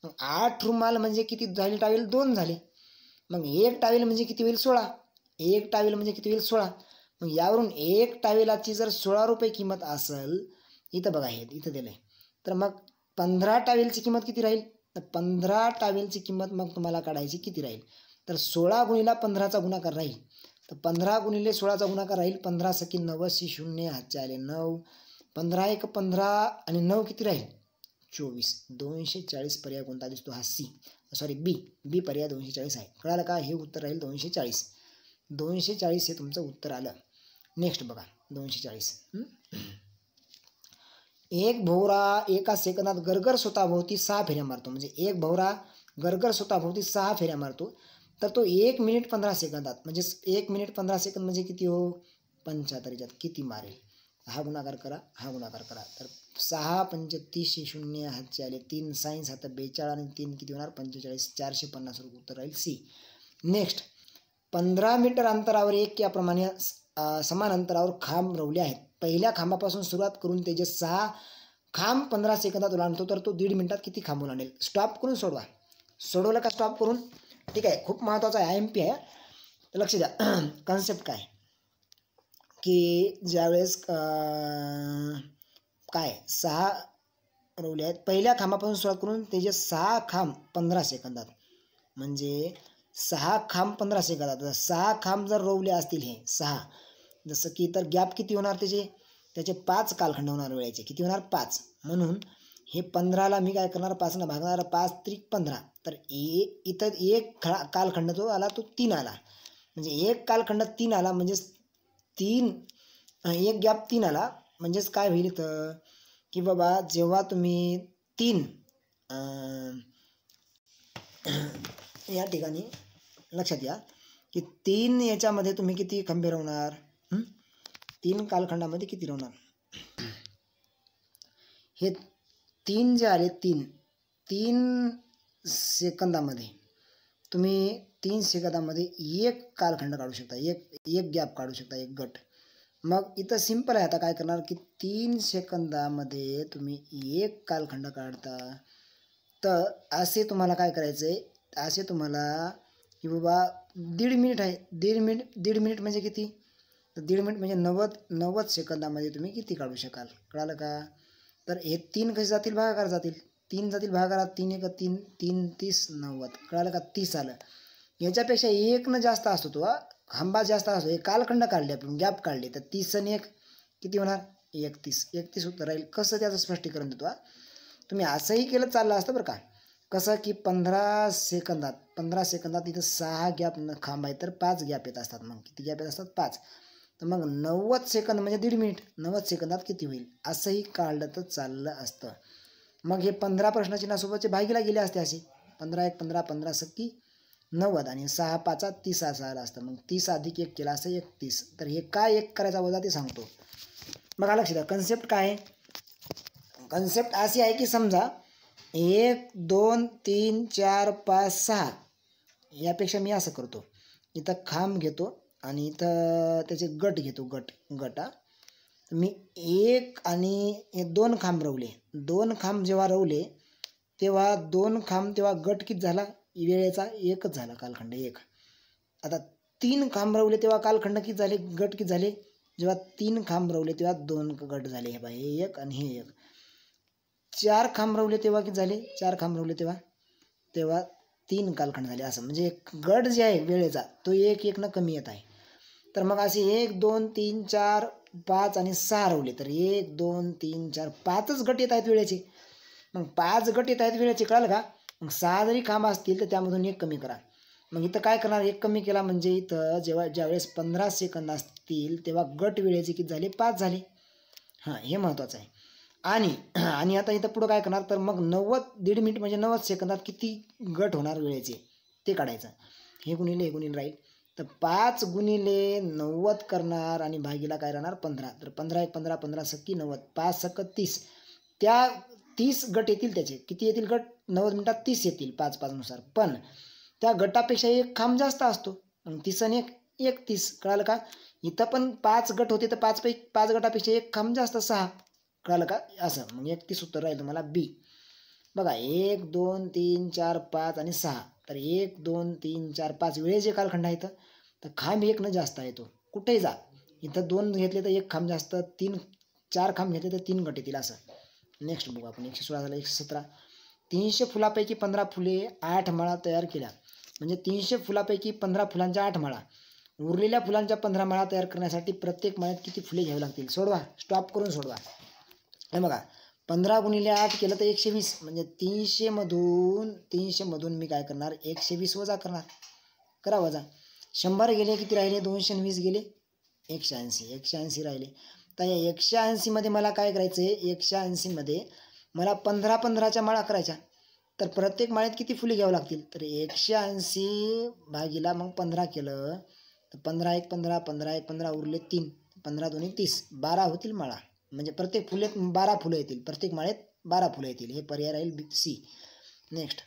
मग 8 रुमाल म्हणजे किती झाले टावेल? 2 झाले. मग 1 टावेल म्हणजे किती होईल? 16. 1 टावेल म्हणजे किती होईल? 16. मग यावरून 1 टावेलाची जर 16 रुपये किंमत असेल, इथं बघा हे इथं दिलं आहे, तर मग 15 टावेलची किंमत किती राहील? तर 15 टावेलची किंमत मग तुम्हाला काढायची किती राहील? तर 16 गुणिला 15चा गुणाकार राहील. तर 15 गुणिले 16चा गुणाकार राहील. 15 सकी 90 शून्य हातचे आले 9. 15 एक 15 आणि 9 किती राहील? 24. 240 पर्याय कोणता दिसतो? हा बी पर्याय 240 आहे. कळालं का? हे उत्तर राहील 240. 240 हे तुमचं उत्तर आलं. नेक्स्ट बघा 240. एक भोवरा एका सेकंदात गरगर स्वतःभोवती 6 फेऱ्या मारतो. म्हणजे एक भोवरा गरगर स्वतःभोवती 6 फेऱ्या मारतो. तर तो 1 मिनिट 15 सेकंदात म्हणजे 1 मिनिट 15 सेकंद म्हणजे किती हो? 75 याच्यात किती मारेल? हा गुणाकार करा, हा गुणाकार करा. तर 6 35 शून्य हातचे आले 3, सायन्स हात 42 आणि 3 किती होणार? 45. 450 रुपये उत्तर राहील सी. नेक्स्ट 15 मीटर अंतरावर एक याप्रमाणे समान अंतरावर खांब रोवले आहेत. पहिल्या खांबापासून सुरुवात करून ते जे 6 खांब 15 सेकंदात ओलांडतो तर तो 1.5 मिनिटात किती खांब ओलांडेल? स्टॉप करून सोडवा. सोडवलं का स्टॉप करून? ठीक आहे. खूप महत्त्वाचा आहे, IMP आहे. तर लक्ष द्या कन्सेप्ट काय की ज्यावेळेस काय 6 रोवले आहेत, पहिल्या खांबापासून सुरुवात करून ते जे 6 खांब 15 सेकंदात म्हणजे 6 खांब 15 सेकंदात. 6 खांब जर रोवले असतील हे 6, जसं की तर गॅप किती होणार त्याचे 5 कालखंड होणार वेळेचे. किती होणार? 5. म्हणून हे 15ला मी काय करणार? 5 भागणार. 5 त्रिक 15. तर इथं एक कालखंड जो आला तो 3 आला. म्हणजे एक कालखंड 3 आला म्हणजे 3 एक गॅप 3 आला. म्हणजेच काय होईल इथं की बाबा जेव्हा तुम्ही 3 या ठिकाणी लक्षात या की 3 याच्यामध्ये तुम्ही किती खंबे रोवणार? 3 कालखंडामध्ये किती रोवणार? हे 3 जे आले 3 सेकंदामध्ये तुम्ही 3 सेकंदामध्ये एक कालखंड काढू शकता, एक गॅप काढू शकता, एक गट. मग इथं सिंपल आहे. आता काय करणार की 3 सेकंदामध्ये तुम्ही एक कालखंड काढता. तर असे तुम्हाला काय करायचं आहे? असे तुम्हाला की बाबा 1.5 मिनिट आहे. 1.5 मिनिट म्हणजे किती? तर 1.5 मिनिट म्हणजे 90 सेकंदामध्ये तुम्ही किती काढू शकाल? कळालं का? तर हे 3 कसे जातील? भागाकार जातील. 3 जातील भागाकारात. 3 एक 3, 3 30 90. कळालं का? 30 आलं. याच्यापेक्षा 1 न जास्त असतो तो, खांबा जास्त असतो. हे कालखंड काढले आपण, गॅप काढले. तर 30 आणि 1 किती होणार? 31. 31 उत्तर राहील. कसं त्याचं स्पष्टीकरण देतो? तुम्ही असंही केलं चाललं असतं बरं का. कसं की 15 सेकंदात इथं 6 गॅप खांब आहे तर 5 गॅप येत असतात. मग किती गॅप येत असतात? 5. तर मग 90 सेकंद म्हणजे 1.5 मिनिट, 90 सेकंदात किती होईल असंही काढलं तर चाललं असतं. मग हे 15 प्रश्नचिन्हासोबतचे भागीला गेले असते असे 15 1 15 15 सक्की 90 आणि 6 5 30 असं आलं असतं. मग 30 अधिक 1 केला असं 31. तर हे काय 1 करायचा वजा ते सांगतो. बघा लक्ष द्या, कन्सेप्ट काय आहे? कन्सेप्ट अशी आहे की समजा 1 2 3 4 5 6 यापेक्षा मी असं करतो, इथं खांब घेतो आणि इथं त्याचे गट घेतो. गट मी 1 आणि हे 2 खांब रवले. 2 खांब जेव्हा रवले तेव्हा 2 खांब तेव्हा गट किती झाला? वेळेचा 1च झाला, कालखंड 1. आता 3 खांब रवले तेव्हा कालखंड किती झाले? गट किती झाले? जेव्हा 3 खांब रवले तेव्हा 2 गट झाले. हे बाय हे 1 आणि हे 1. 4 खांब रवले तेव्हा किती झाले? 4 खांब रवले तेव्हा 3 कालखंड झाले. असं म्हणजे गट जे आहे वेळेचा तो 1 1 न कमी येत आहे. तर मग असे 1 2 3 4 5 आणि 6 रवले तर 1 2 3 4 5च गट येत आहेत वेळेचे. मग 5 गट येत आहेत वेळेचे, कळालं का? मग 6 जरी खांब असतील तर त्यामधून 1 कमी करा. मग इथं काय करणार? 1 कमी केला म्हणजे इथं ज्यावेळेस 15 सेकंद असतील तेव्हा गट वेळेचे किती झाले? 5 झाले. हां, हे महत्त्वाचं आहे. आणि आता इथं पुढं काय करणार? तर मग 1.5 मिनिट म्हणजे 90 सेकंदात किती गट होणार वेळेचे ते काढायचं. हे गुणिले राहील. तर 5 गुणिले 90 करणार आणि भागीला काय राहणार? 15. तर 15 1 15 15 सक्की 90, 5 सक्क 30. त्या 30 गट येतील. त्याचे किती येतील गट? 90 मिनिटात 30 येतील 5 5 नुसार. पण त्या गटापेक्षा 1 खांब जास्त असतो. मग 30 आणि 1 31. कळालं का? इथं पण 5 गट होते तर 5 गटापेक्षा 1 खांब जास्त 6. कळालं का? असं मग 31 उत्तर राहील तुम्हाला बी. बघा 1 2 3 4 5 आणि 6. तर 1 2 3 4 5 वेळेचे कालखंड आहेत. तर खांब 1 न जास्त आहे. तो कुठेही जा, इथं 2 घेतले तर 1 खांब जास्त, 4 खांब घेतले तर 3 गट येतील. असं नेक्स्ट बघू आपण. 116 झालं. 117. 300 फुलापैकी 15 फुले 8 माळा तयार केल्या. म्हणजे 300 फुलापैकी 15 फुलांच्या 8 माळा. उरलेल्या फुलांच्या 15 माळा तयार करण्यासाठी प्रत्येक माळ्यात किती फुले घ्यावी लागतील? सोडवा, स्टॉप करून सोडवा. हे बघा 15 गुणिले 8 केलं तर 120. म्हणजे 300 मधून मी काय करणार? 120 वजा करणार. करा वजा. 100 गेले, किती राहिले? 220 गेले, 180 राहिले. तर या 180 मध्ये मला काय करायचं आहे? 180 मध्ये मला 15 15च्या माळा करायच्या. तर प्रत्येक माळ्यात किती फुले घ्यावं लागतील? तर 180 भागीला मग 15 केलं तर 15 1 15 15 1 15 उरले 3, 15 2 30, 12 होतील माळा. म्हणजे प्रत्येक फुलेत 12 फुलं येतील. प्रत्येक माळेत 12 फुलं येतील. हे पर्याय राहील सी. नेक्स्ट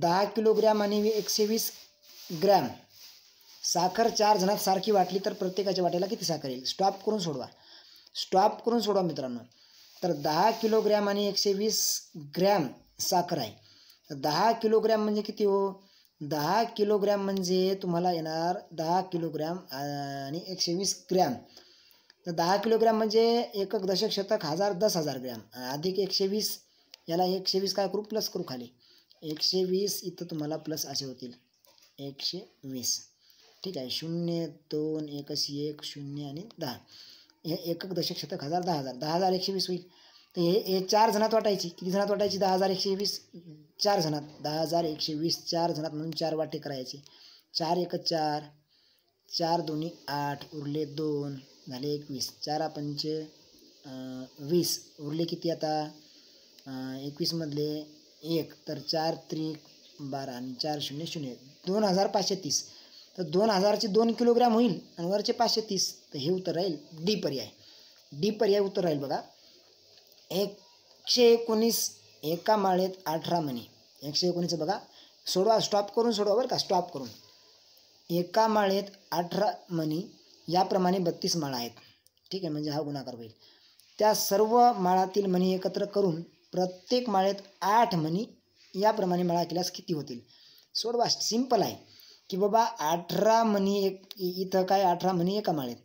10 किलोग्रॅम आणि 120 ग्रॅम साखर 4 जणात सारखी वाटली तर प्रत्येकाच्या वाट्याला किती साखर येईल? स्टॉप करून सोडवा मित्रांनो. तर 10 किलोग्रॅम आणि 120 ग्रॅम साखर आहे. तर 10 किलोग्रॅम म्हणजे किती हो? 10 किलोग्रॅम म्हणजे तुम्हाला येणार 10 किलोग्रॅम आणि 120 ग्रॅम. तर 10 किलोग्रॅम म्हणजे एकक दशक शतक हजार 10,000 ग्रॅम अधिक 120. याला 120 काय करू? प्लस करू खाली. 120 इथं तुम्हाला प्लस असे होतील 120. ठीक आहे. 0 2 1 1 0 आणि 10. हे एकक दशक शतक हजार 10,000. 10,000 120 होईल. तर हे 4 जणात वाटायची. किती जणात वाटायची? 10,000 120 4 जणात. 10,000 120 4 जणात म्हणून 4 वाटे करायचे. 4 1 4, 4 2 8, उरले 2 झाले 21. 4 5 20 उरले किती आता? 21 मधले 1 तर 4 3 12 आणि 4 0 0, 2530. तर 2000चे 2 किलोग्रॅम होईल आणि वरचे 530. तर हे उत्तर राहील डी पर्याय उत्तर राहील. बघा 119 एका माळेत 18 मणी. 119 बघा सोडवा, स्टॉप करून सोडवा बरं का, स्टॉप करून. एका माळेत 18 मणी याप्रमाणे 32 माळा आहेत. ठीक आहे. म्हणजे हा गुणाकार होईल. त्या सर्व माळातील मणी एकत्र करून प्रत्येक माळेत 8 मणी याप्रमाणे माळा केल्यास किती होतील? सोडवा. सिंपल आहे की बाबा 18 मणी इथं काय 18 मणी एका माळेत.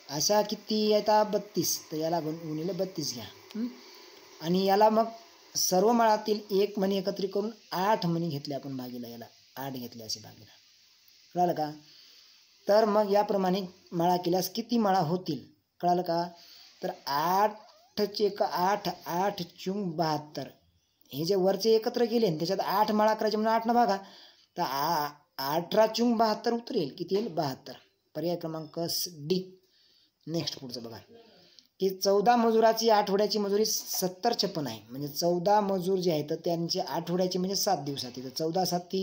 अशा किती येतात? 32. तर याला गुणिले 32 घ्या. आणि याला मग सर्व माळातील 1 मणी एकत्रित करून 8 मणी घेतले आपण भागीला. याला 8 घेतले असे भागीला. कळालं का? तर मग याप्रमाणे माळा केल्यास किती माळा होतील? कळालं का? तर 8 चे 8 8 चुंग 72. हे जे वरचे एकत्र गेले त्याच्यात 8 माळा करायचे म्हणून 8 न भागा, तर 18 चुंग 72 उत्तर येईल. किती येईल? 72. पर्याय क्रमांक डी. नेक्स्ट पुढचं बघा की 14 मजुराची आठवड्याची मजुरी 70-56 आहे. म्हणजे 14 मजूर जे आहेत त्यांची आठवड्याची म्हणजे 7 दिवसाची, तर 14 7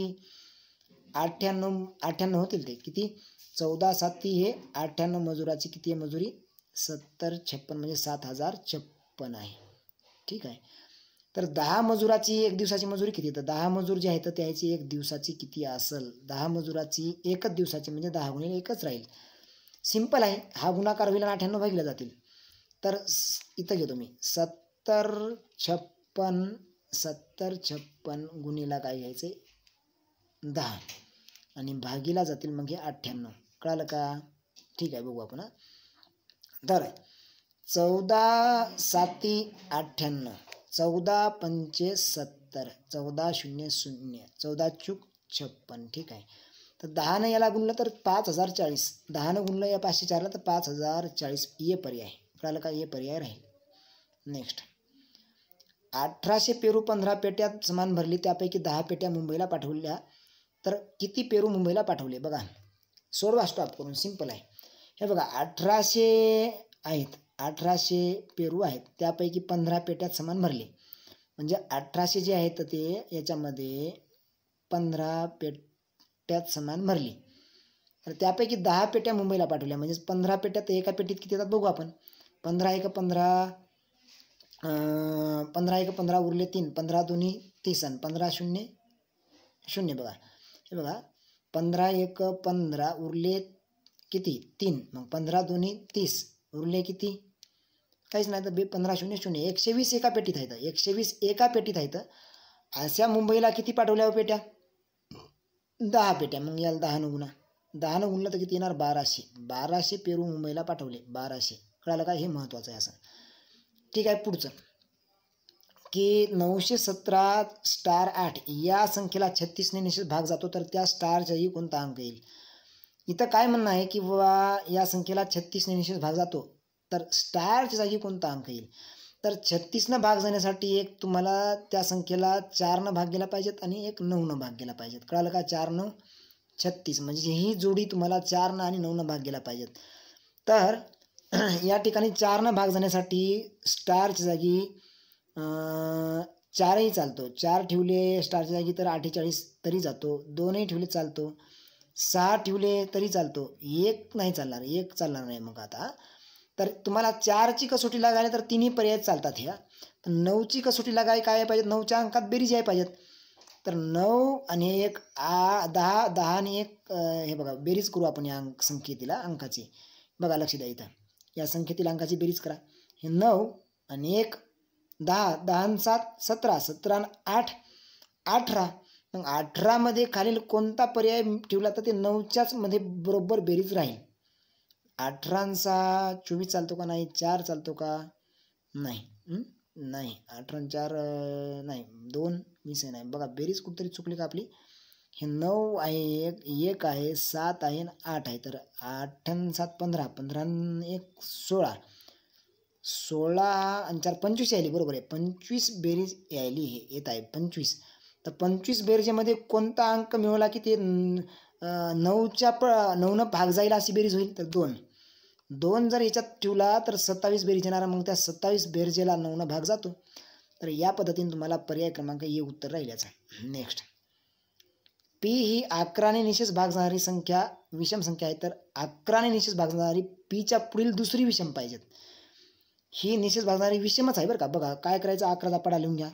98 होतील. ते किती? 14 7 हे 98 मजुराची किती आहे मजुरी? 70-56 म्हणजे 7056 आहे. ठीक आहे. तर 10 मजुराची एक दिवसाची मजुरी किती? तर 10 मजूर जे आहेत त्याची एक दिवसाची किती असेल? 10 मजुराची एकच दिवसाची म्हणजे 10 गुणिले एकच राहील. सिंपल आहे. हा गुणाकार होईल आणि 98 भागले जातील. तर इथं घेतो मी 70-56 गुणिला काय घ्यायचंय? 10 आणि भागीला जातील मग हे 98. कळालं का? ठीक आहे, बघू आपण. तर 14 7 98, 14 पंचे 70, 14 0 0, 14 चूक 56. ठीक आहे. तर 10 ने याला गुणलं तर 5040, 10 ने गुणलं या 504ला तर 5040. ये पर्याय. कळालं का? ये पर्याय राहील. नेक्स्ट 1800 पेरू 15 पेट्यात समान भरली, त्यापैकी 10 पेट्या मुंबईला पाठवल्या, तर किती पेरू मुंबईला पाठवले? बघा, सोडवा स्टॉप करून. सिंपल आहे. हे बघा 1800 आहेत, 1800 पेरू आहेत, त्यापैकी 15 पेट्यात समान भरले. म्हणजे 1800 जे आहेत ते याच्यामध्ये 15 पेट्यात समान भरली, तर त्यापैकी 10 पेट्या मुंबईला पाठवल्या. म्हणजे 15 पेट्यात एका पेटीत किती येतात बघू आपण. 15 1 15, 15 1 15 उरले 3, 15 2 30 आणि 15 0 0. बघा हे बघा 15 1 15 उरले किती? 3. मग 15 2 30 उरले किती? काहीच नाही. तर 15 0 0, 120 एका पेटीत आहेत. 120 एका पेटीत आहेत. अशा मुंबईला किती पाठवल्या पेट्या? 10 पेट्या. मग याला 10 न गुणा, 10 न गुणलं तर किती येणार? 1200. 1200 पेरू मुंबईला पाठवले. 1200. कळालं का? हे महत्वाचं आहे असं. ठीक आहे. पुढचं की 917-8 या संख्येला 36 ने निश्चित भाग जातो, तर त्या स्टारच्या जागी कोणता अंक येईल? इथं काय म्हणणं आहे की बाबा या संख्येला 36 ने निश्चित भाग जातो, तर स्टारच्या जागी कोणता अंक येईल? तर 36 न भाग जाण्यासाठी एक तुम्हाला त्या संख्येला 4 न भाग गेला पाहिजेत आणि एक 9 न भाग गेला पाहिजेत. कळालं का? 4 9 36, म्हणजे ही जोडी तुम्हाला 4 न आणि 9 न भाग गेला पाहिजेत. तर या ठिकाणी 4 न भाग जाण्यासाठी स्टारच्या जागी 4ही चालतो. 4 ठेवले स्टारच्या जागी तर 48 तरी जातो. 2ही ठेवले चालतो. 6 ठेवले तरी चालतो. 1 नाही चालणार, 1 चालणार नाही. मग आता तर तुम्हाला 4ची कसोटी लागायला तर 3ही पर्याय चालतात. ह्या 9ची कसोटी लागाय काय पाहिजेत? 9च्या अंकात बेरीज याय पाहिजेत. तर 9 आणि 1 10, 10 आणि 1 हे बघा बेरीज करू आपण या संख्येतील अंकाची. बघा लक्ष द्या, इथं या संख्येतील अंकाची बेरीज करा. हे 9 आणि 1 10, 10 आणि 7 17, 17 आणि 8 18. मग 18 मध्ये खालील कोणता पर्याय ठेवला तर ते 9च्याच मध्ये बरोबर बेरीज राहील. 18चा 24 चालतो का? नाही. 4 चालतो का? नाही. नाही. 18 4 नाही. 2 मिस आहे. नाही. बघा बेरीज कुठतरी चुकली का आपली? हे 9 आहे, 1 आहे, 7 आहे आणि 8 आहे. तर 8 आणि 7 15, 15 आणि 1 16, 16 आणि 4 25 यायली. बरोबर आहे. 25 बेरीज यायली. हे येत आहे 25. तर 25 बेरजेमध्ये कोणता अंक मिळवला की ते 9नं भाग जाईल अशी बेरीज होईल? तर 2. 2 जर याच्यात ठेवला तर 27 बेरीज येणार. मग त्या 27 बेरजेला 9नं भाग जातो. तर या पद्धतीने तुम्हाला पर्याय क्रमांक हे उत्तर राहील याचा. नेक्स्ट पी ही 11 ने निशेष भाग जाणारी संख्या विषम संख्या आहे, तर 11 ने निशेष भाग जाणारी पीच्या पुढील दुसरी विषम पाहिजेत. ही निशेष भाग जाणारी विषमच आहे बरं का. बघा काय करायचं? 11चा पाडा लिहून घ्या.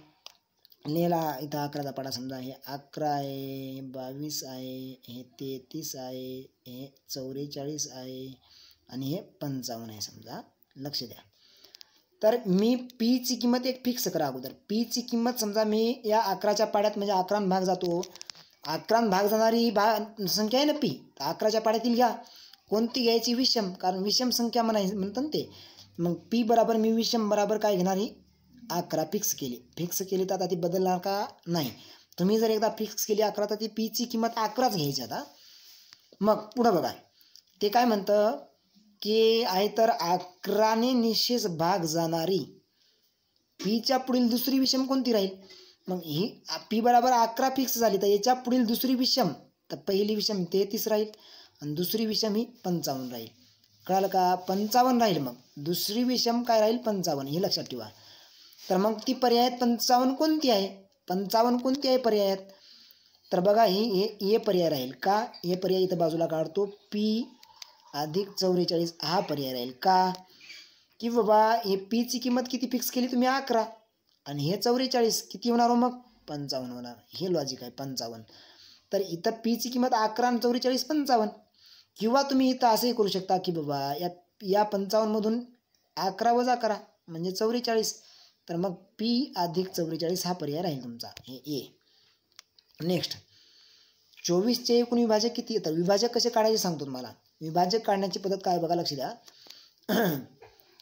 लिहिला इथं 11चा पाडा. समजा हे 11 आहे, 22 आहे, हे 33 आहे, हे 44 आहे आणि हे 55 आहे. समजा लक्ष द्या. तर मी पीची किंमत एक फिक्स करा अगोदर. पीची किंमत समजा मी या 11च्या पाड्यात म्हणजे 11 भाग जातो. 11 भाग जाणारी संख्या आहे ना पी. 11च्या पाड्यातील घ्या. कोणती घ्यायची? विषम. कारण विषम संख्या म्हणतात ना ते. मग पी बराबर मी विषम बराबर काय घेणार? ही 11 फिक्स केली. फिक्स केली तर आता ती बदलणार का? नाही. तुम्ही जर एकदा फिक्स केली 11 तर ती पीची किंमत 11च घ्यायची आता. मग पुढं बघा ते काय म्हणतं की आहे तर 11 ने निशेष भाग जाणारी पीच्या पुढील दुसरी विषम कोणती राहील? मग ही पी बराबर 11 फिक्स झाली तर याच्या पुढील दुसरी विषम, तर पहिली विषम 33 राहील आणि दुसरी विषम ही 55 राहील. कळालं का? 55 राहील. मग दुसरी विषम काय राहील? 55. हे लक्षात ठेवा. तर मग ती पर्यायात 55 कोणती आहे? 55 कोणती आहे पर्यायात? तर बघा हे पर्याय राहील का? हे पर्याय इथं बाजूला काढतो. पी अधिक 44 हा पर्याय राहील का? की बाबा हे पीची किंमत किती फिक्स केली तुम्ही? 11 आणि हे 44 किती होणार हो? मग 55 होणार. हे लॉजिक आहे 55. तर इथं पीची किंमत 11 आणि 44 55. किंवा तुम्ही इथं असंही करू शकता की बाबा या 55 मधून 11 वजा करा म्हणजे 44. तर मग पी अधिक 44 हा पर्याय राहील तुमचा. हे ए. नेक्स्ट 24चे एकूण विभाजक किती? तर विभाजक कसे काढायचे सांगतो तुम्हाला. विभाजक काढण्याची पद्धत काय बघा, लक्ष द्या.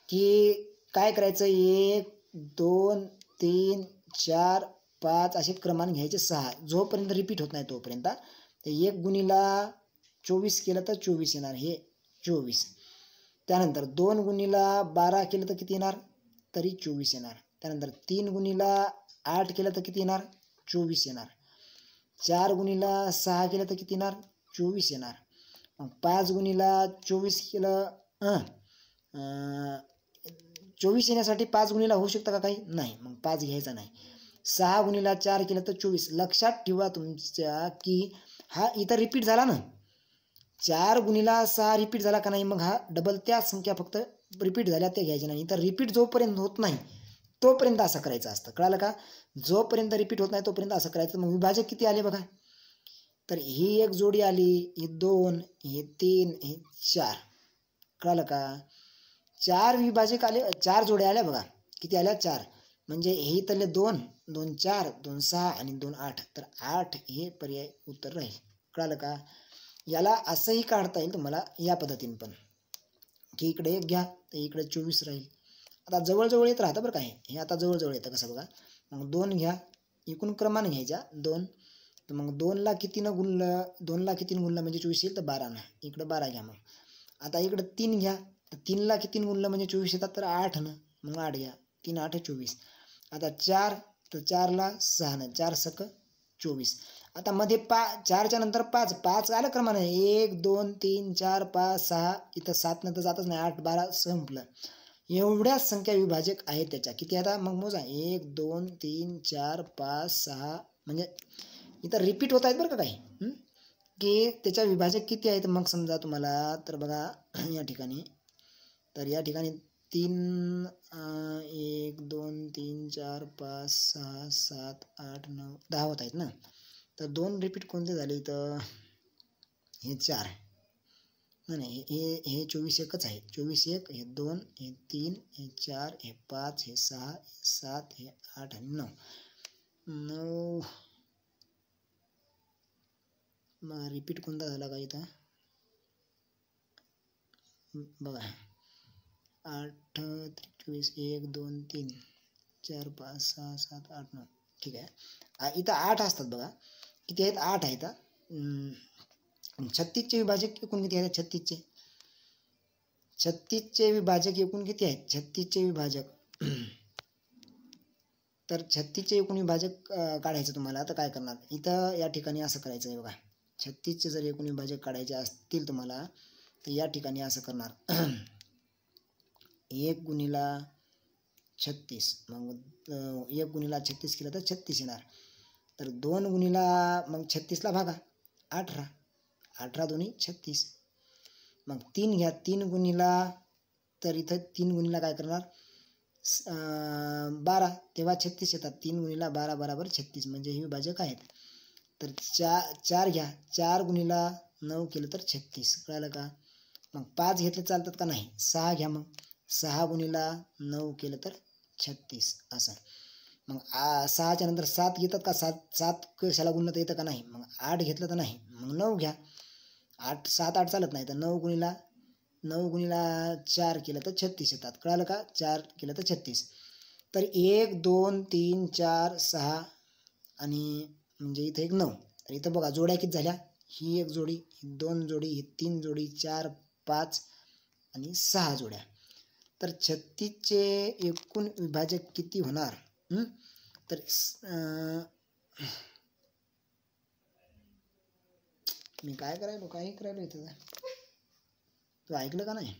की काय करायचं? 1 2 3 4 5 असे क्रमाने घ्यायचे 6 जोपर्यंत रिपीट होत नाही तोपर्यंत. तर 1 गुणिला 24 केलं तर 24 येणार, हे 24. त्यानंतर 2 गुणिला 12 केलं तर किती येणार? तरी 24 येणार. त्यानंतर 3 गुणिला 8 केलं तर किती येणार? 24 येणार. 4 गुणिला 6 केलं तर किती येणार? 24 येणार. मग 5 गुणिला 24 केलं 24 येण्यासाठी 5 गुणिला होऊ शकतं का काही? नाही. मग 5 घ्यायचा नाही. 6 गुणिला 4 केलं तर 24. लक्षात ठेवा तुमच्या की हा इथं रिपीट झाला ना. 4 गुणिला 6 रिपीट झाला का नाही? मग हा डबल त्या संख्या फक्त रिपीट झाल्या ते घ्यायच्या नाही. तर रिपीट जोपर्यंत होत नाही तोपर्यंत असं करायचं असतं. कळालं का? जोपर्यंत रिपीट होत नाही तोपर्यंत असं करायचं. मग विभाजक किती आले बघा. तर ही एक जोडी आली, ही 2, हे 3, हे 4. कळालं का? 4 विभाजक आले, 4 जोड्या आल्या बघा. किती आल्या? 4. म्हणजे हे इथले 2 2 4 2 6 आणि 2 8. तर 8 हे पर्याय उत्तर राहील. कळालं का? याला असंही काढता येईल तुम्हाला या पद्धतीने पण, की इकडे 1 घ्या तर इकडे 24 राहील. आता जवळजवळ येत राहतं बरं काय. हे आता जवळजवळ येतं कसं बघा. मग 2 घ्या, एकूण क्रमाने घ्यायच्या 2. तर मग 2ला कितीनं गुणलं? 2ला कितीनं गुणलं म्हणजे 24 येईल, तर 12नं. इकडं 12 घ्या. मग आता इकडं 3 घ्या, तर 3ला कितीनं गुणलं म्हणजे 24 येतात, तर 8नं. मग 8 घ्या. 3 8 24. आता 4, तर 4ला 6नं. 4 सक 24. आता मध्ये 4च्या नंतर 5 5 आलं क्रमाने. 1 2 3 4 5 6. इथं 7 नंतर जातच नाही. 8 12 संपलं. एवढ्याच संख्या विभाजक आहेत त्याच्या. किती आता मग मोजा. 1 2 3 4 5 6. म्हणजे इथं रिपीट होत आहेत बरं का काही, की त्याच्या विभाजक किती आहेत. मग समजा तुम्हाला तर बघा या ठिकाणी, तर या ठिकाणी 3 1 2 3 4 5 6 7 8 9 10 होत आहेत ना. तर 2 रिपीट कोणते झाले इथं? हे 4. नाही, हे 24 एकच आहे. 24 1, हे 2, हे 3, हे 4, हे 5, हे 6, हे 7, हे 8 आणि 9. 9 मग रिपीट कोणता झाला का इथं बघा. 8 23 1 2 3 4 5 6 7 8 9. ठीक आहे. इथं 8 असतात बघा. किती आहेत? 8 आहेत. 36चे विभाजक एकूण किती आहेत? 36चे विभाजक एकूण किती आहेत? 36चे विभाजक तर 36चे एकूण विभाजक काढायचं तुम्हाला. तर काय करणार? इथं या ठिकाणी असं करायचं आहे बघा. 36चे जर एकूण विभाजक काढायचे असतील तुम्हाला तर या ठिकाणी असं करणार. 1 गुणिला 36. मग 1 गुणिला 36 केलं तर 36 येणार. तर 2 गुणिला मग 36ला भागा 18. 18 दोन्ही 36. मग 3 घ्या. 3 गुणिला, तर इथं 3 गुणिला काय करणार? 12. तेव्हा 36 येतात. 3 गुणिला 12 बराबर 36. म्हणजे हे विभाजक आहेत. तर 4 घ्या. 4 गुणिला 9 केलं तर 36. कळालं का? मग 5 घेतले चालतात का? नाही. 6 घ्या. मग 6 गुणिला 9 केलं तर 36 असं. मग 6च्या नंतर 7 घेतात का? 7 कशाला गुणलं तर येतं का? नाही. मग 8 घेतलं तर नाही. मग 9 घ्या. 7 8 चालत नाही. तर 9 गुणिला 4 केलं तर 36 येतात. कळालं का? 4 केलं तर 36. तर 1 2 3 4 6 आणि म्हणजे इथं एक 9. तर इथं बघा जोड्या किती झाल्या. ही एक जोडी, ही 2 जोडी, ही 3 जोडी, 4 5 आणि 6 जोड्या. तर 36चे एकूण विभाजक किती होणार? तर मी काय करायलो काही करायलो इथं तू ऐकलं का नाही.